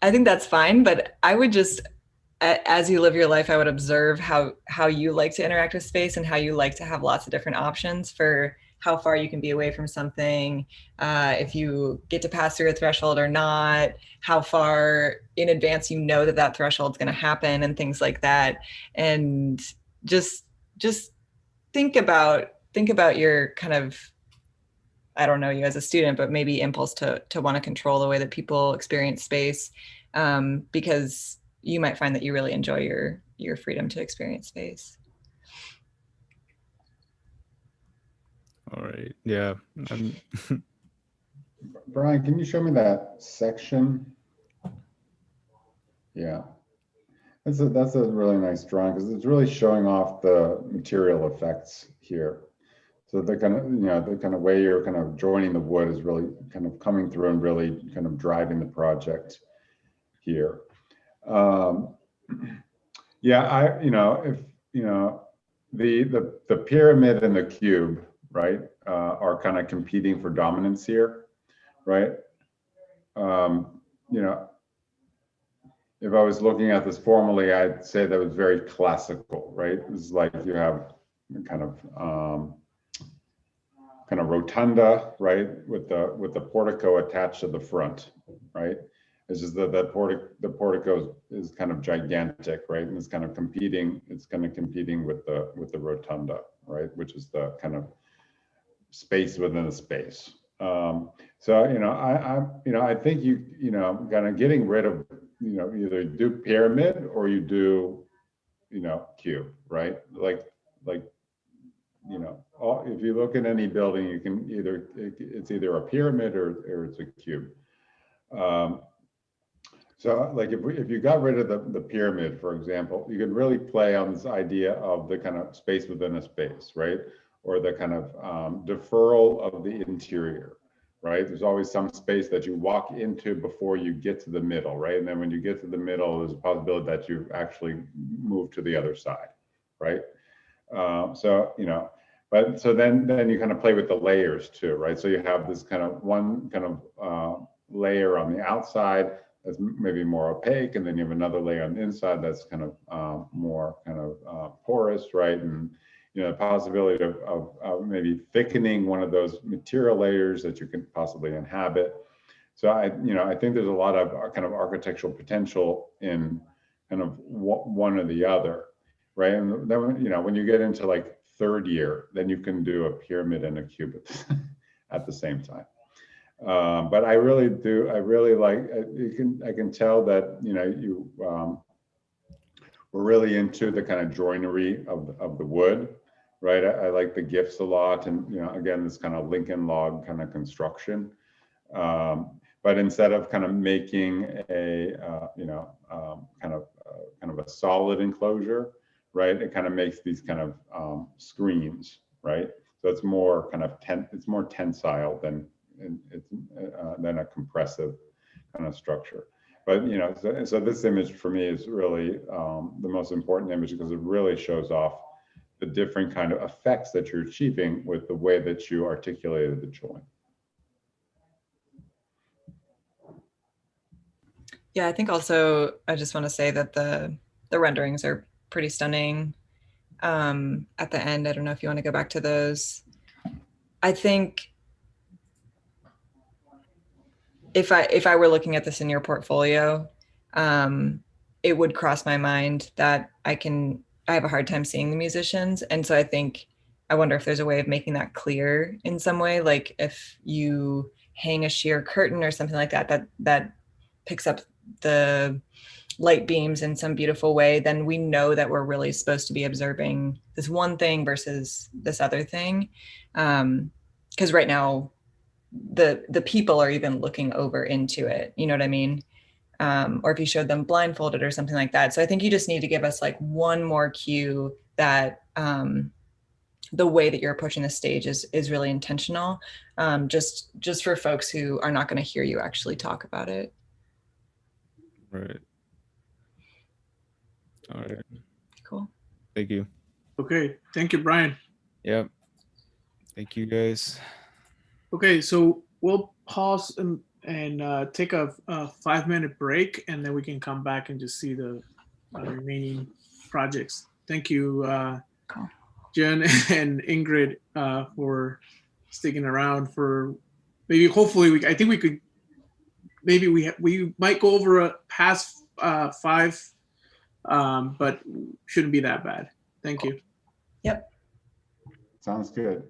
that's fine, but I would just, as you live your life, I would observe how you like to interact with space and how you like to have lots of different options for how far you can be away from something, if you get to pass through a threshold or not, how far in advance you know that threshold is going to happen, and things like that. And just think about your kind of, I don't know you as a student, but maybe impulse to want to control the way that people experience space, because you might find that you really enjoy your freedom to experience space. All right. Yeah. Brian, can you show me that section? Yeah. That's a really nice drawing, because it's really showing off the material effects here. So the kind of, the kind of way you're kind of joining the wood is really kind of coming through and really kind of driving the project here. Yeah, the pyramid and the cube, right, are kind of competing for dominance here, right? If I was looking at this formally, I'd say that was very classical, right? It's like you have kind of rotunda, right, with the portico attached to the front, right? It's just that the portico is kind of gigantic, right, and it's kind of competing. It's kind of competing with the rotunda, right, which is the kind of space within a space. So I think kind of getting rid of either do pyramid or you do cube, right? Like if you look at any building, you can it's either a pyramid or it's a cube. So like if you got rid of the pyramid, for example, you could really play on this idea of the kind of space within a space, right? Or the kind of deferral of the interior, right? There's always some space that you walk into before you get to the middle, right? And then when you get to the middle, there's a possibility that you actually move to the other side, right? But so then you kind of play with the layers too, right? So you have this kind of one kind of layer on the outside that's maybe more opaque, and then you have another layer on the inside that's kind of more kind of porous, right? And the possibility of maybe thickening one of those material layers that you can possibly inhabit. So I think there's a lot of kind of architectural potential in kind of one or the other, right? And then when you get into like third year, then you can do a pyramid and a cube at the same time. But I really like, I can tell that you we're really into the kind of joinery of the wood, right? I like the gifts a lot, and again, this kind of Lincoln log kind of construction. But instead of kind of making a kind of a solid enclosure, right? It kind of makes these kind of screens, right? So it's more kind of it's more tensile than a compressive kind of structure. But so this image for me is really the most important image because it really shows off the different kind of effects that you're achieving with the way that you articulated the joint. Yeah, I think also I just want to say that the renderings are pretty stunning. At the end, I don't know if you want to go back to those. I think if I were looking at this in your portfolio, it would cross my mind that I have a hard time seeing the musicians. And so I wonder if there's a way of making that clear in some way, like if you hang a sheer curtain or something like that picks up the light beams in some beautiful way, then we know that we're really supposed to be observing this one thing versus this other thing. Because right now, the people are even looking over into it, you know what I mean? Or if you showed them blindfolded or something like that. So I think you just need to give us like one more cue that the way that you're approaching the stage is really intentional, just for folks who are not going to hear you actually talk about it. Right. All right. Cool. Thank you. Okay, thank you, Brian. Yep. Thank you, guys. Okay, so we'll pause and take a 5-minute break, and then we can come back and just see the remaining projects. Thank you, Jen and Ingrid, for sticking around for hopefully I think we could we might go over a past 5, but shouldn't be that bad. Thank you. Yep. Sounds good.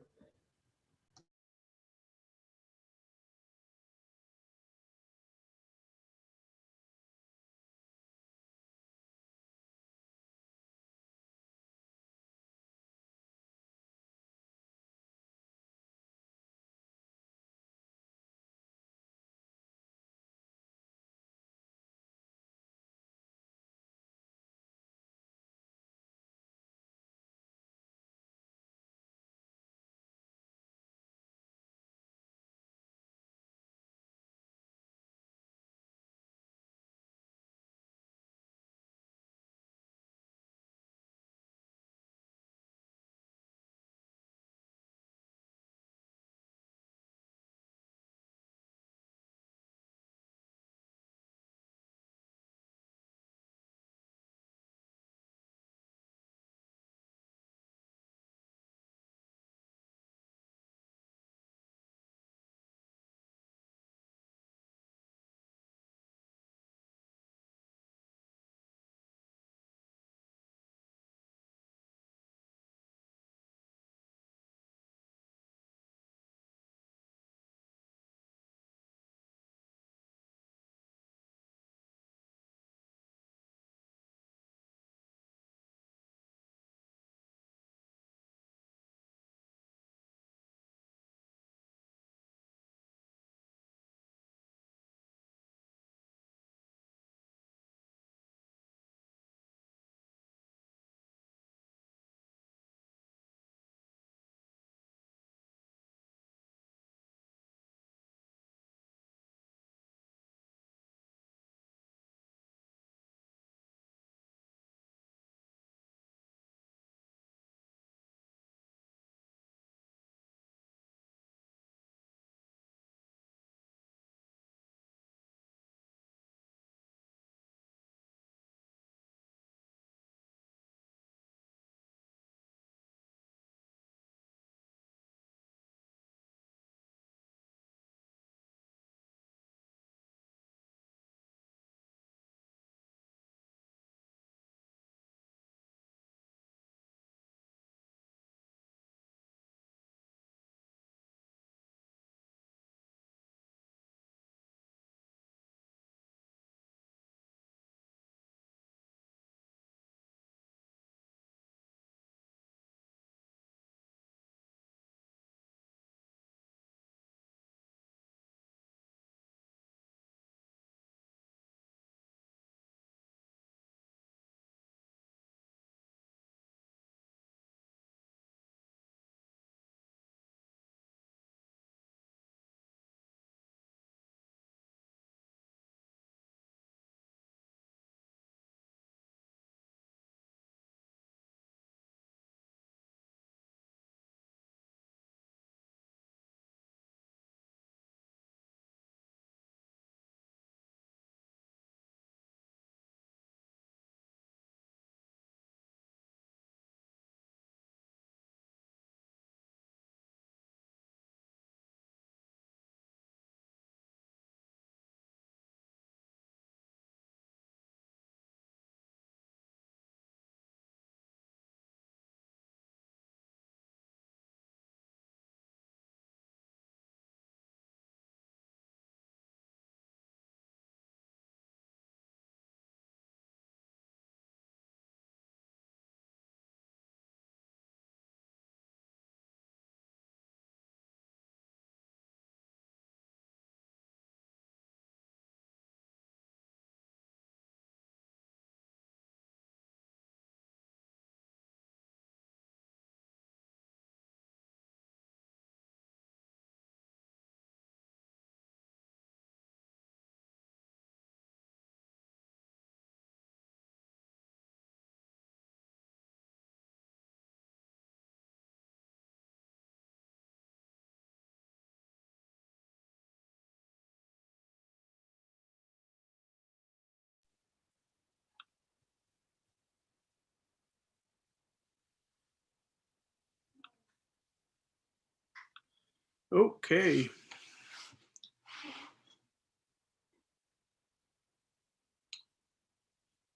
Okay. I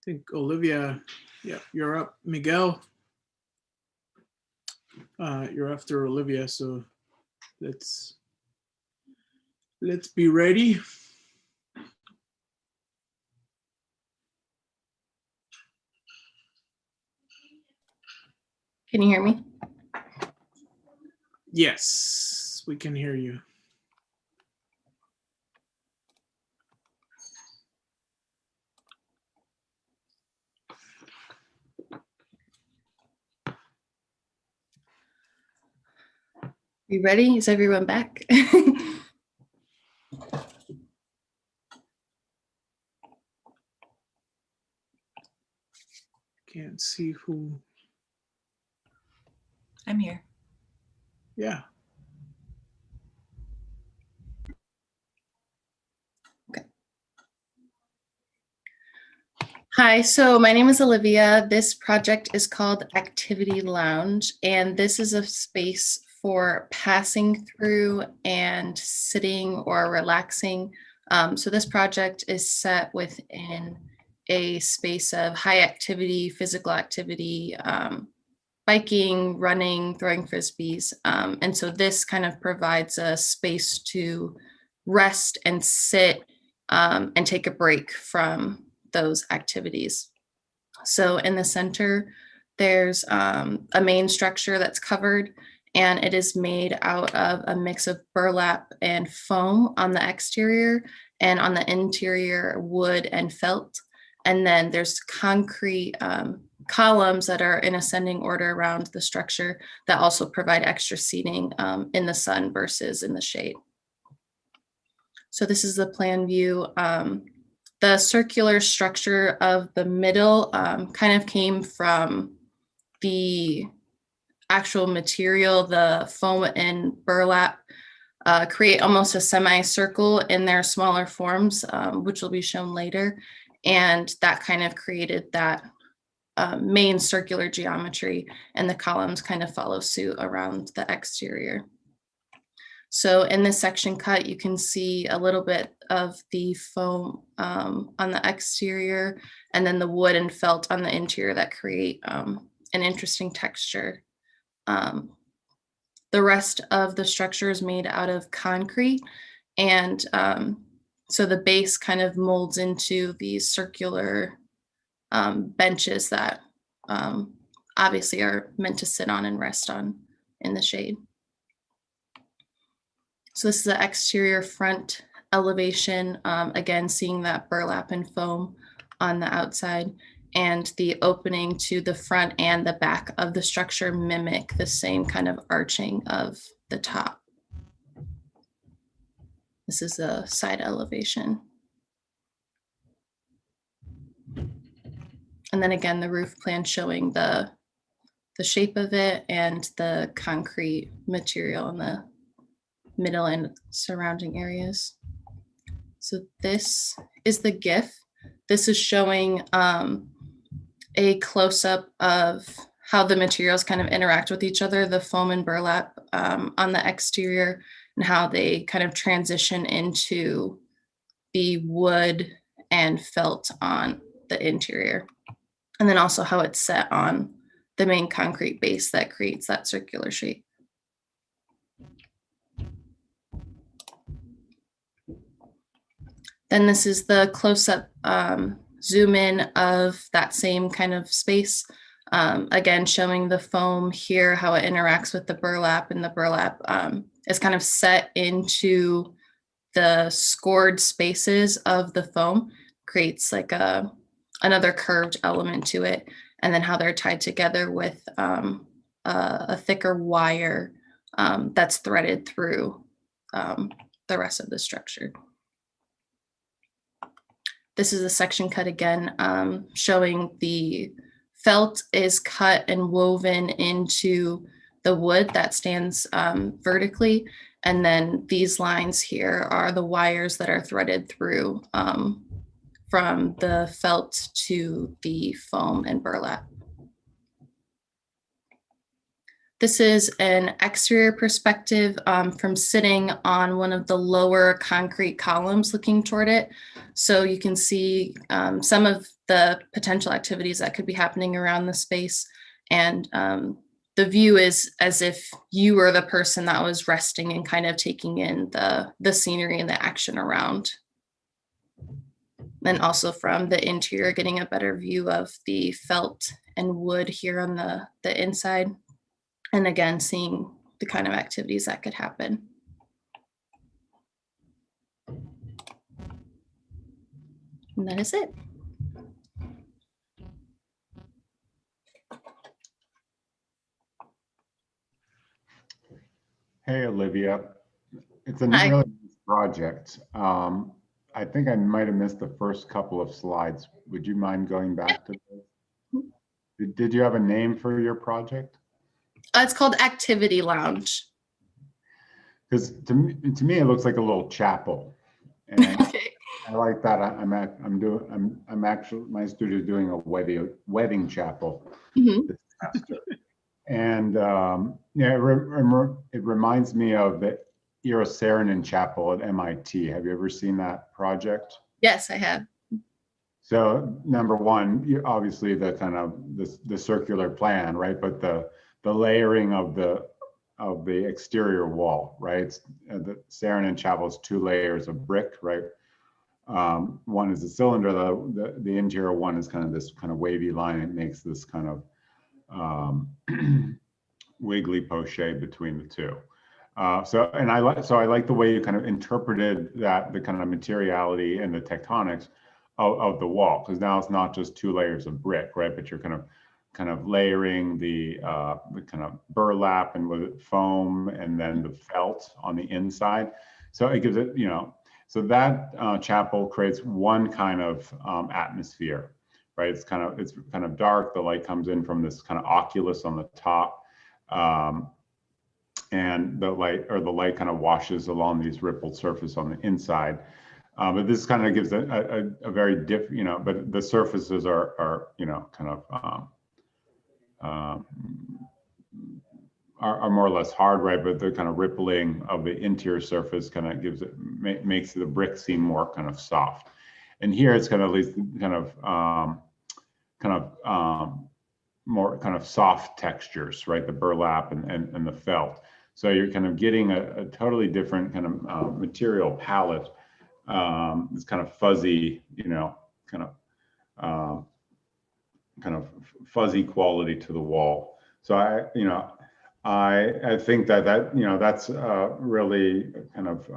think Olivia, yeah, you're up. Miguel, you're after Olivia, so let's be ready. Can you hear me? Yes, we can hear you. You ready? Is everyone back? Can't see who. I'm here. Yeah. Hi, so my name is Olivia. This project is called Activity Lounge, and this is a space for passing through and sitting or relaxing. So this project is set within a space of high activity, physical activity, biking, running, throwing frisbees. And so this kind of provides a space to rest and sit and take a break from those activities. So in the center, there's a main structure that's covered, and it is made out of a mix of burlap and foam on the exterior, and on the interior, wood and felt. And then there's concrete columns that are in ascending order around the structure that also provide extra seating in the sun versus in the shade. So this is the plan view. The circular structure of the middle kind of came from the actual material. The foam and burlap create almost a semicircle in their smaller forms, which will be shown later. And that kind of created that main circular geometry, and the columns kind of follow suit around the exterior. So in this section cut, you can see a little bit of the foam on the exterior, and then the wood and felt on the interior that create an interesting texture. The rest of the structure is made out of concrete, and so the base kind of molds into these circular benches that obviously are meant to sit on and rest on in the shade. So this is the exterior front elevation, again, seeing that burlap and foam on the outside, and the opening to the front and the back of the structure mimic the same kind of arching of the top. This is a side elevation. And then again, the roof plan showing the shape of it and the concrete material in the middle and surrounding areas. So this is the GIF. This is showing a close-up of how the materials kind of interact with each other, the foam and burlap on the exterior, and how they kind of transition into the wood and felt on the interior. And then also how it's set on the main concrete base that creates that circular shape. Then this is the close-up zoom in of that same kind of space. Again, showing the foam here, how it interacts with the burlap, and the burlap is kind of set into the scored spaces of the foam, creates like another curved element to it, and then how they're tied together with a thicker wire that's threaded through the rest of the structure. This is a section cut again, showing the felt is cut and woven into the wood that stands vertically. And then these lines here are the wires that are threaded through from the felt to the foam and burlap. This is an exterior perspective from sitting on one of the lower concrete columns looking toward it. So you can see some of the potential activities that could be happening around the space. And the view is as if you were the person that was resting and kind of taking in the scenery and the action around. And also from the interior, getting a better view of the felt and wood here on the inside. And again, seeing the kind of activities that could happen. And that is it. Hey, Olivia. It's a Hi. really nice project. I think I might have missed the first couple of slides. Would you mind going back to those? Did you have a name for your project? It's called Activity Lounge. Because to me, it looks like a little chapel, and I like that. I'm actually, my studio's doing a wedding chapel this semester, and yeah, it reminds me of the Eero Saarinen Chapel at MIT. Have you ever seen that project? Yes, I have. So number one, obviously the kind of the circular plan, right? But the layering of the exterior wall, right? The Saarinen Chapel is 2 layers of brick, right? One is a cylinder. The interior one is kind of this kind of wavy line. It makes this kind of wiggly poche between the two. So I like the way you kind of interpreted that, the kind of materiality and the tectonics of the wall, because now it's not just 2 layers of brick, right? But you're kind of layering the kind of burlap and with it foam, and then the felt on the inside. So it gives it, so that chapel creates one kind of atmosphere, right? It's kind of dark. The light comes in from this kind of oculus on the top. And the light kind of washes along these rippled surface on the inside. But this kind of gives a very different, but the surfaces are kind of are more or less hard, right? But the kind of rippling of the interior surface kind of makes the brick seem more kind of soft. And here it's kind of at least more kind of soft textures, right? The burlap and the felt. So you're kind of getting a totally different kind of material palette. It's kind of fuzzy, kind of fuzzy quality to the wall. So I think that that's a really kind of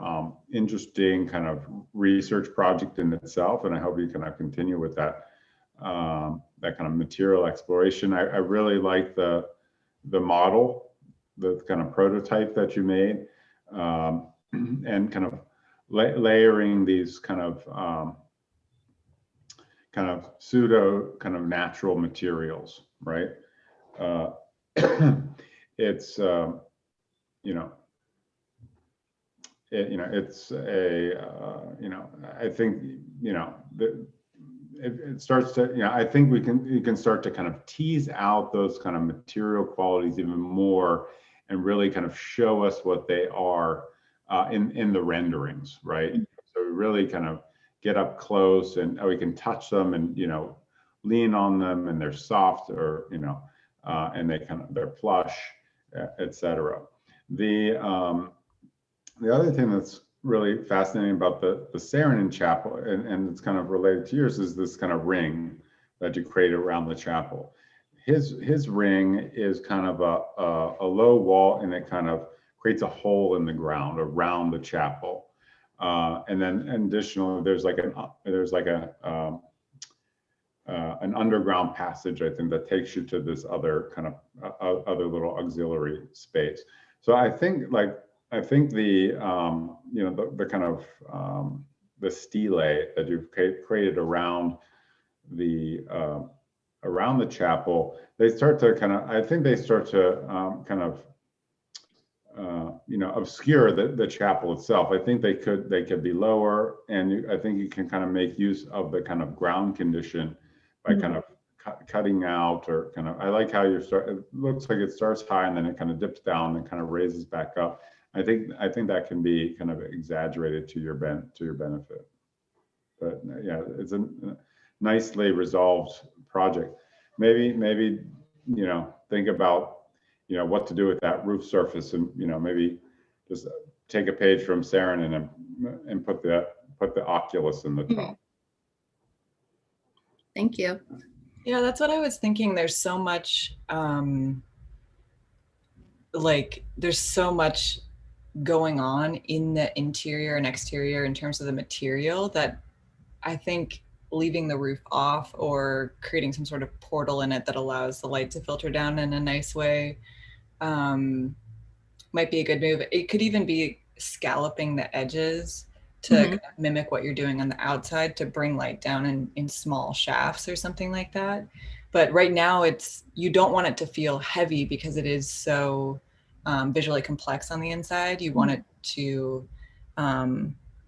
interesting kind of research project in itself, and I hope you can continue with that that kind of material exploration. I really like the model, the kind of prototype that you made, and kind of layering these kind of pseudo kind of natural materials, right? It's it's a I think it starts to I think you can start to kind of tease out those kind of material qualities even more, and really kind of show us what they are in the renderings, right? So we really kind of get up close, and we can touch them and lean on them, and they're soft, or and they're plush, etc. The other thing that's really fascinating about the Saarinen Chapel, and it's kind of related to yours, is this kind of ring that you create around the chapel. His ring is kind of a low wall, and it kind of creates a hole in the ground around the chapel. And then additionally, there's an underground passage, I think, that takes you to this other kind of other little auxiliary space. So I think the the kind of the stele that you've created around the chapel, they start to kind of, I think they start to kind of obscure the chapel itself. I think they could be lower, and I think you can kind of make use of the kind of ground condition by kind cutting out, or kind of, I like how you start, it looks like it starts high and then it kind of dips down and kind of raises back up. I think that can be kind of exaggerated to your benefit. But yeah, it's a nicely resolved project. Maybe, think about, what to do with that roof surface, and, maybe just take a page from Saren and put the oculus in the top. Thank you. Yeah, that's what I was thinking. There's so much, there's so much going on in the interior and exterior in terms of the material that I think leaving the roof off or creating some sort of portal in it that allows the light to filter down in a nice way might be a good move. It could even be scalloping the edges to kind of mimic what you're doing on the outside to bring light down in small shafts or something like that. But right now you don't want it to feel heavy because it is so visually complex on the inside. You want it to,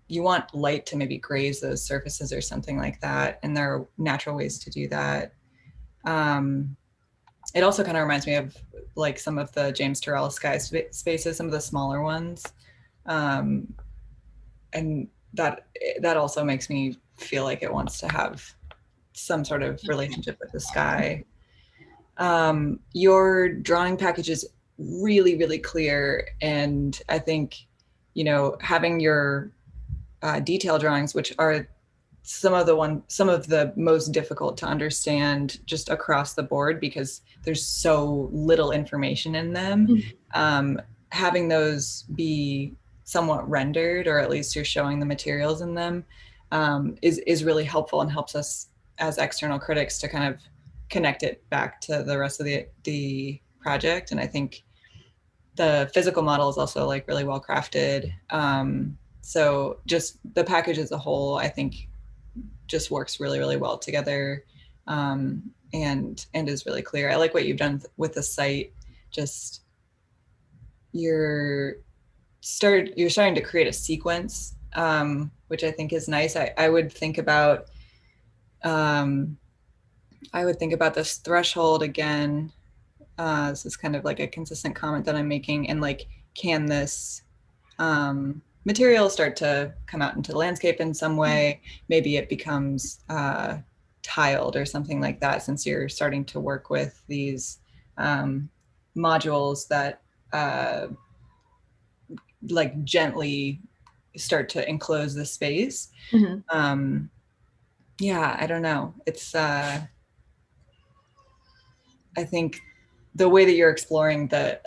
you want light to maybe graze those surfaces or something like that. And there are natural ways to do that. It also kind of reminds me of like some of the James Turrell sky spaces, some of the smaller ones. And that also makes me feel like it wants to have some sort of relationship with the sky. Your drawing package is really, really clear. And I think, having your detail drawings, which are some of the most difficult to understand just across the board because there's so little information in them. Having those be somewhat rendered, or at least you're showing the materials in them, is really helpful and helps us as external critics to kind of connect it back to the rest of the project. And I think the physical model is also like really well crafted. So just the package as a whole, I think just works really, really well together, and is really clear. I like what you've done with the site. Just you're starting to create a sequence, which I think is nice. I would think about this threshold again. This is kind of like a consistent comment that I'm making, and like, can this material start to come out into the landscape in some way? Maybe it becomes tiled or something like that, since you're starting to work with these modules that like gently start to enclose the space. Yeah, I don't know. It's I think the way that you're exploring the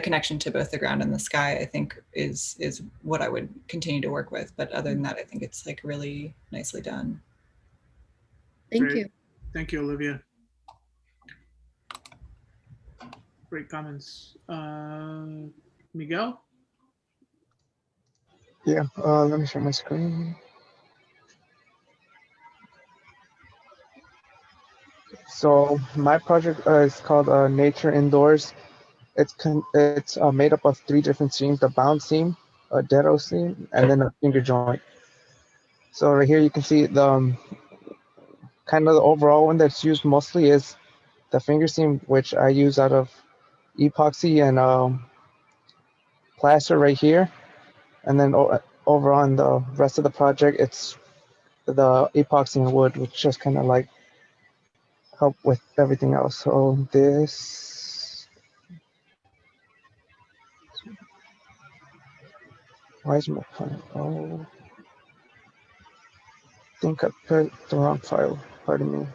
connection to both the ground and the sky, I think is what I would continue to work with. But other than that, I think it's like really nicely done. Thank you. Thank you, Olivia. Great comments. Miguel? Yeah, let me share my screen. So my project is called Nature Indoors. It's made up of 3 different seams: the bound seam, a deado seam, and then a finger joint. So right here you can see the kind of the overall one that's used mostly is the finger seam, which I use out of epoxy and plaster right here. And then over on the rest of the project, it's the epoxy and wood, which just kind of like help with everything else. So this, why is my file? Oh, I think I put the wrong file, pardon me.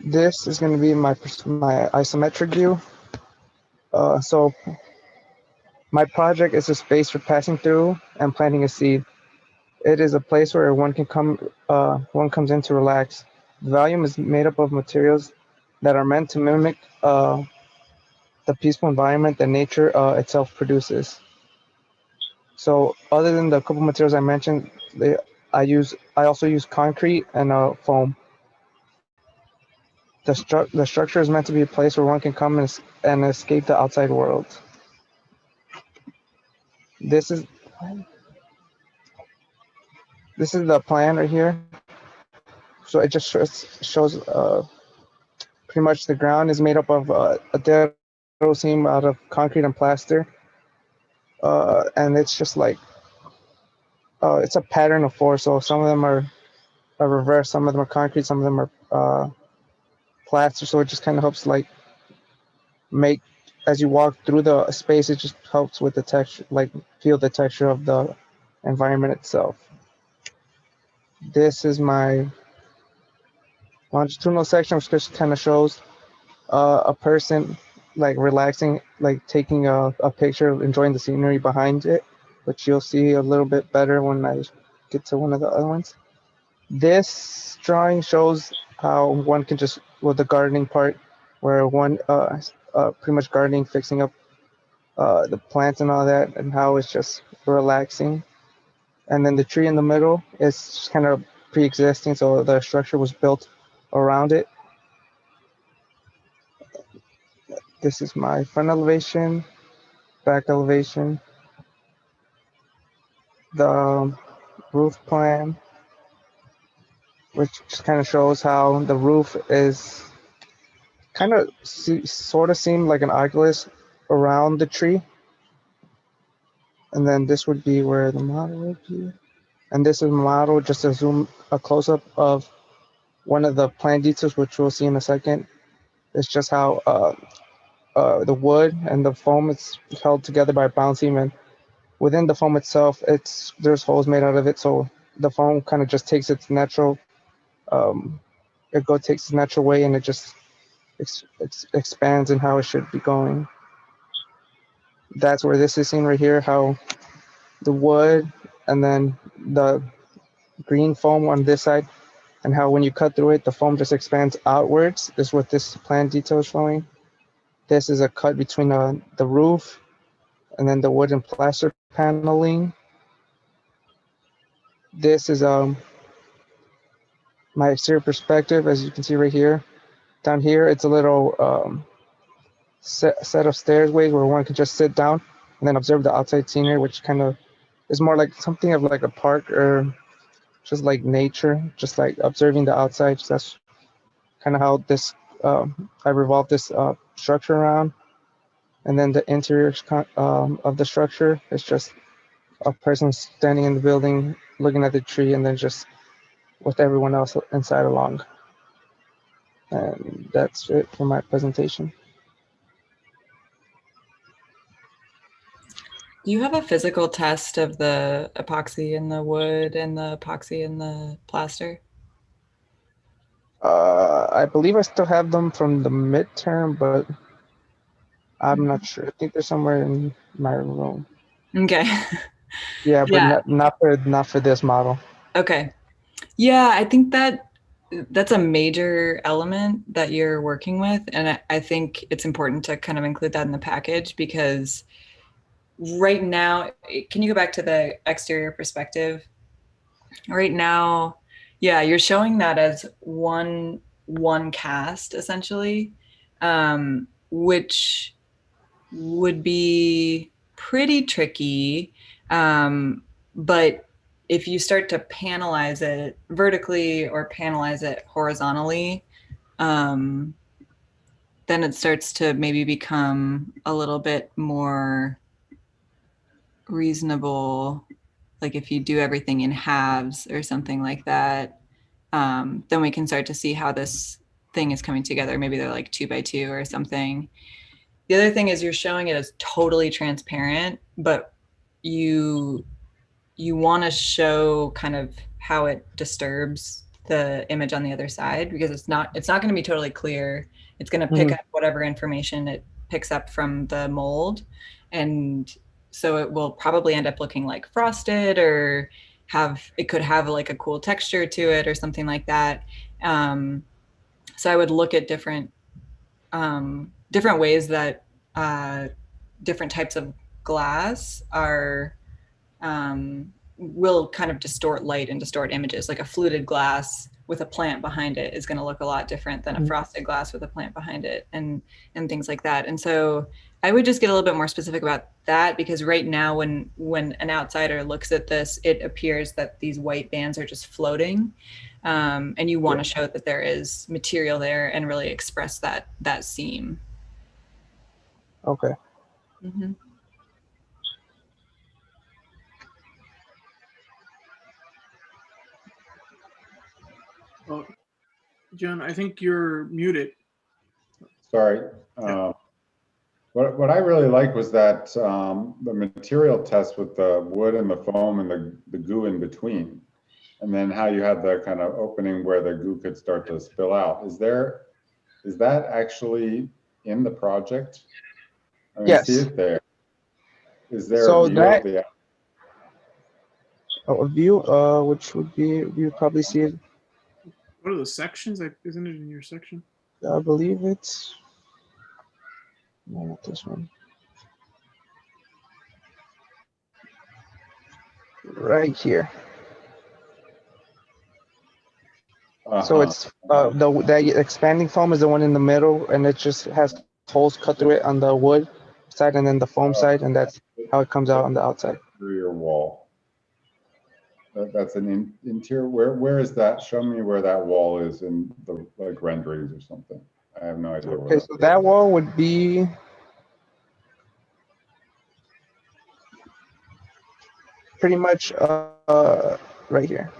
This is going to be my isometric view. So my project is a space for passing through and planting a seed. It is a place where one comes in to relax. The volume is made up of materials that are meant to mimic the peaceful environment that nature itself produces. So other than the couple materials I mentioned, I also use concrete and foam. The structure is meant to be a place where one can come and escape the outside world. This is the plan right here. So it just shows pretty much the ground is made up of a dead seam out of concrete and plaster, and it's just like it's a pattern of four. So some of them are reverse, some of them are concrete, some of them are plaster. So it just kind of helps like make, as you walk through the space, it just helps with the texture, like feel the texture of the environment itself. This is my longitudinal section, which just kind of shows a person like relaxing, like taking a picture, enjoying the scenery behind it, which you'll see a little bit better when I get to one of the other ones. This drawing shows how one can just, with the gardening part, where one pretty much gardening, fixing up the plants and all that, and how it's just relaxing. And then the tree in the middle is kind of pre-existing, so the structure was built around it. This is my front elevation, back elevation, the roof plan, which just kind of shows how the roof is kind of sort of seemed like an oculus around the tree. And then this would be where the model would be. And this is model, just a close-up of one of the plan details, which we'll see in a second. It's just how the wood and the foam is held together by a bound seam, and within the foam itself, there's holes made out of it, so the foam kind of just takes its natural, takes its natural way, and it just expands in how it should be going. That's where this is seen right here, how the wood and then the green foam on this side, and how when you cut through it, the foam just expands outwards, is what this plan detail is showing. This is a cut between the roof and then the wood and plaster paneling. This is my exterior perspective, as you can see right here. Down here, it's a little set of stairways where one can just sit down and then observe the outside scenery, which kind of is more like something of like a park or just like nature, just like observing the outside. So that's kind of how this I revolved this structure around. And then the interior of the structure is just a person standing in the building, looking at the tree, and then just with everyone else inside along. And that's it for my presentation. Do you have a physical test of the epoxy in the wood and the epoxy in the plaster? I believe I still have them from the midterm, but I'm not sure. I think they're somewhere in my room. Okay. Yeah, but not for this model. Okay. Yeah, I think that's a major element that you're working with, and I think it's important to kind of include that in the package, because right now, can you go back to the exterior perspective? Right now, yeah, you're showing that as one cast essentially, which would be pretty tricky. But if you start to panelize it vertically or panelize it horizontally, then it starts to maybe become a little bit more reasonable. Like if you do everything in halves or something like that, then we can start to see how this thing is coming together. Maybe they're like 2 by 2 or something. The other thing is you're showing it as totally transparent, but you want to show kind of how it disturbs the image on the other side, because it's not going to be totally clear. It's going to pick up whatever information it picks up from the mold. And so it will probably end up looking like frosted, or it could have like a cool texture to it or something like that. So I would look at different ways that different types of glass will kind of distort light and distort images. Like a fluted glass with a plant behind it is going to look a lot different than a frosted glass with a plant behind it, and things like that. And so I would just get a little bit more specific about that, because right now when an outsider looks at this, it appears that these white bands are just floating, and you want to show that there is material there and really express that seam. Okay. Mm-hmm. Oh, John, I think you're muted. Sorry. What I really like was that the material test with the wood and the foam and the goo in between, and then how you had the kind of opening where the goo could start to spill out. Is that actually in the project? I mean, Yes. see it there. Is there So a view that of the? a view, which would be, you probably see it. What are the sections? Isn't it in your section? I believe it's, no, not this one. Right here. So it's the expanding foam is the one in the middle, and it just has holes cut through it on the wood side and then the foam side, and that's how it comes out on the outside. Interior wall. That's an interior. Where is that? Show me where that wall is in the like renderings or something. I have no idea. Okay, so that wall would be pretty much right here.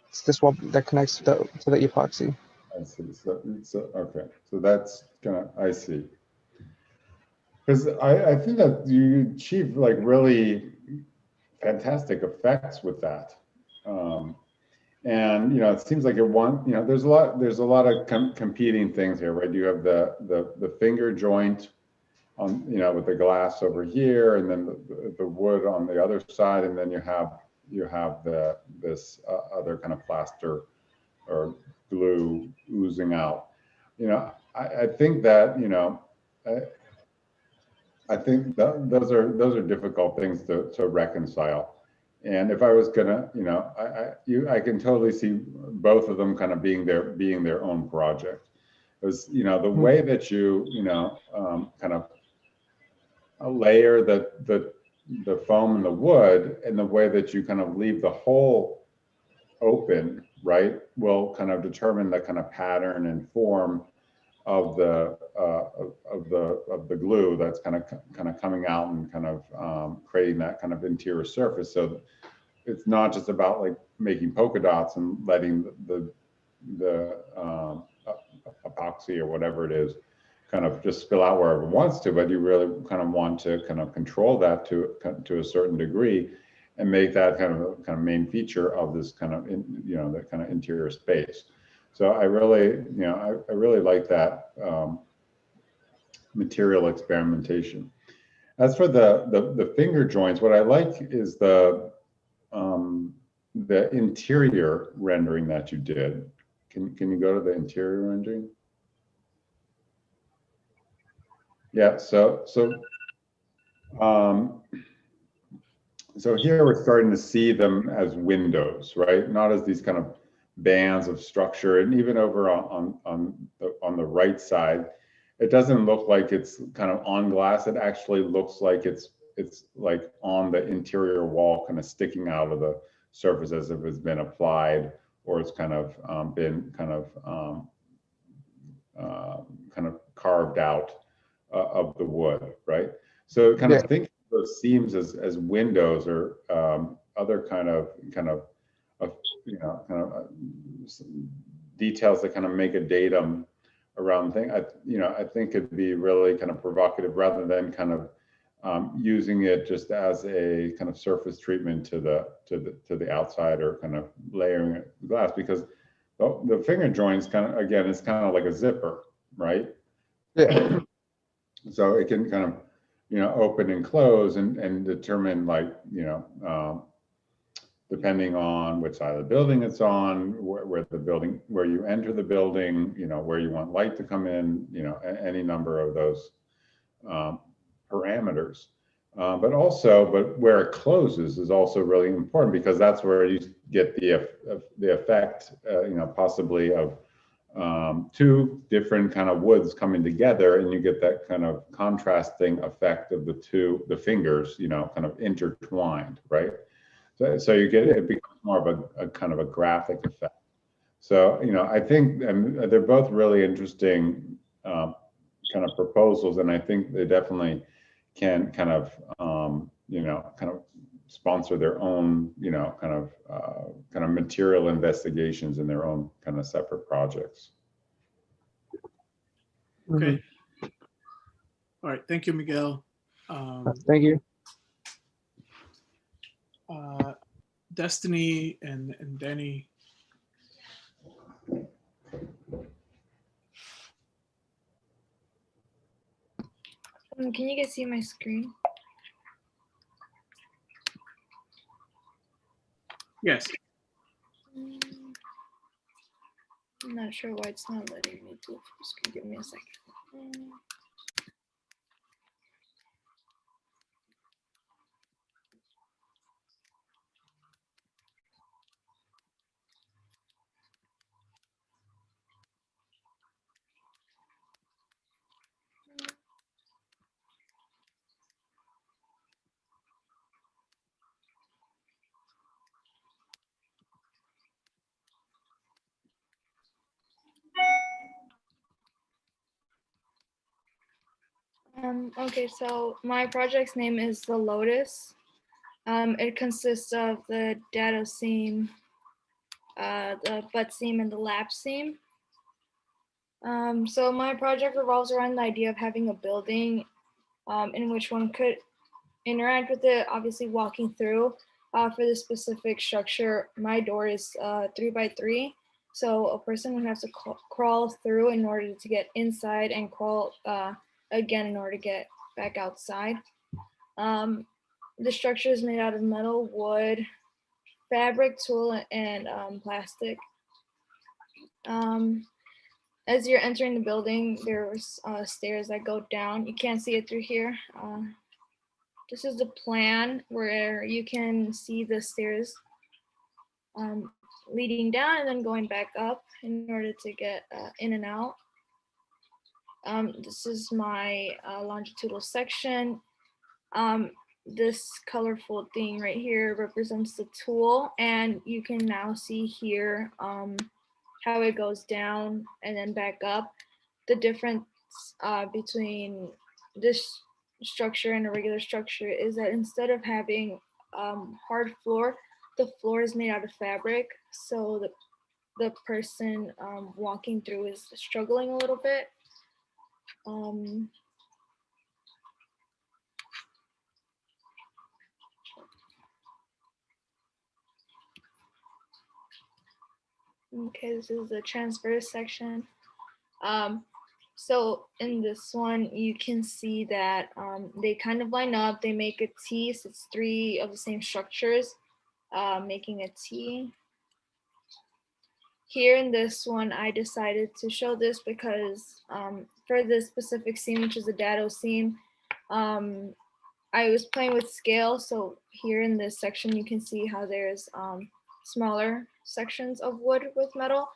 It's this wall that connects to the epoxy. I see. So okay. So that's gonna. I see. Because I think that you achieve like really fantastic effects with that. And it seems like there's a lot of competing things here, right? You have the finger joint on, with the glass over here, and then the wood on the other side, and then you have this other kind of plaster or glue oozing out. I think that I think that those are difficult things to reconcile. And if I was gonna, I can totally see both of them kind of being their own project. Because the way that you kind of layer the foam and the wood, and the way that you kind of leave the hole open, right, will kind of determine the kind of pattern and form of the glue that's kind of coming out and kind of creating that kind of interior surface. So it's not just about like making polka dots and letting the epoxy or whatever it is kind of just spill out wherever it wants to, but you really kind of want to kind of control that to a certain degree and make that kind of main feature of this kind of that kind of interior space. So I really, I really like that material experimentation. As for the finger joints, what I like is the interior rendering that you did. Can you go to the interior rendering? Yeah. So here we're starting to see them as windows, right? Not as these kind of bands of structure. And even over on the right side, it doesn't look like it's kind of on glass. It actually looks like it's like on the interior wall, kind of sticking out of the surface as if it's been applied, or it's kind of been kind of carved out of the wood, right? So kind of think of those seams as windows, or other kind of details that kind of make a datum around thing. I think it'd be really kind of provocative, rather than kind of using it just as a kind of surface treatment to the outside, or kind of layering it with glass, because the finger joints kind of, again, it's kind of like a zipper, right? Yeah. So it can kind of open and close and determine, like depending on which side of the building it's on, where you enter the building, where you want light to come in, any number of those parameters. but where it closes is also really important, because that's where you get the effect, possibly of two different kind of woods coming together, and you get that kind of contrasting effect of the fingers, kind of intertwined, right? So you get, it becomes more of a kind of a graphic effect. So, I think they're both really interesting kind of proposals, and I think they definitely can kind of sponsor their own, kind of material investigations in their own kind of separate projects. Okay. All right. Thank you, Miguel. Thank you. Destiny and Danny. Can you guys see my screen? Yes. I'm not sure why it's not letting me do full screen. Give me a second. Okay, so my project's name is the Lotus. It consists of the dado seam, the butt seam, and the lap seam. So my project revolves around the idea of having a building in which one could interact with it, obviously walking through. For this specific structure, my door is 3x3. So a person would have to crawl through in order to get inside, and crawl again in order to get back outside. The structure is made out of metal, wood, fabric, tulle, and plastic. As you're entering the building, there's stairs that go down. You can't see it through here. This is the plan where you can see the stairs leading down and then going back up in order to get in and out. This is my longitudinal section. This colorful thing right here represents the tool, and you can now see here how it goes down and then back up. The difference between this structure and a regular structure is that instead of having hard floor, the floor is made out of fabric, so the person walking through is struggling a little bit. Okay, this is the transverse section. So in this one, you can see that they kind of line up. They make a T, so it's three of the same structures making a T. Here in this one, I decided to show this because for this specific seam, which is a dado seam, I was playing with scale. So here in this section, you can see how there's smaller sections of wood with metal.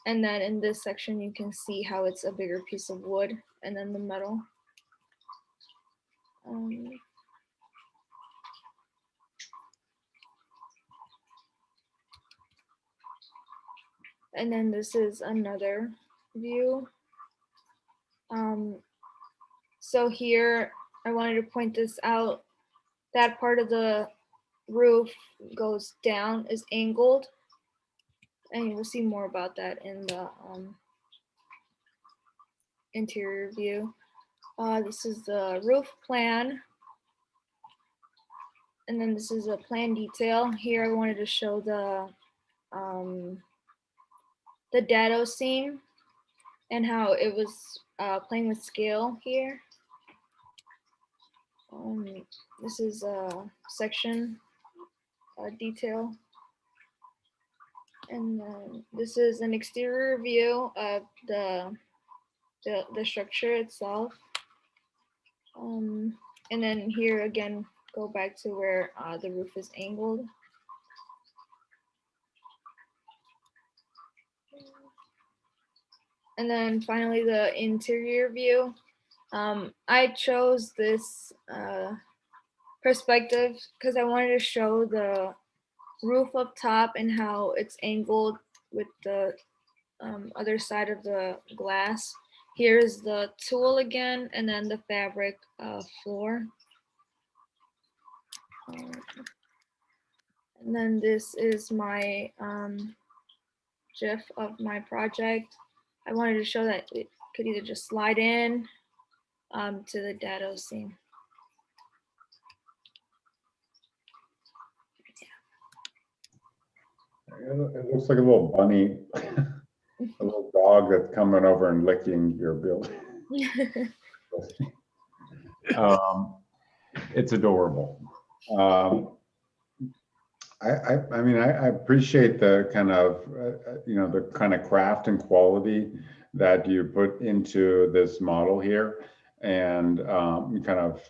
And then in this section, you can see how it's a bigger piece of wood and then the metal. And then this is another view. So here, I wanted to point this out. That part of the roof goes down, is angled. And you'll see more about that in the interior view. This is the roof plan. And then this is a plan detail. Here I wanted to show the dado seam and how it was playing with scale here. This is a section detail. And then this is an exterior view of the structure itself. And then here again, go back to where the roof is angled. And then finally the interior view. I chose this perspective because I wanted to show the roof up top and how it's angled with the other side of the glass. Here's the tool again, and then the fabric floor. And then this is my GIF of my project. I wanted to show that it could either just slide in to the dado seam. It looks like a little bunny, a little dog that's coming over and licking your building. It's adorable. I mean, I appreciate the kind of, the kind of craft and quality that you put into this model here, and kind of,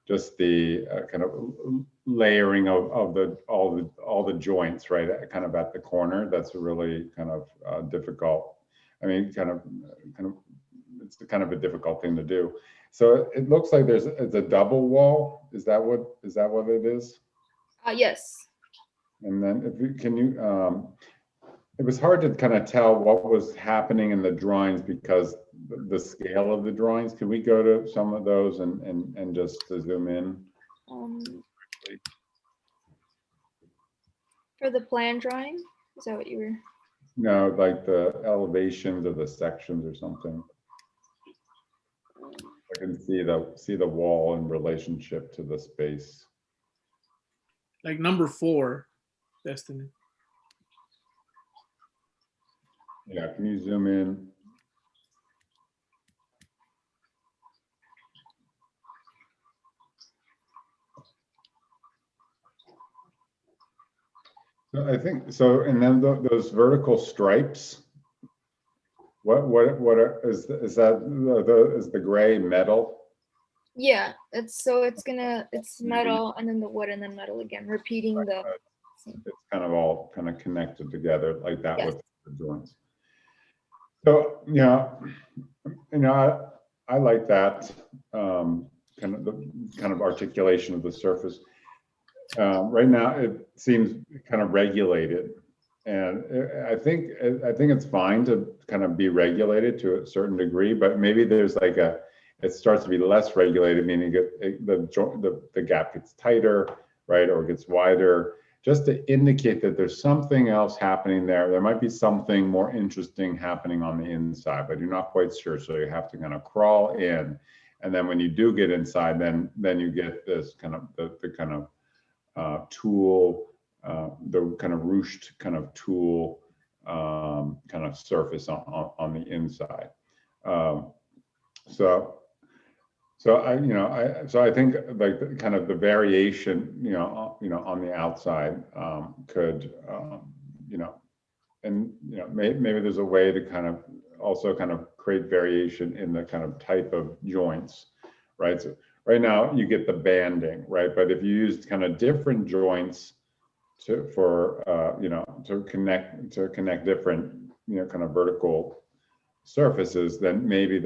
just the kind of layering of all the joints, right, kind of at the corner. That's really kind of difficult. I mean, it's kind of a difficult thing to do. So it looks like it's a double wall. Is that what it is? Yes. And then it was hard to kind of tell what was happening in the drawings because the scale of the drawings. Can we go to some of those and just to zoom in? For the plan drawing? Is that what you were? No, like the elevations of the sections or something. I can see the wall in relationship to the space. Like number 4, Destiny. Yeah, can you zoom in? So I think so, and then those vertical stripes. Is the gray metal? Yeah, it's metal and then the wood and then metal again, repeating the. It's kind of all kind of connected together like that. Yes. With the joints. So I like that kind of articulation of the surface. Right now, it seems kind of regulated, and I think it's fine to kind of be regulated to a certain degree, but maybe there's like it starts to be less regulated, meaning the gap gets tighter, right, or gets wider, just to indicate that there's something else happening there. There might be something more interesting happening on the inside, but you're not quite sure, so you have to kind of crawl in, and then when you do get inside, then you get this kind of the kind of tool, the kind of ruched kind of tool kind of surface on the inside. So I think like the, kind of the variation, on the outside could, and maybe there's a way to kind of also kind of create variation in the kind of type of joints, right? So right now you get the banding, right? But if you used kind of different joints to connect different, kind of vertical surfaces, then maybe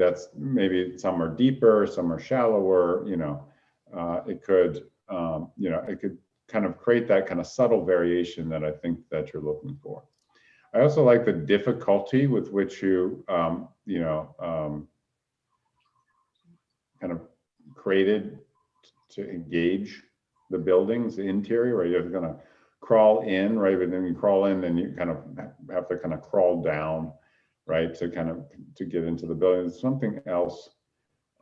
some are deeper, some are shallower, it could kind of create that kind of subtle variation that I think that you're looking for. I also like the difficulty with which you kind of created to engage the buildings, the interior, right? You're going to crawl in, right? But then you crawl in, then you kind of have to kind of crawl down, right? To get into the building. There's something else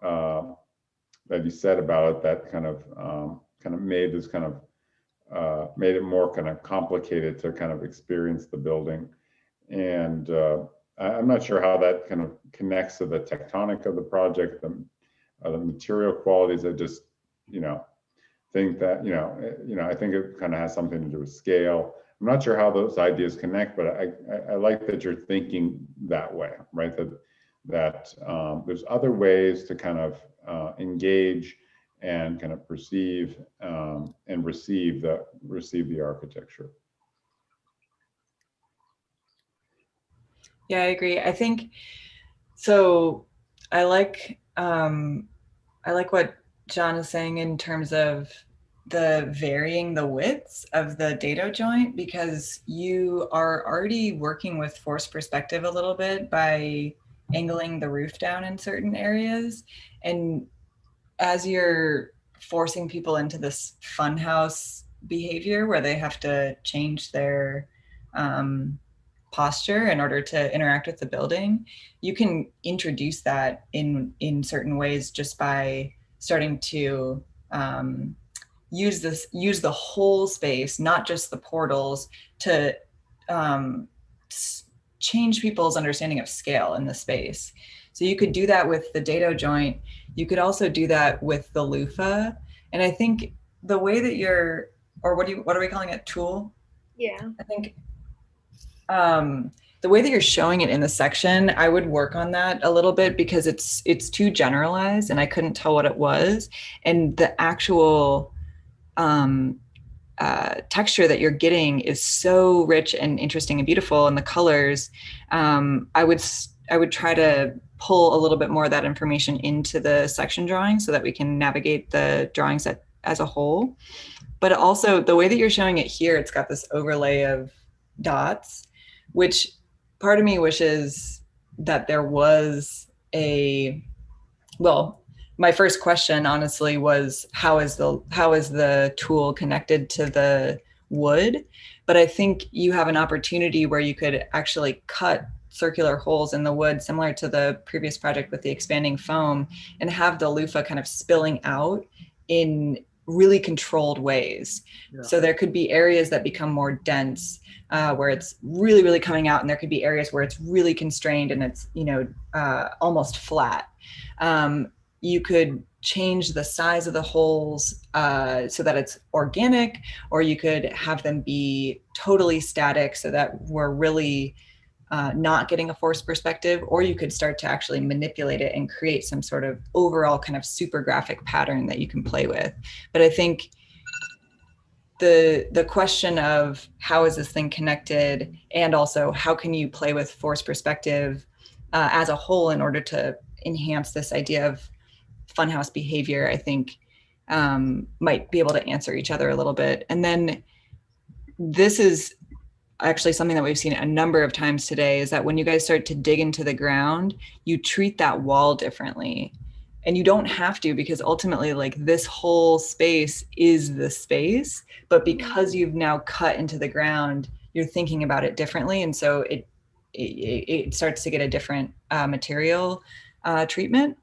that you said about it that kind of made this made it more kind of complicated to kind of experience the building. And I'm not sure how that kind of connects to the tectonic of the project, the material qualities. I just, think that, I think it kind of has something to do with scale. I'm not sure how those ideas connect, but I like that you're thinking that way, right? that there's other ways to kind of engage and kind of perceive and receive the architecture. Yeah, I agree. I think so. I like what John is saying in terms of the varying the widths of the dado joint, because you are already working with force perspective a little bit by angling the roof down in certain areas. And as you're forcing people into this funhouse behavior where they have to change their posture in order to interact with the building, you can introduce that in certain ways just by starting to use the whole space, not just the portals, to change people's understanding of scale in the space. So you could do that with the dado joint. You could also do that with the loofah. And I think the way that you're, or what are we calling it, tool? Yeah. I think the way that you're showing it in the section, I would work on that a little bit because it's too generalized and I couldn't tell what it was. And the actual texture that you're getting is so rich and interesting and beautiful, and the colors, I would try to pull a little bit more of that information into the section drawing so that we can navigate the drawings as a whole. But also the way that you're showing it here, it's got this overlay of dots, which part of me wishes that there was my first question honestly was how is the tool connected to the wood? But I think you have an opportunity where you could actually cut circular holes in the wood, similar to the previous project with the expanding foam, and have the loofah kind of spilling out in really controlled ways. Yeah. So there could be areas that become more dense, where it's really, really coming out, and there could be areas where it's really constrained and it's, almost flat. You could change the size of the holes so that it's organic, or you could have them be totally static so that we're really not getting a forced perspective, or you could start to actually manipulate it and create some sort of overall kind of super graphic pattern that you can play with. But I think the question of how is this thing connected, and also how can you play with forced perspective as a whole in order to enhance this idea of funhouse behavior, I think might be able to answer each other a little bit. And then this is actually something that we've seen a number of times today, is that when you guys start to dig into the ground, you treat that wall differently. And you don't have to, because ultimately, like, this whole space is the space, but because you've now cut into the ground, you're thinking about it differently. And so it starts to get a different material treatment.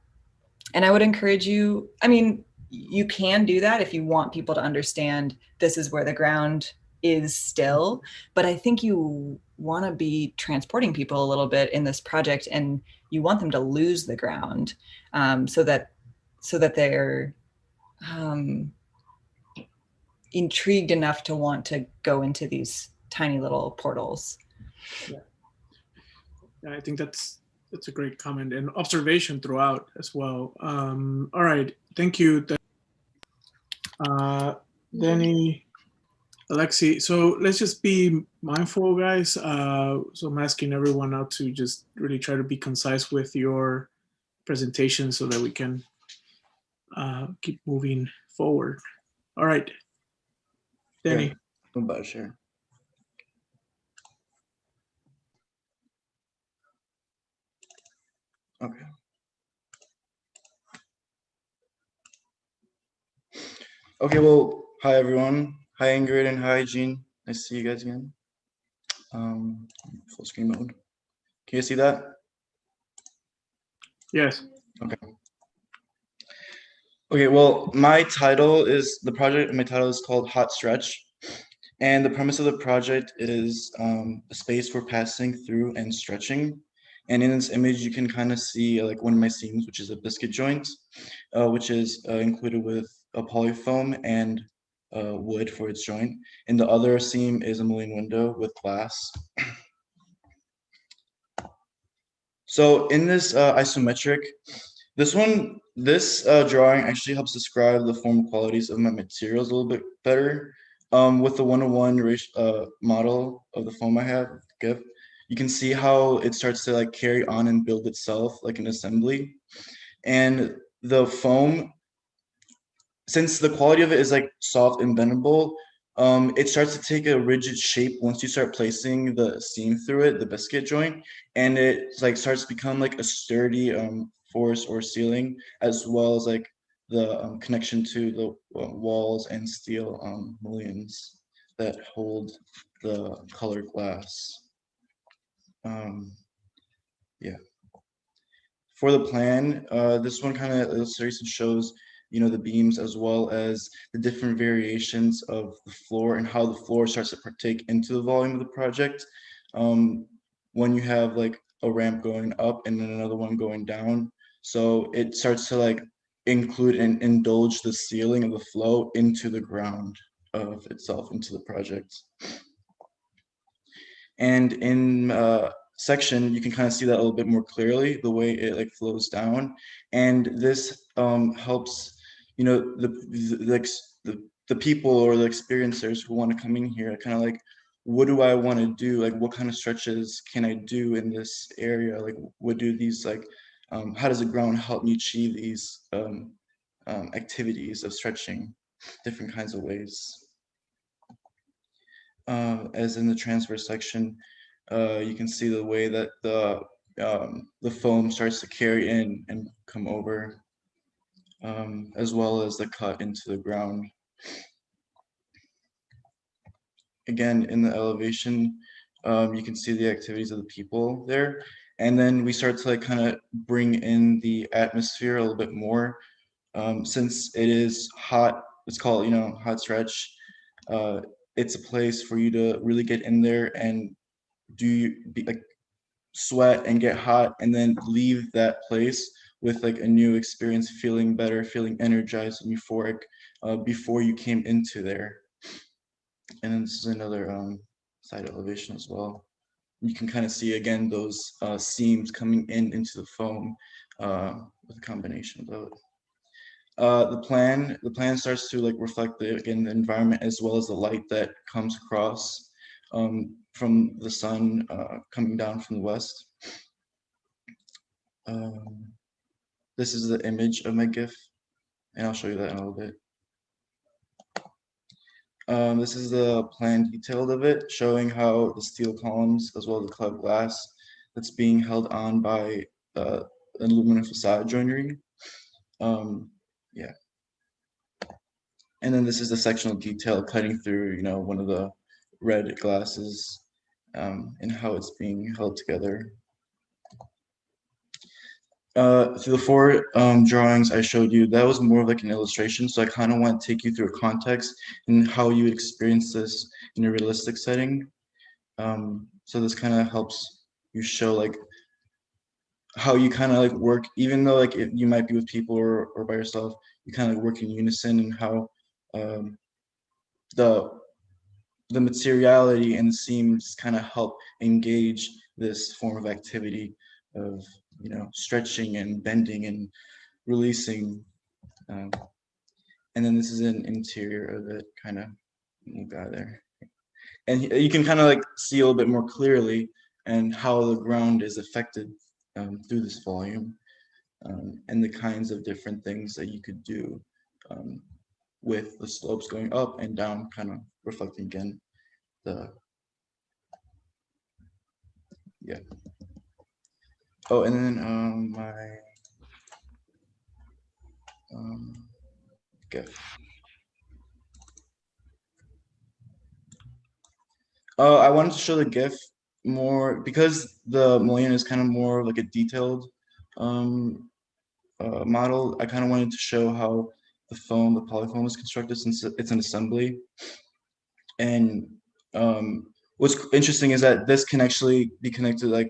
And I would encourage you, I mean, you can do that if you want people to understand this is where the ground is still, but I think you want to be transporting people a little bit in this project, and you want them to lose the ground so that they're intrigued enough to want to go into these tiny little portals. Yeah, I think that's a great comment and observation throughout as well. All right, thank you, Danny, Alexi. So let's just be mindful, guys. So I'm asking everyone now to just really try to be concise with your presentation so that we can keep moving forward. All right, Danny. Yeah, sure. Okay. Okay, well, hi everyone. Hi Ingrid and hi Jean. Nice to see you guys again. Full screen mode. Can you see that? Yes. Okay. Okay, well, my title is called Hot Stretch. And the premise of the project is a space for passing through and stretching. And in this image, you can kind of see like one of my seams, which is a biscuit joint, which is included with a polyfoam and wood for its joint. And the other seam is a mullion window with glass. So in this isometric, this drawing actually helps describe the form qualities of my materials a little bit better. With the 1-to-1 model of the foam I have, GIF, you can see how it starts to like carry on and build itself like an assembly. And the foam, since the quality of it is like soft and bendable, it starts to take a rigid shape once you start placing the seam through it, the biscuit joint, and it like starts to become like a sturdy force or ceiling, as well as like the connection to the walls and steel mullions that hold the colored glass. Yeah. For the plan, this one kind of illustrates and shows, you know, the beams as well as the different variations of the floor and how the floor starts to partake into the volume of the project. When you have like a ramp going up and then another one going down, so it starts to like include and indulge the ceiling of the flow into the ground of itself, into the project. And in section, you can kind of see that a little bit more clearly, the way it like flows down. And this helps, you know, the people or the experiencers who want to come in here, kind of like, what do I want to do? Like, what kind of stretches can I do in this area? Like, what do these like, how does the ground help me achieve these activities of stretching, different kinds of ways? As in the transverse section, you can see the way that the foam starts to carry in and come over, as well as the cut into the ground. Again, in the elevation, you can see the activities of the people there. And then we start to like kind of bring in the atmosphere a little bit more. Since it is hot, it's called, you know, hot stretch. It's a place for you to really get in there and like sweat and get hot and then leave that place with like a new experience, feeling better, feeling energized and euphoric before you came into there. And then this is another side elevation as well. You can kind of see again those seams coming into the foam with a combination of those. The plan starts to like reflect the environment as well as the light that comes across from the sun coming down from the west. This is the image of my GIF, and I'll show you that in a little bit. This is the plan detailed of it, showing how the steel columns as well as the clad glass that's being held on by aluminum facade joinery. Yeah. And then this is the sectional detail cutting through, you know, one of the red glasses and how it's being held together. Through the 4 drawings I showed you, that was more of like an illustration. So I kind of want to take you through a context and how you would experience this in a realistic setting. So this kind of helps you show like how you kind of like work, even though like you might be with people or by yourself, you kind of work in unison, and how the materiality and the seams kind of help engage this form of activity of, you know, stretching and bending and releasing. And then this is an interior of it, kind of move out there. And you can kind of like see a little bit more clearly and how the ground is affected through this volume and the kinds of different things that you could do with the slopes going up and down, kind of reflecting again the, yeah. Oh, and then my GIF. I wanted to show the GIF more because the mullion is kind of more like a detailed model. I kind of wanted to show how the polyfoam is constructed, since it's an assembly. And what's interesting is that this can actually be connected, like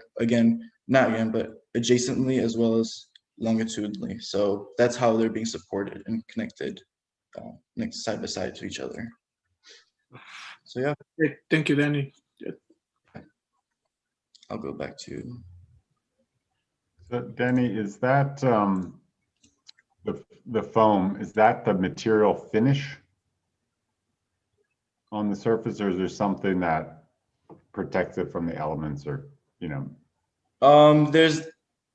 not again, but adjacently as well as longitudinally. So that's how they're being supported and connected next side by side to each other. So yeah. Great. Thank you, Danny. I'll go back to So Denny, is that the foam, is that the material finish on the surface, or is there something that protects it from the elements, or, you know?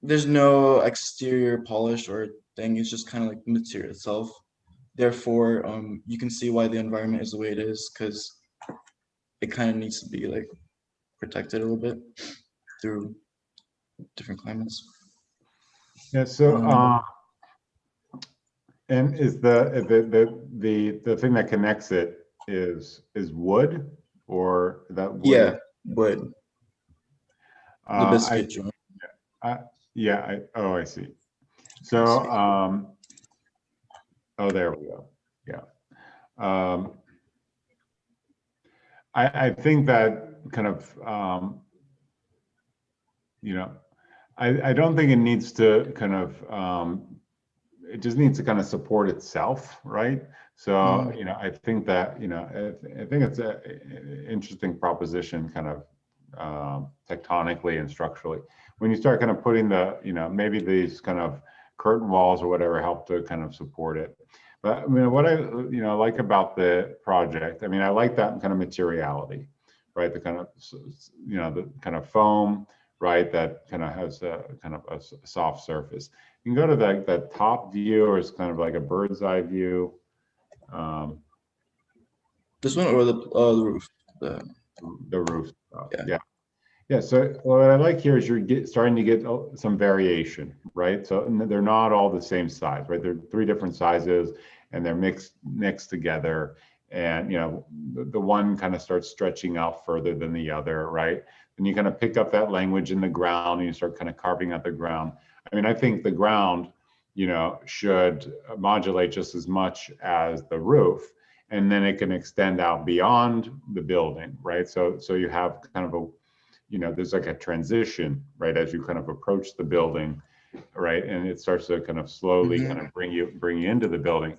There's no exterior polish or thing. It's just kind of like the material itself. Therefore, you can see why the environment is the way it is, because it kind of needs to be like protected a little bit through different climates. Yeah. So, and is the thing that connects it is wood, or that wood? Yeah, wood. The biscuit joint. Yeah. Oh, I see. So, oh, there we go. Yeah. I think that kind of, you know, I don't think it needs to kind of, it just needs to kind of support itself, right? So, you know, I think that, you know, I think it's an interesting proposition, kind of tectonically and structurally. When you start kind of putting the, you know, maybe these kind of curtain walls or whatever help to kind of support it. But I mean, what I, you know, like about the project, I mean, I like that kind of materiality, right? The kind of, you know, the kind of foam, right? That kind of has a kind of a soft surface. You can go to that top view, or it's kind of like a bird's eye view. This one, or the roof? The roof. Yeah. So what I like here is you're starting to get some variation, right? So they're not all the same size, right? They're 3 different sizes, and they're mixed together. And, you know, the one kind of starts stretching out further than the other, right? And you kind of pick up that language in the ground, and you start kind of carving out the ground. I mean, I think the ground, you know, should modulate just as much as the roof, and then it can extend out beyond the building, right? So you have kind of a, you know, there's like a transition, right, as you kind of approach the building, right, and it starts to kind of slowly kind of bring you into the building.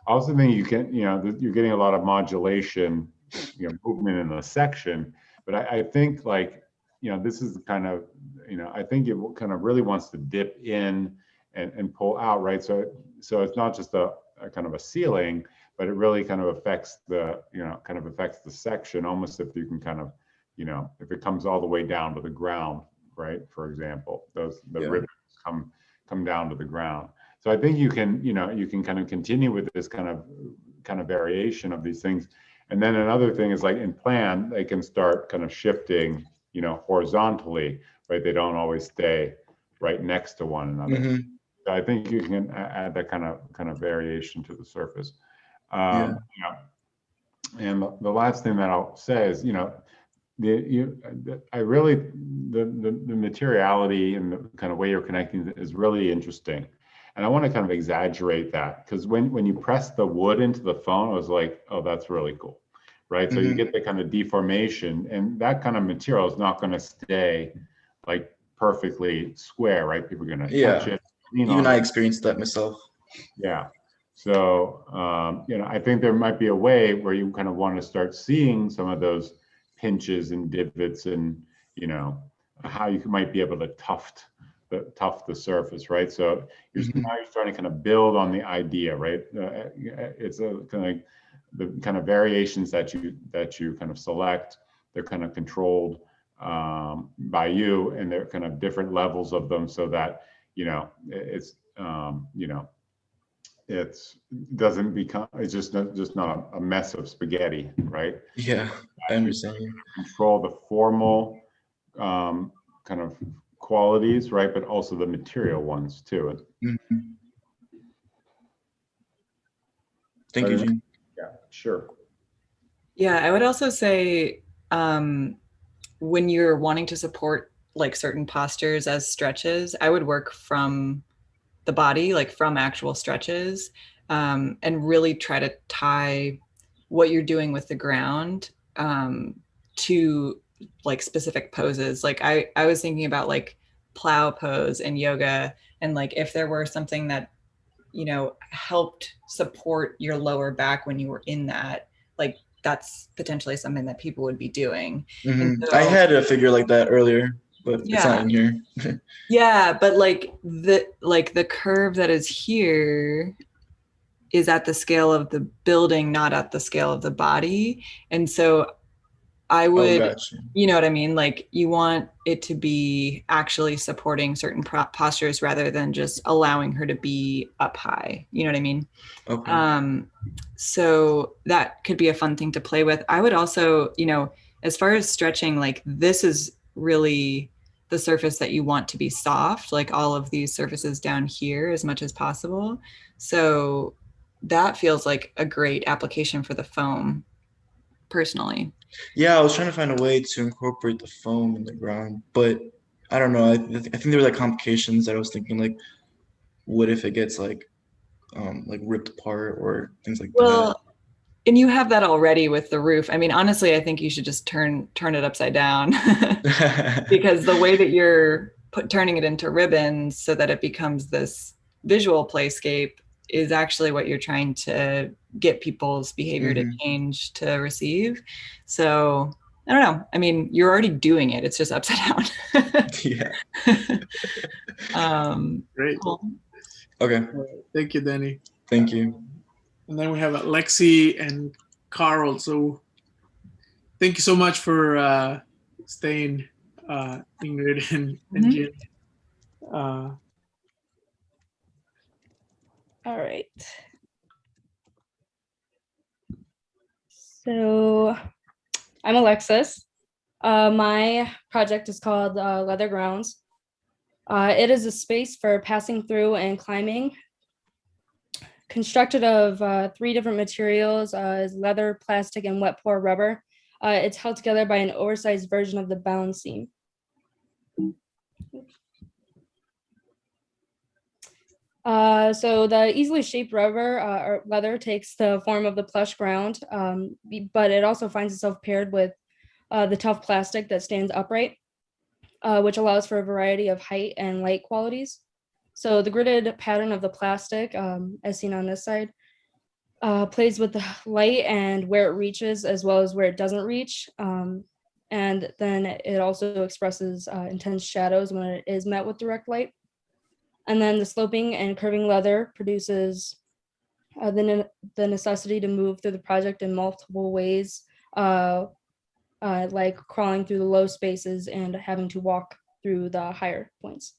I also think you can, you know, you're getting a lot of modulation, you know, movement in the section, but I think, like, you know, this is kind of, you know, I think it kind of really wants to dip in and pull out, right? So it's not just a kind of a ceiling, but it really kind of affects the, you know, kind of affects the section, almost if you can kind of, you know, if it comes all the way down to the ground, right? For example, the ribbons come down to the ground. So I think you can, you know, you can kind of continue with this kind of variation of these things. And then another thing is, like, in plan, they can start kind of shifting, you know, horizontally, right? They don't always stay right next to one another. So I think you can add that kind of variation to the surface. You know, and the last thing that I'll say is, you know, I really, the materiality and the kind of way you're connecting is really interesting. And I want to kind of exaggerate that, because when you press the wood into the foam, I was like, oh, that's really cool, right? So you get the kind of deformation, and that kind of material is not going to stay like perfectly square, right? People are going to touch it. Even I experienced that myself. Yeah. So, you know, I think there might be a way where you kind of want to start seeing some of those pinches and divots, and, you know, how you might be able to tuft the surface, right? So now you're starting to kind of build on the idea, right? It's a kind of like the kind of variations that you kind of select. They're kind of controlled by you, and they're kind of different levels of them, so that, you know, it's you know, it's doesn't become, it's just not a mess of spaghetti, right? Yeah, I understand. Control the formal kind of qualities, right, but also the material ones too. Thank you, Gene. Yeah, sure. Yeah, I would also say, when you're wanting to support like certain postures as stretches, I would work from the body, like from actual stretches, and really try to tie what you're doing with the ground to like specific poses. Like I was thinking about like plow pose in yoga, and like if there were something that, you know, helped support your lower back when you were in that, like that's potentially something that people would be doing. And so, I had a figure like that earlier. but it's not in here. Yeah, but like the curve that is here is at the scale of the building, not at the scale of the body. And so I would, gotcha. you know what I mean? Like you want it to be actually supporting certain postures rather than just allowing her to be up high. You know what I mean? Okay. So that could be a fun thing to play with. I would also, you know, as far as stretching, like this is really the surface that you want to be soft, like all of these surfaces down here as much as possible. So that feels like a great application for the foam personally. Yeah, I was trying to find a way to incorporate the foam in the ground, but I don't know. I think there were like complications that I was thinking like, what if it gets like ripped apart or things like that? And you have that already with the roof. I mean, honestly, I think you should just turn it upside down because the way that you're turning it into ribbons so that it becomes this visual playscape is actually what you're trying to get people's behavior to change to receive. So I don't know. I mean, you're already doing it. It's just upside down. Yeah. Great. Cool. Okay. Thank you, Danny. Thank you. And then we have Lexi and Carl. So thank you so much for staying, Ingrid and Jen. All right. So I'm Alexis. My project is called Leather Grounds. It is a space for passing through and climbing. Constructed of 3 different materials, is leather, plastic, and wet pour rubber. It's held together by an oversized version of the bound seam. So the easily shaped rubber or leather takes the form of the plush ground, but it also finds itself paired with the tough plastic that stands upright, which allows for a variety of height and light qualities. So the gridded pattern of the plastic, as seen on this side, plays with the light and where it reaches as well as where it doesn't reach. And then it also expresses intense shadows when it is met with direct light. And then the sloping and curving leather produces the necessity to move through the project in multiple ways, like crawling through the low spaces and having to walk through the higher points.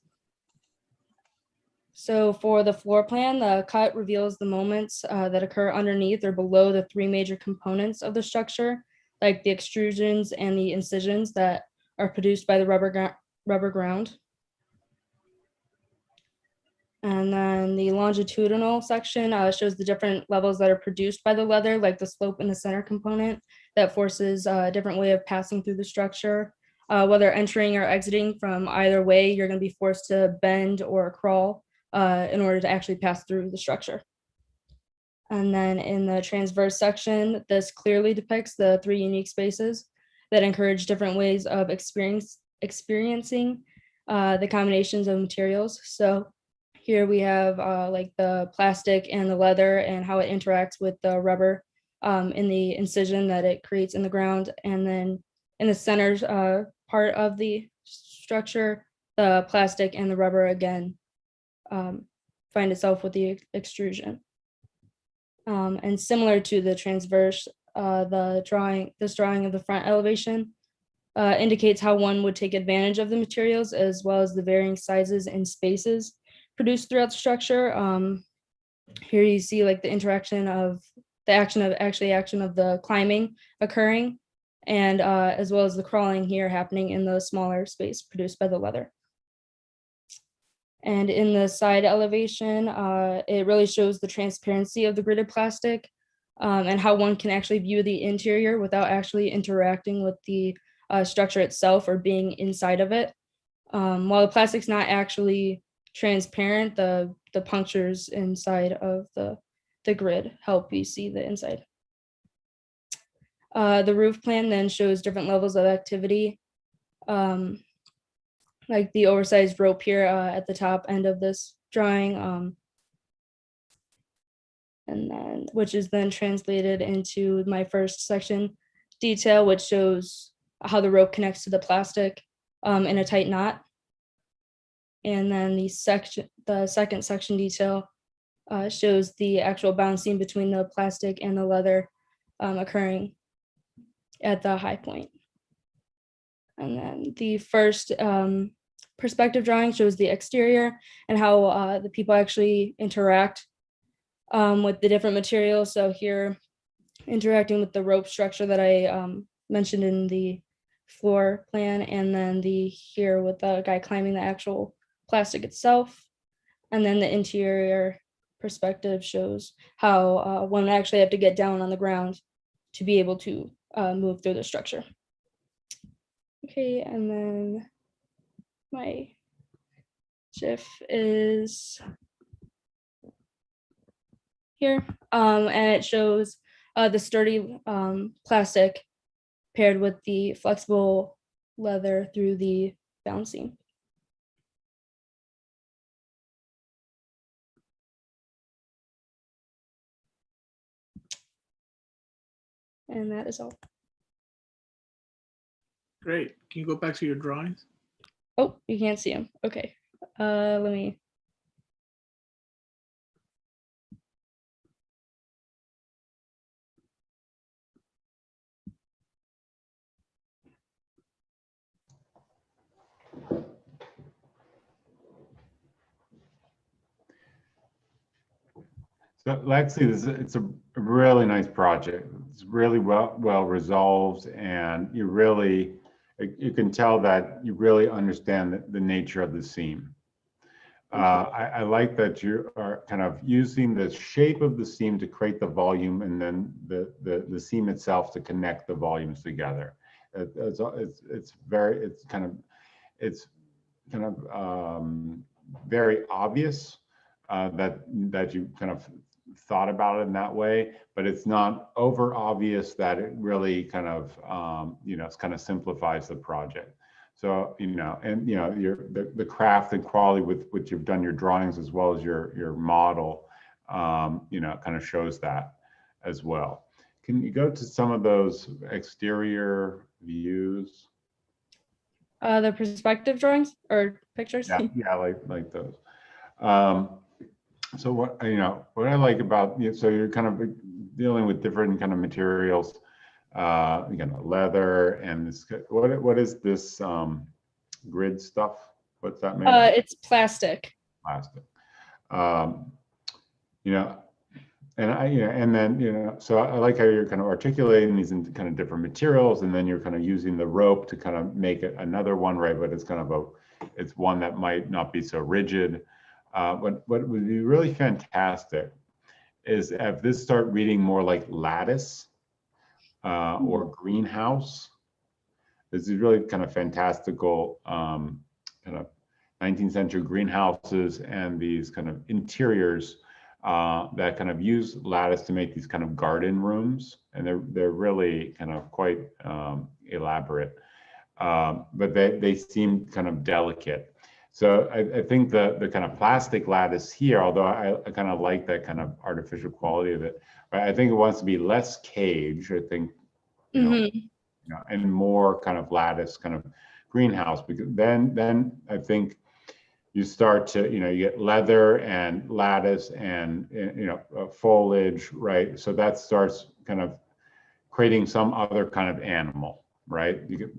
So for the floor plan, the cut reveals the moments that occur underneath or below the 3 major components of the structure, like the extrusions and the incisions that are produced by the rubber ground. And then the longitudinal section shows the different levels that are produced by the leather, like the slope in the center component that forces a different way of passing through the structure. Whether entering or exiting from either way, you're going to be forced to bend or crawl in order to actually pass through the structure. And then in the transverse section, this clearly depicts the 3 unique spaces that encourage different ways of experiencing the combinations of materials. So here we have like the plastic and the leather and how it interacts with the rubber in the incision that it creates in the ground. And then in the center part of the structure, the plastic and the rubber again find itself with the extrusion. And similar to the transverse, this drawing of the front elevation indicates how one would take advantage of the materials as well as the varying sizes and spaces produced throughout the structure. Here you see like the interaction of the action of the climbing occurring, and as well as the crawling here happening in the smaller space produced by the leather. And in the side elevation, it really shows the transparency of the gridded plastic and how one can actually view the interior without actually interacting with the structure itself or being inside of it. While the plastic's not actually transparent, the punctures inside of the grid help you see the inside. The roof plan then shows different levels of activity, like the oversized rope here at the top end of this drawing, and then which is then translated into my first section detail, which shows how the rope connects to the plastic. in a tight knot. And then the second section detail shows the actual bouncing between the plastic and the leather occurring at the high point. And then the first perspective drawing shows the exterior and how the people actually interact with the different materials. So here, interacting with the rope structure that I mentioned in the floor plan, and then here with the guy climbing the actual plastic itself. And then the interior perspective shows how one actually have to get down on the ground to be able to move through the structure. Okay, and then my GIF is here, and it shows the sturdy plastic paired with the flexible leather through the bouncing. And that is all. Great. Can you go back to your drawings? Oh, you can't see them. Okay. Let me. So Lexi, it's a really nice project. It's really well resolved, and you can tell that you really understand the nature of the seam. I like that you are kind of using the shape of the seam to create the volume, and then the seam itself to connect the volumes together. It's kind of very obvious that you kind of thought about it in that way, but it's not over obvious that it really kind of it kind of simplifies the project. So the craft and quality with which you've done your drawings as well as your model kind of shows that as well. Can you go to some of those exterior views? The perspective drawings or pictures? Yeah, like those. So what I like about so you're kind of dealing with different kind of materials, leather and this. What is this grid stuff? What's that made of? It's plastic. Plastic. And then so I like how you're kind of articulating these into kind of different materials, and then you're kind of using the rope to kind of make it another one, right? But it's kind of it's one that might not be so rigid. What would be really fantastic is if this start reading more like lattice or greenhouse. This is really kind of fantastical kind of 19th century greenhouses and these kind of interiors that kind of use lattice to make these kind of garden rooms, and they're really kind of quite elaborate, but they seem kind of delicate. So I think the kind of plastic lattice here, although I kind of like that kind of artificial quality of it, but I think it wants to be less cage. I think, and more kind of lattice, kind of greenhouse, because then I think you start to, you get leather and lattice and, foliage, right? So that starts kind of creating some other kind of animal, right? You get,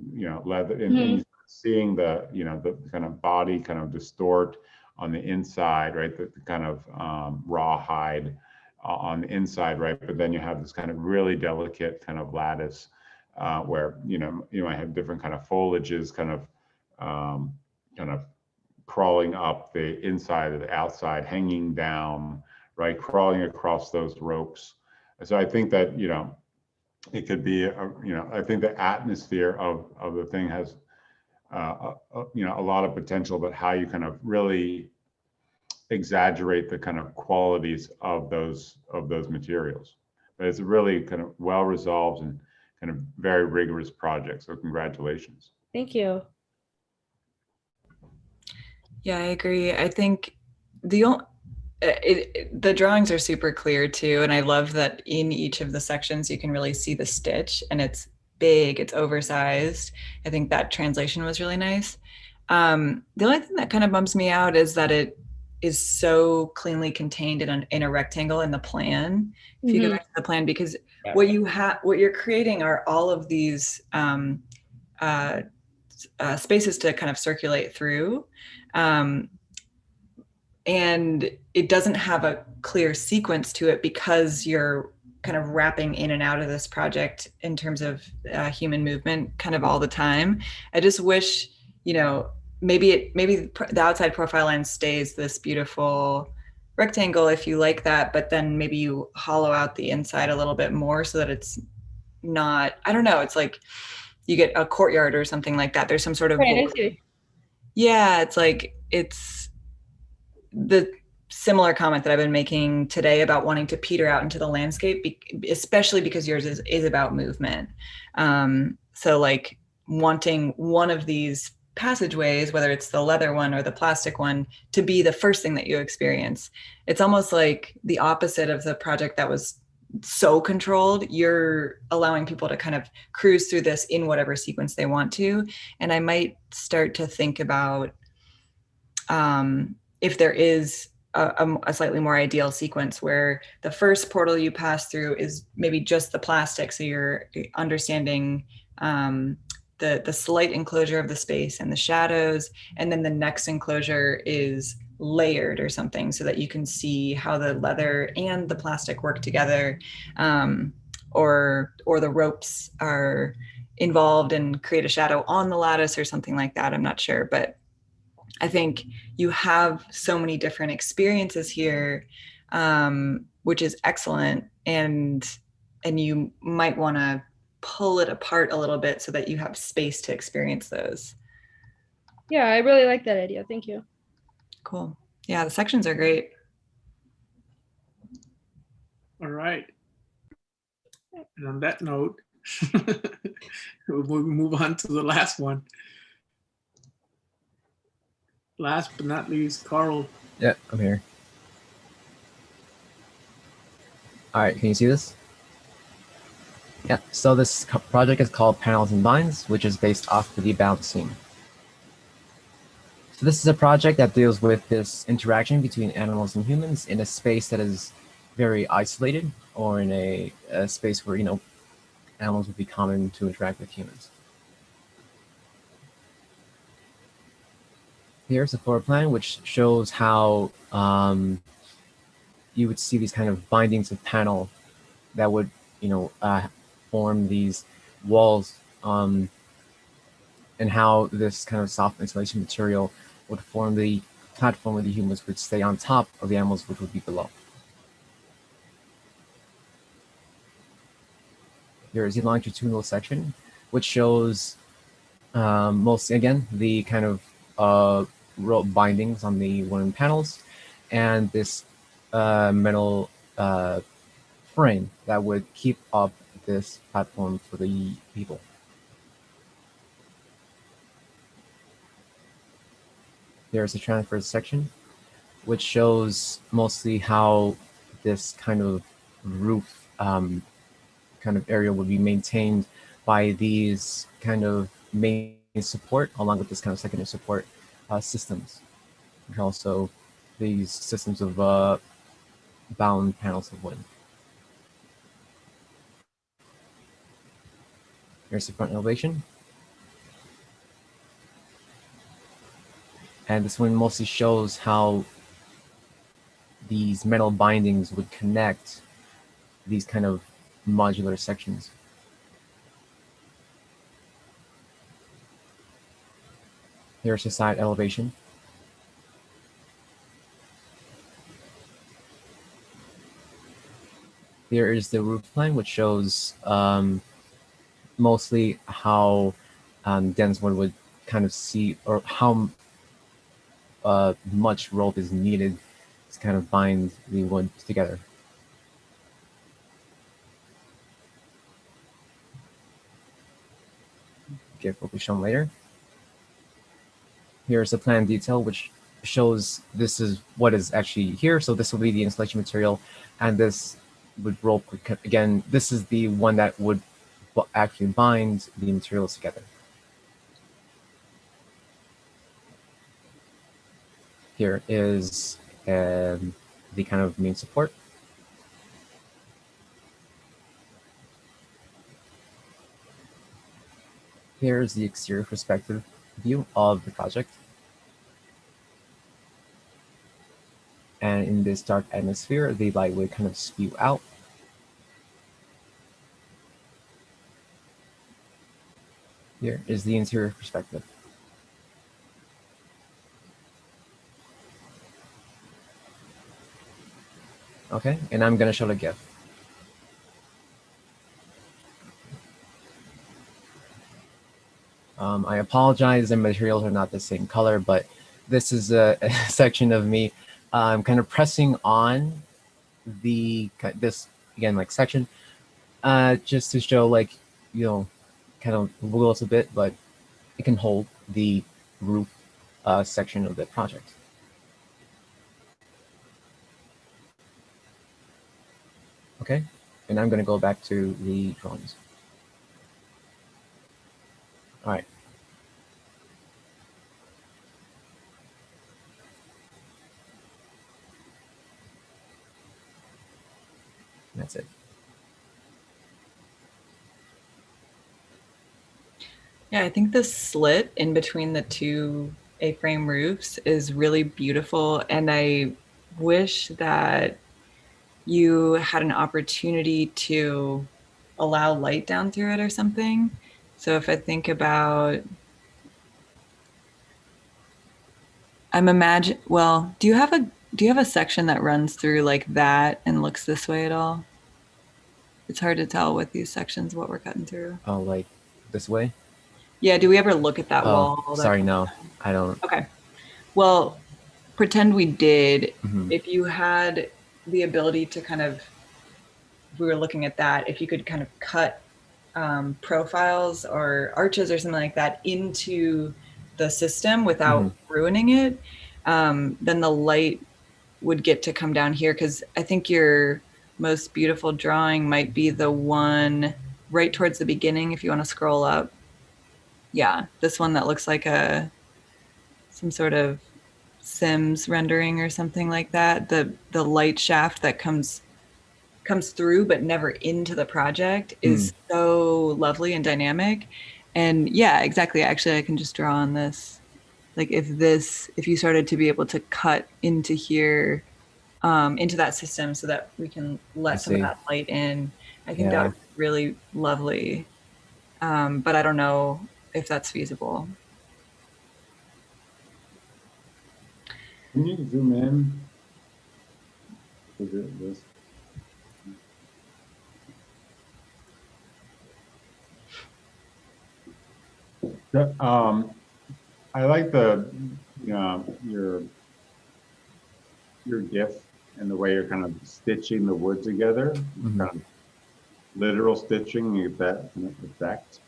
leather and seeing the kind of body kind of distort on the inside, right? The kind of rawhide on the inside, right? But then you have this kind of really delicate kind of lattice where you might have different kind of foliages kind of crawling up the inside or the outside, hanging down, right? Crawling across those ropes. So I think that it could be I think the atmosphere of the thing has a lot of potential, but how you kind of really exaggerate the kind of qualities of those materials. But it's a really kind of well resolved and kind of very rigorous project. So congratulations. Thank you. Yeah, I agree. I think the drawings are super clear too, and I love that in each of the sections you can really see the stitch, and big, it's oversized. I think that translation was really nice. The only thing that kind of bumps me out is that it is so cleanly contained in a rectangle in the plan. If you go back to the plan, because what you're creating are all of these spaces to kind of circulate through. And it doesn't have a clear sequence to it because you're kind of wrapping in and out of this project in terms of human movement kind of all the time. I just wish, maybe the outside profile line stays this beautiful rectangle if you like that, but then maybe you hollow out the inside a little bit more so that it's not, I don't know, it's like you get a courtyard or something like that. There's some sort of yeah, it's like it's the similar comment that I've been making today about wanting to peter out into the landscape, especially because yours is about movement. So like wanting one of these passageways, whether it's the leather one or the plastic one, to be the first thing that you experience. It's almost like the opposite of the project that was so controlled. You're allowing people to kind of cruise through this in whatever sequence they want to. And I might start to think about if there is a slightly more ideal sequence where the first portal you pass through is maybe just the plastic. So you're understanding the slight enclosure of the space and the shadows. And then the next enclosure is layered or something so that you can see how the leather and the plastic work together, or the ropes are involved and create a shadow on the lattice or something like that. I'm not sure, but I think you have so many different experiences here, which is excellent. And you might want to pull it apart a little bit so that you have space to experience those. Yeah, I really like that idea. Thank you. Cool. Yeah, the sections are great. All right. And on that note, we'll move on to the last one. Last but not least, Carl. Yeah, I'm here. All right, can you see this? Yeah, so this project is called Panels and Vines, which is based off the bound seam. So this is a project that deals with this interaction between animals and humans in a space that is very isolated, or in a space where, animals would be common to interact with humans. Here's a floor plan, which shows how you would see these kind of bindings of panel that would, form these walls, and how this kind of soft insulation material would form the platform where the humans would stay on top of the animals, which would be below. Here is the longitudinal section, which shows mostly, again, the kind of rope bindings on the wooden panels, and this metal frame that would keep up this platform for the people. There's a transverse section, which shows mostly how this kind of roof kind of area would be maintained by these kind of main support, along with this kind of secondary support systems, which are also these systems of bound panels of wood. Here's the front elevation. And this one mostly shows how these metal bindings would connect these kind of modular sections. Here's the side elevation. Here is the roof plan, which shows mostly how dense one would kind of see, or how much rope is needed to kind of bind the wood together. Gift will be shown later. Here's the plan detail, which shows this is what is actually here. So this will be the installation material, and this would rope, again, this is the one that would actually bind the materials together. Here is the kind of main support. Here's the exterior perspective view of the project. And in this dark atmosphere, the light would kind of spew out. Here is the interior perspective. Okay, and I'm gonna show the GIF. I apologize, the materials are not the same color, but this is a section of me kind of pressing on this, again, like section, just to show, like, you know, kind of wiggles a bit, but it can hold the roof section of the project. Okay, and I'm going to go back to the drawings. All right. That's it. Yeah, I think the slit in between the two A-frame roofs is really beautiful. And I wish that you had an opportunity to allow light down through it or something. So if I think about, well, do you have a section that runs through like that and looks this way at all? It's hard to tell with these sections what we're cutting through. Oh, like this way? Yeah, do we ever look at that wall? Sorry, no, I don't. Okay. Well, pretend we did. Mhm. If you had the ability to kind of, if we were looking at that, if you could kind of cut profiles or arches or something like that into the system without ruining it, then the light would get to come down here, because I think your most beautiful drawing might be the one right towards the beginning if you want to scroll up. Yeah, this one that looks like some sort of Sims rendering or something like that. The light shaft that comes through but never into the project is so lovely and dynamic. And yeah, exactly. Actually, I can just draw on this. Like if you started to be able to cut into here, into that system so that we can let some of that light in, I think that would be really lovely. But I don't know if that's feasible. Can you zoom in? Is it this? I like your GIF and the way you're kind of stitching the wood together, kind of literal stitching. You get that kind of effect.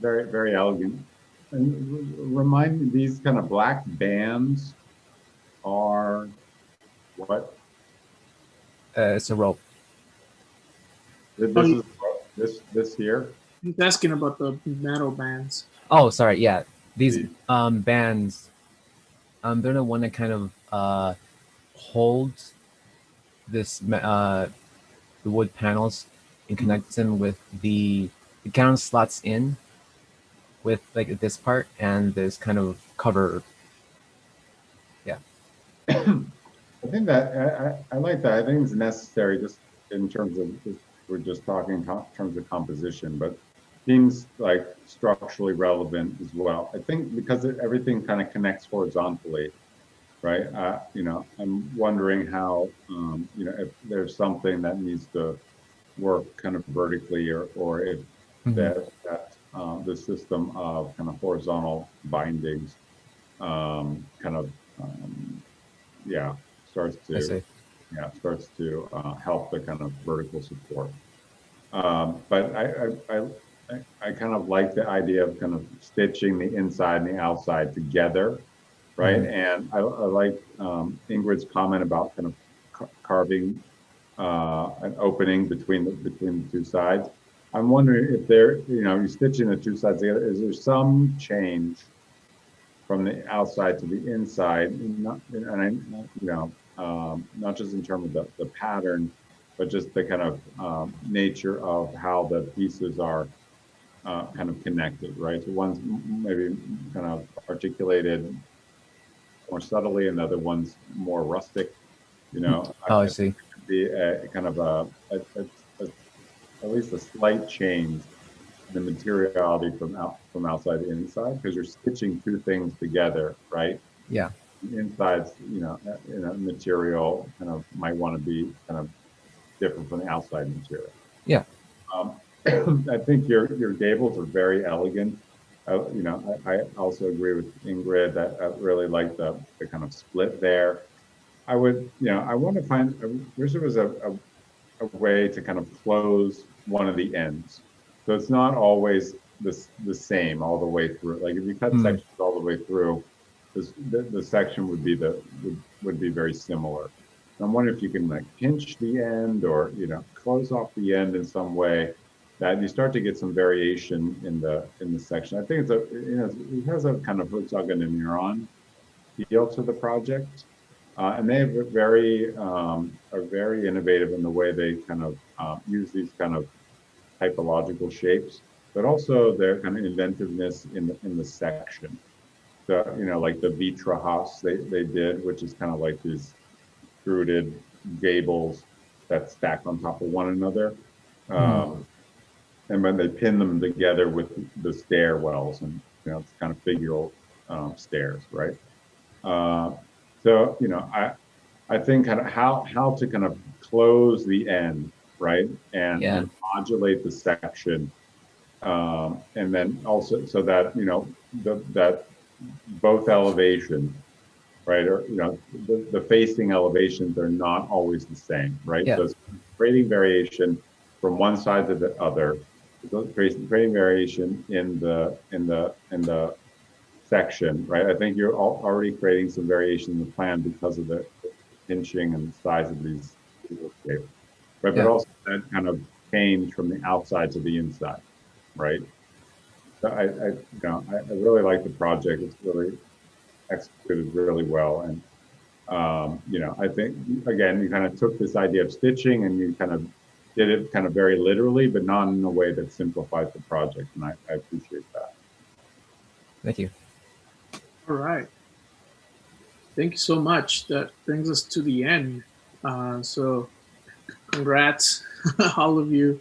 Very, very elegant. And remind me, these kind of black bands are what? It's a rope. This here. He's asking about the metal bands. Oh, sorry. Yeah, these bands. They're the one that kind of holds the wood panels and connects them with it kind of slots in with like this part and this kind of cover. Yeah. I think that I like that. I think it's necessary just in terms of we're just talking in terms of composition, but seems like structurally relevant as well. I think because everything kind of connects horizontally, right? I'm wondering how if there's something that needs to work kind of vertically, or if the system of kind of horizontal bindings starts to help the kind of vertical support. But I kind of like the idea of kind of stitching the inside and the outside together, right? And I like Ingrid's comment about kind of carving an opening between the two sides. I'm wondering if there, you're stitching the two sides together, is there some change from the outside to the inside, not just in terms of the pattern, but just the kind of nature of how the pieces are kind of connected, right? So one's maybe kind of articulated more subtly, and the other one's more rustic. Oh, I see. Be a kind of at least a slight change in the materiality from outside to inside, because you're stitching two things together, right? Yeah. The inside's material kind of might want to be kind of different from the outside material. Yeah. I think your gables are very elegant. I also agree with Ingrid that I really like the kind of split there. I would, I want to find, I wish there was a way to kind of close one of the ends. So it's not always the same all the way through. Like if you cut sections all the way through, the section would be very similar. And I'm wondering if you can like pinch the end or close off the end in some way that you start to get some variation in the section. I think it has a kind of Herzog and Neuron feel to the project. And they are very innovative in the way they kind of use these kind of typological shapes, but also their kind of inventiveness in the section. So like the Vitra house they did, which is kind of like these extruded gables that stack on top of one another, and when they pin them together with the stairwells, and it's kind of figural stairs, right? So I think kind of how to kind of close the end, right, and modulate the section, and then also so that that both elevations, right, or the facing elevations are not always the same, right? So it's creating variation from one side to the other, creating variation in the section, right? I think you're already creating some variation in the plan because of the pinching and the size of these shapes, right? But also that kind of change from the outside to the inside, right? So I really like the project. It's really executed really well, and I think again you kind of took this idea of stitching and you kind of did it kind of very literally, but not in a way that simplifies the project, and I appreciate that. Thank you. All right. Thank you so much. That brings us to the end. So congrats, all of you.